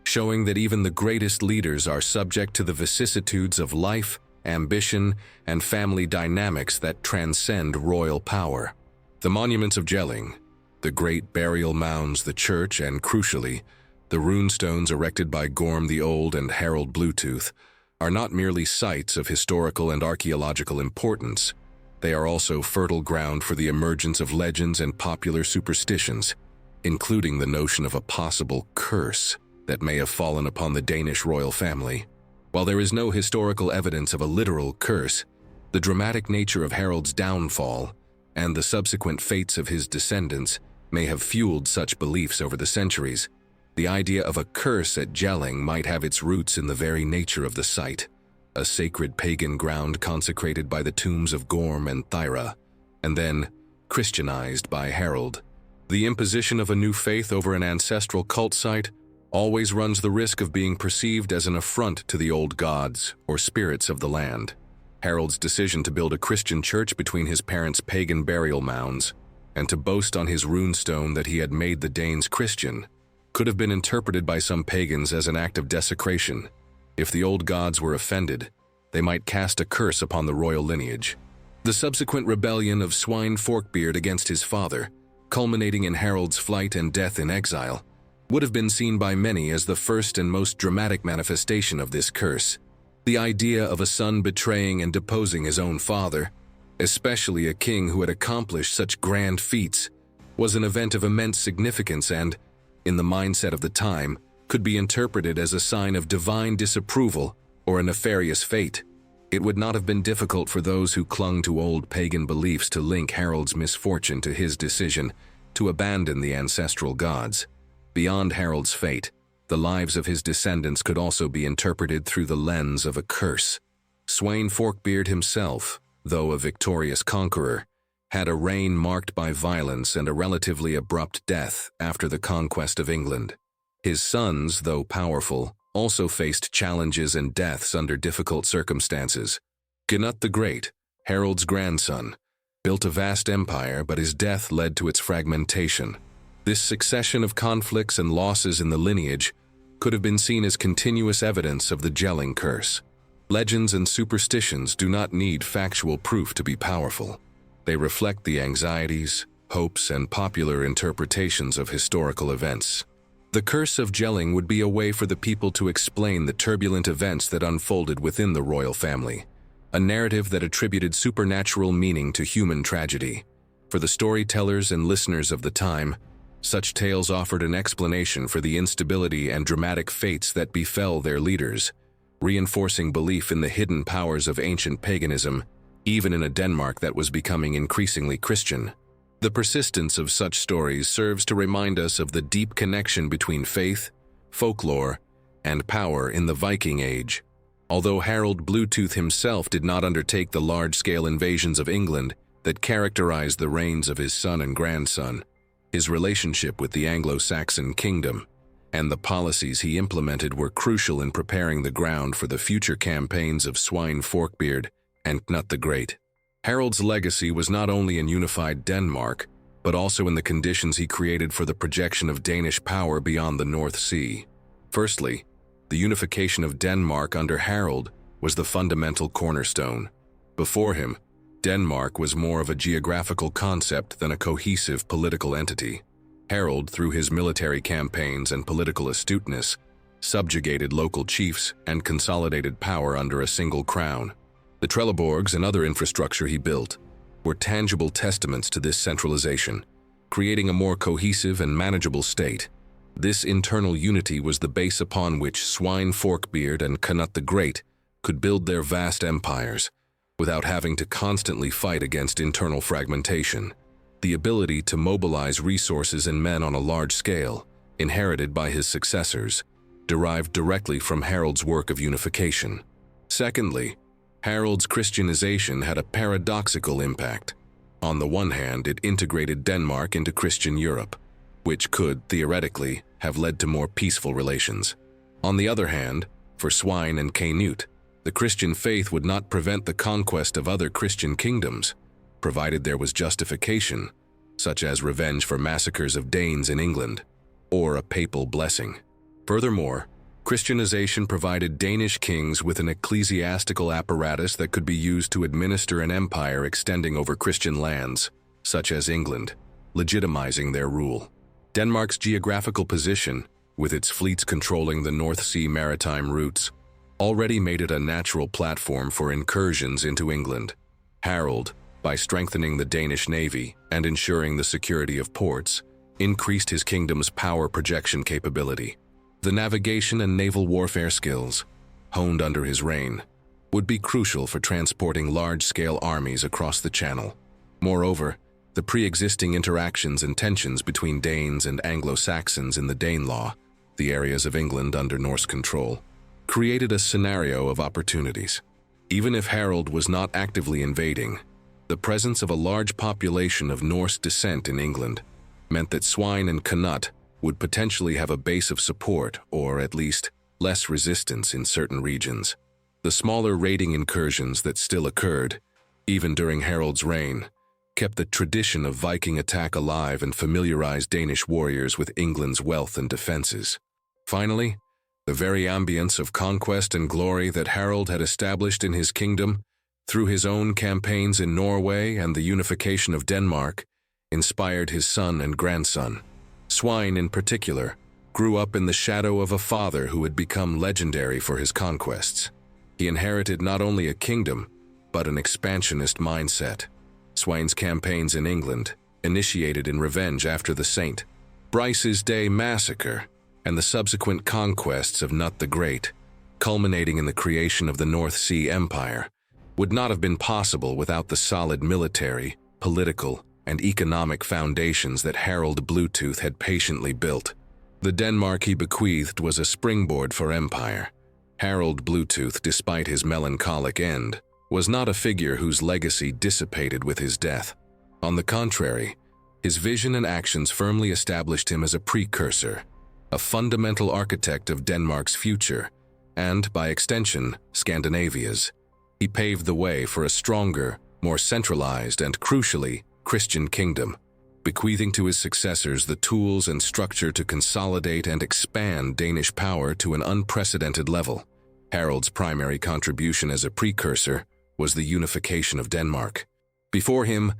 showing that even the greatest leaders are subject to the vicissitudes of life, ambition, and family dynamics that transcend royal power. The monuments of Jelling, the great burial mounds, the church, and crucially, the rune stones erected by Gorm the Old and Harald Bluetooth, are not merely sites of historical and archaeological importance. They are also fertile ground for the emergence of legends and popular superstitions, including the notion of a possible curse that may have fallen upon the Danish royal family. While there is no historical evidence of a literal curse, the dramatic nature of Harald's downfall and the subsequent fates of his descendants may have fueled such beliefs over the centuries. The idea of a curse at Jelling might have its roots in the very nature of the site, a sacred pagan ground consecrated by the tombs of Gorm and Thyra, and then Christianized by Harald. The imposition of a new faith over an ancestral cult site always runs the risk of being perceived as an affront to the old gods or spirits of the land. Harald's decision to build a Christian church between his parents' pagan burial mounds and to boast on his runestone that he had made the Danes Christian could have been interpreted by some pagans as an act of desecration. If the old gods were offended, they might cast a curse upon the royal lineage. The subsequent rebellion of Sweyn Forkbeard against his father, culminating in Harald's flight and death in exile, would have been seen by many as the first and most dramatic manifestation of this curse. The idea of a son betraying and deposing his own father, especially a king who had accomplished such grand feats, was an event of immense significance and, in the mindset of the time, could be interpreted as a sign of divine disapproval or a nefarious fate. It would not have been difficult for those who clung to old pagan beliefs to link Harald's misfortune to his decision to abandon the ancestral gods. Beyond Harald's fate, the lives of his descendants could also be interpreted through the lens of a curse. Sweyn Forkbeard himself, though a victorious conqueror, had a reign marked by violence and a relatively abrupt death after the conquest of England. His sons, though powerful, also faced challenges and deaths under difficult circumstances. Gunut the Great, Harald's grandson, built a vast empire, but his death led to its fragmentation. This succession of conflicts and losses in the lineage could have been seen as continuous evidence of the Jelling curse. Legends and superstitions do not need factual proof to be powerful. They reflect the anxieties, hopes, and popular interpretations of historical events. The Curse of Jelling would be a way for the people to explain the turbulent events that unfolded within the royal family, a narrative that attributed supernatural meaning to human tragedy. For the storytellers and listeners of the time, such tales offered an explanation for the instability and dramatic fates that befell their leaders, reinforcing belief in the hidden powers of ancient paganism, even in a Denmark that was becoming increasingly Christian. The persistence of such stories serves to remind us of the deep connection between faith, folklore, and power in the Viking Age. Although Harald Bluetooth himself did not undertake the large-scale invasions of England that characterized the reigns of his son and grandson, his relationship with the Anglo-Saxon kingdom and the policies he implemented were crucial in preparing the ground for the future campaigns of Sweyn Forkbeard and Knut the Great. Harald's legacy was not only in unified Denmark, but also in the conditions he created for the projection of Danish power beyond the North Sea. Firstly, the unification of Denmark under Harald was the fundamental cornerstone. Before him, Denmark was more of a geographical concept than a cohesive political entity. Harald, through his military campaigns and political astuteness, subjugated local chiefs and consolidated power under a single crown. The Trelleborgs and other infrastructure he built were tangible testaments to this centralization, creating a more cohesive and manageable state. This internal unity was the base upon which Sweyn Forkbeard and Knut the Great could build their vast empires, without having to constantly fight against internal fragmentation. The ability to mobilize resources and men on a large scale, inherited by his successors, derived directly from Harald's work of unification. Secondly, Harald's Christianization had a paradoxical impact. On the one hand, it integrated Denmark into Christian Europe, which could, theoretically, have led to more peaceful relations. On the other hand, for Sweyn and Knut, the Christian faith would not prevent the conquest of other Christian kingdoms, provided there was justification, such as revenge for massacres of Danes in England, or a papal blessing. Furthermore, Christianization provided Danish kings with an ecclesiastical apparatus that could be used to administer an empire extending over Christian lands, such as England, legitimizing their rule. Denmark's geographical position, with its fleets controlling the North Sea maritime routes, already made it a natural platform for incursions into England. Harald, by strengthening the Danish navy and ensuring the security of ports, increased his kingdom's power projection capability. The navigation and naval warfare skills, honed under his reign, would be crucial for transporting large-scale armies across the Channel. Moreover, the pre-existing interactions and tensions between Danes and Anglo-Saxons in the Danelaw, the areas of England under Norse control, created a scenario of opportunities. Even if Harald was not actively invading, the presence of a large population of Norse descent in England meant that Sweyn and Knut would potentially have a base of support, or at least less resistance in certain regions. The smaller raiding incursions that still occurred, even during Harald's reign, kept the tradition of Viking attack alive and familiarized Danish warriors with England's wealth and defenses. Finally, the very ambience of conquest and glory that Harald had established in his kingdom through his own campaigns in Norway and the unification of Denmark inspired his son and grandson. Sweyn, in particular, grew up in the shadow of a father who had become legendary for his conquests. He inherited not only a kingdom, but an expansionist mindset. Sweyn's campaigns in England, initiated in revenge after the St. Brice's Day massacre and the subsequent conquests of Knut the Great, culminating in the creation of the North Sea Empire, would not have been possible without the solid military, political, and economic foundations that Harald Bluetooth had patiently built. The Denmark he bequeathed was a springboard for empire. Harald Bluetooth, despite his melancholic end, was not a figure whose legacy dissipated with his death. On the contrary, his vision and actions firmly established him as a precursor, a fundamental architect of Denmark's future, and, by extension, Scandinavia's. He paved the way for a stronger, more centralized, and crucially, Christian kingdom, bequeathing to his successors the tools and structure to consolidate and expand Danish power to an unprecedented level. Harald's primary contribution as a precursor was the unification of Denmark. Before him,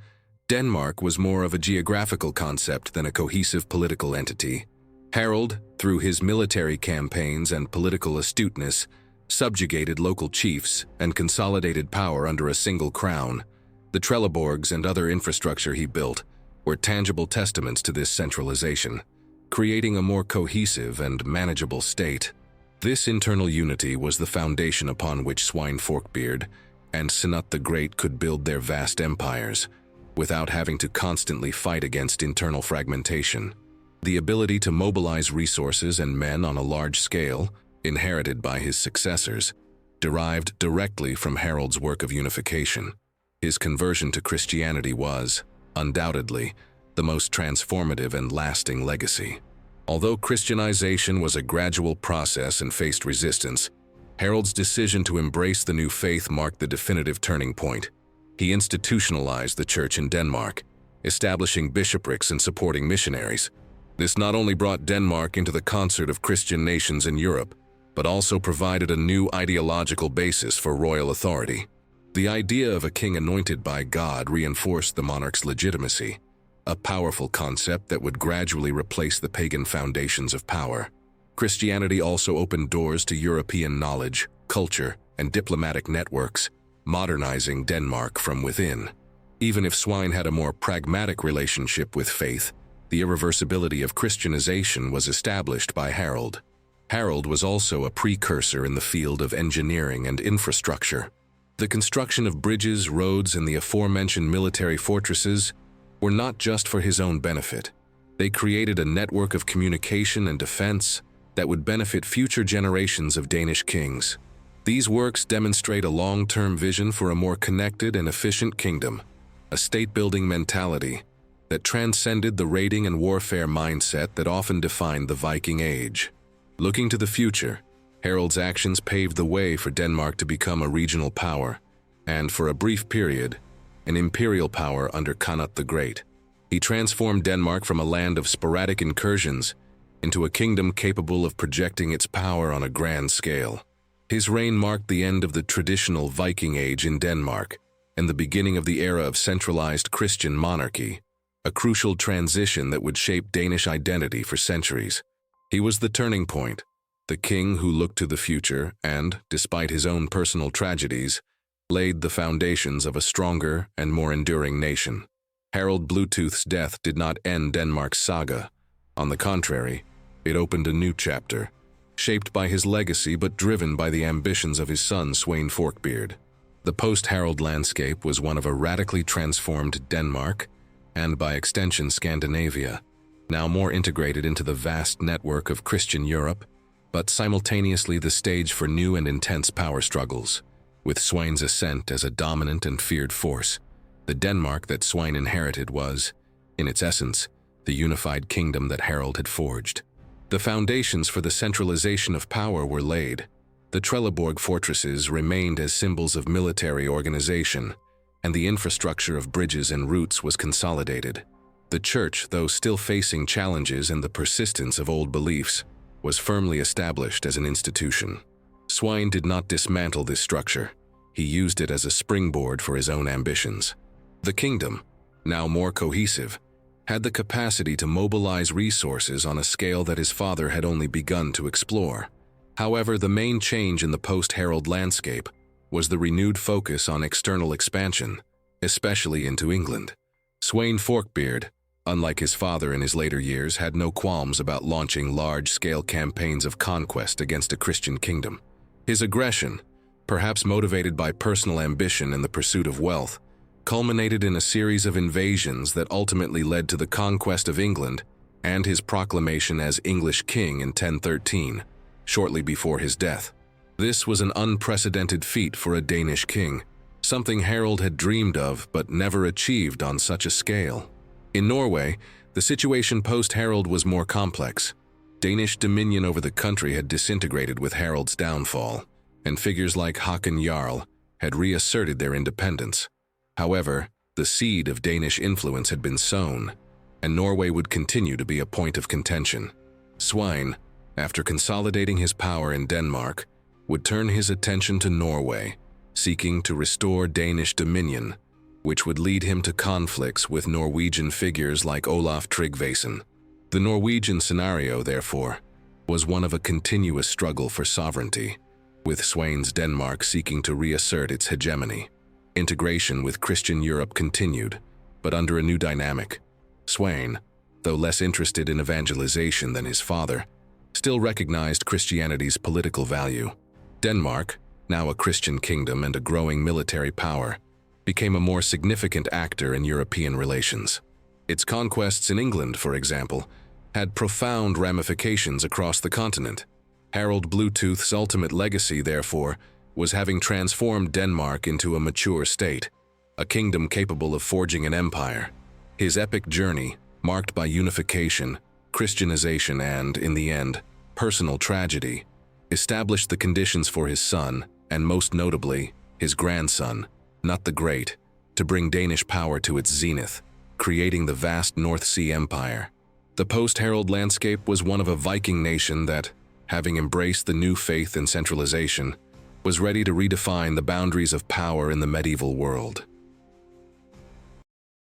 Denmark was more of a geographical concept than a cohesive political entity. Harald, through his military campaigns and political astuteness, subjugated local chiefs and consolidated power under a single crown. The Trelleborgs and other infrastructure he built were tangible testaments to this centralization, creating a more cohesive and manageable state. This internal unity was the foundation upon which Sweyn Forkbeard and Snut the Great could build their vast empires, without having to constantly fight against internal fragmentation. The ability to mobilize resources and men on a large scale, inherited by his successors, derived directly from Harald's work of unification. His conversion to Christianity was, undoubtedly, the most transformative and lasting legacy. Although Christianization was a gradual process and faced resistance, Harald's decision to embrace the new faith marked the definitive turning point. He institutionalized the church in Denmark, establishing bishoprics and supporting missionaries. This not only brought Denmark into the concert of Christian nations in Europe, but also provided a new ideological basis for royal authority. The idea of a king anointed by God reinforced the monarch's legitimacy, a powerful concept that would gradually replace the pagan foundations of power. Christianity also opened doors to European knowledge, culture, and diplomatic networks, modernizing Denmark from within. Even if Sweyn had a more pragmatic relationship with faith, the irreversibility of Christianization was established by Harald. Harald was also a precursor in the field of engineering and infrastructure. The construction of bridges, roads, and the aforementioned military fortresses were not just for his own benefit. They created a network of communication and defense that would benefit future generations of Danish kings. These works demonstrate a long-term vision for a more connected and efficient kingdom, a state-building mentality that transcended the raiding and warfare mindset that often defined the Viking Age. Looking to the future, Harald's actions paved the way for Denmark to become a regional power, and for a brief period, an imperial power under Canute the Great. He transformed Denmark from a land of sporadic incursions into a kingdom capable of projecting its power on a grand scale. His reign marked the end of the traditional Viking Age in Denmark and the beginning of the era of centralized Christian monarchy, a crucial transition that would shape Danish identity for centuries. He was the turning point, the king who looked to the future and, despite his own personal tragedies, laid the foundations of a stronger and more enduring nation. Harald Bluetooth's death did not end Denmark's saga. On the contrary, it opened a new chapter, shaped by his legacy but driven by the ambitions of his son Sweyn Forkbeard. The post-Harald landscape was one of a radically transformed Denmark, and by extension Scandinavia, now more integrated into the vast network of Christian Europe, but simultaneously the stage for new and intense power struggles. With Sweyn's ascent as a dominant and feared force, the Denmark that Sweyn inherited was, in its essence, the unified kingdom that Harald had forged. The foundations for the centralization of power were laid. The Trelleborg fortresses remained as symbols of military organization, and the infrastructure of bridges and routes was consolidated. The church, though still facing challenges and the persistence of old beliefs, was firmly established as an institution. Sweyn did not dismantle this structure. He used it as a springboard for his own ambitions. The kingdom, now more cohesive, had the capacity to mobilize resources on a scale that his father had only begun to explore. However, the main change in the post-Harald landscape was the renewed focus on external expansion, especially into England. Sweyn Forkbeard, unlike his father in his later years, had no qualms about launching large-scale campaigns of conquest against a Christian kingdom. His aggression, perhaps motivated by personal ambition and the pursuit of wealth, culminated in a series of invasions that ultimately led to the conquest of England and his proclamation as English king in 1013, shortly before his death. This was an unprecedented feat for a Danish king, something Harald had dreamed of but never achieved on such a scale. In Norway, the situation post-Harald was more complex. Danish dominion over the country had disintegrated with Harald's downfall, and figures like Håkon Jarl had reasserted their independence. However, the seed of Danish influence had been sown, and Norway would continue to be a point of contention. Sweyn, after consolidating his power in Denmark, would turn his attention to Norway, seeking to restore Danish dominion, which would lead him to conflicts with Norwegian figures like Olaf Tryggvason. The Norwegian scenario, therefore, was one of a continuous struggle for sovereignty, with Sweyn's Denmark seeking to reassert its hegemony. Integration with Christian Europe continued, but under a new dynamic. Sweyn, though less interested in evangelization than his father, still recognized Christianity's political value. Denmark, now a Christian kingdom and a growing military power, became a more significant actor in European relations. Its conquests in England, for example, had profound ramifications across the continent. Harald Bluetooth's ultimate legacy, therefore, was having transformed Denmark into a mature state, a kingdom capable of forging an empire. His epic journey, marked by unification, Christianization, and, in the end, personal tragedy, established the conditions for his son, and most notably, his grandson, not the Great, to bring Danish power to its zenith, creating the vast North Sea Empire. The post-Harald landscape was one of a Viking nation that, having embraced the new faith and centralization, was ready to redefine the boundaries of power in the medieval world.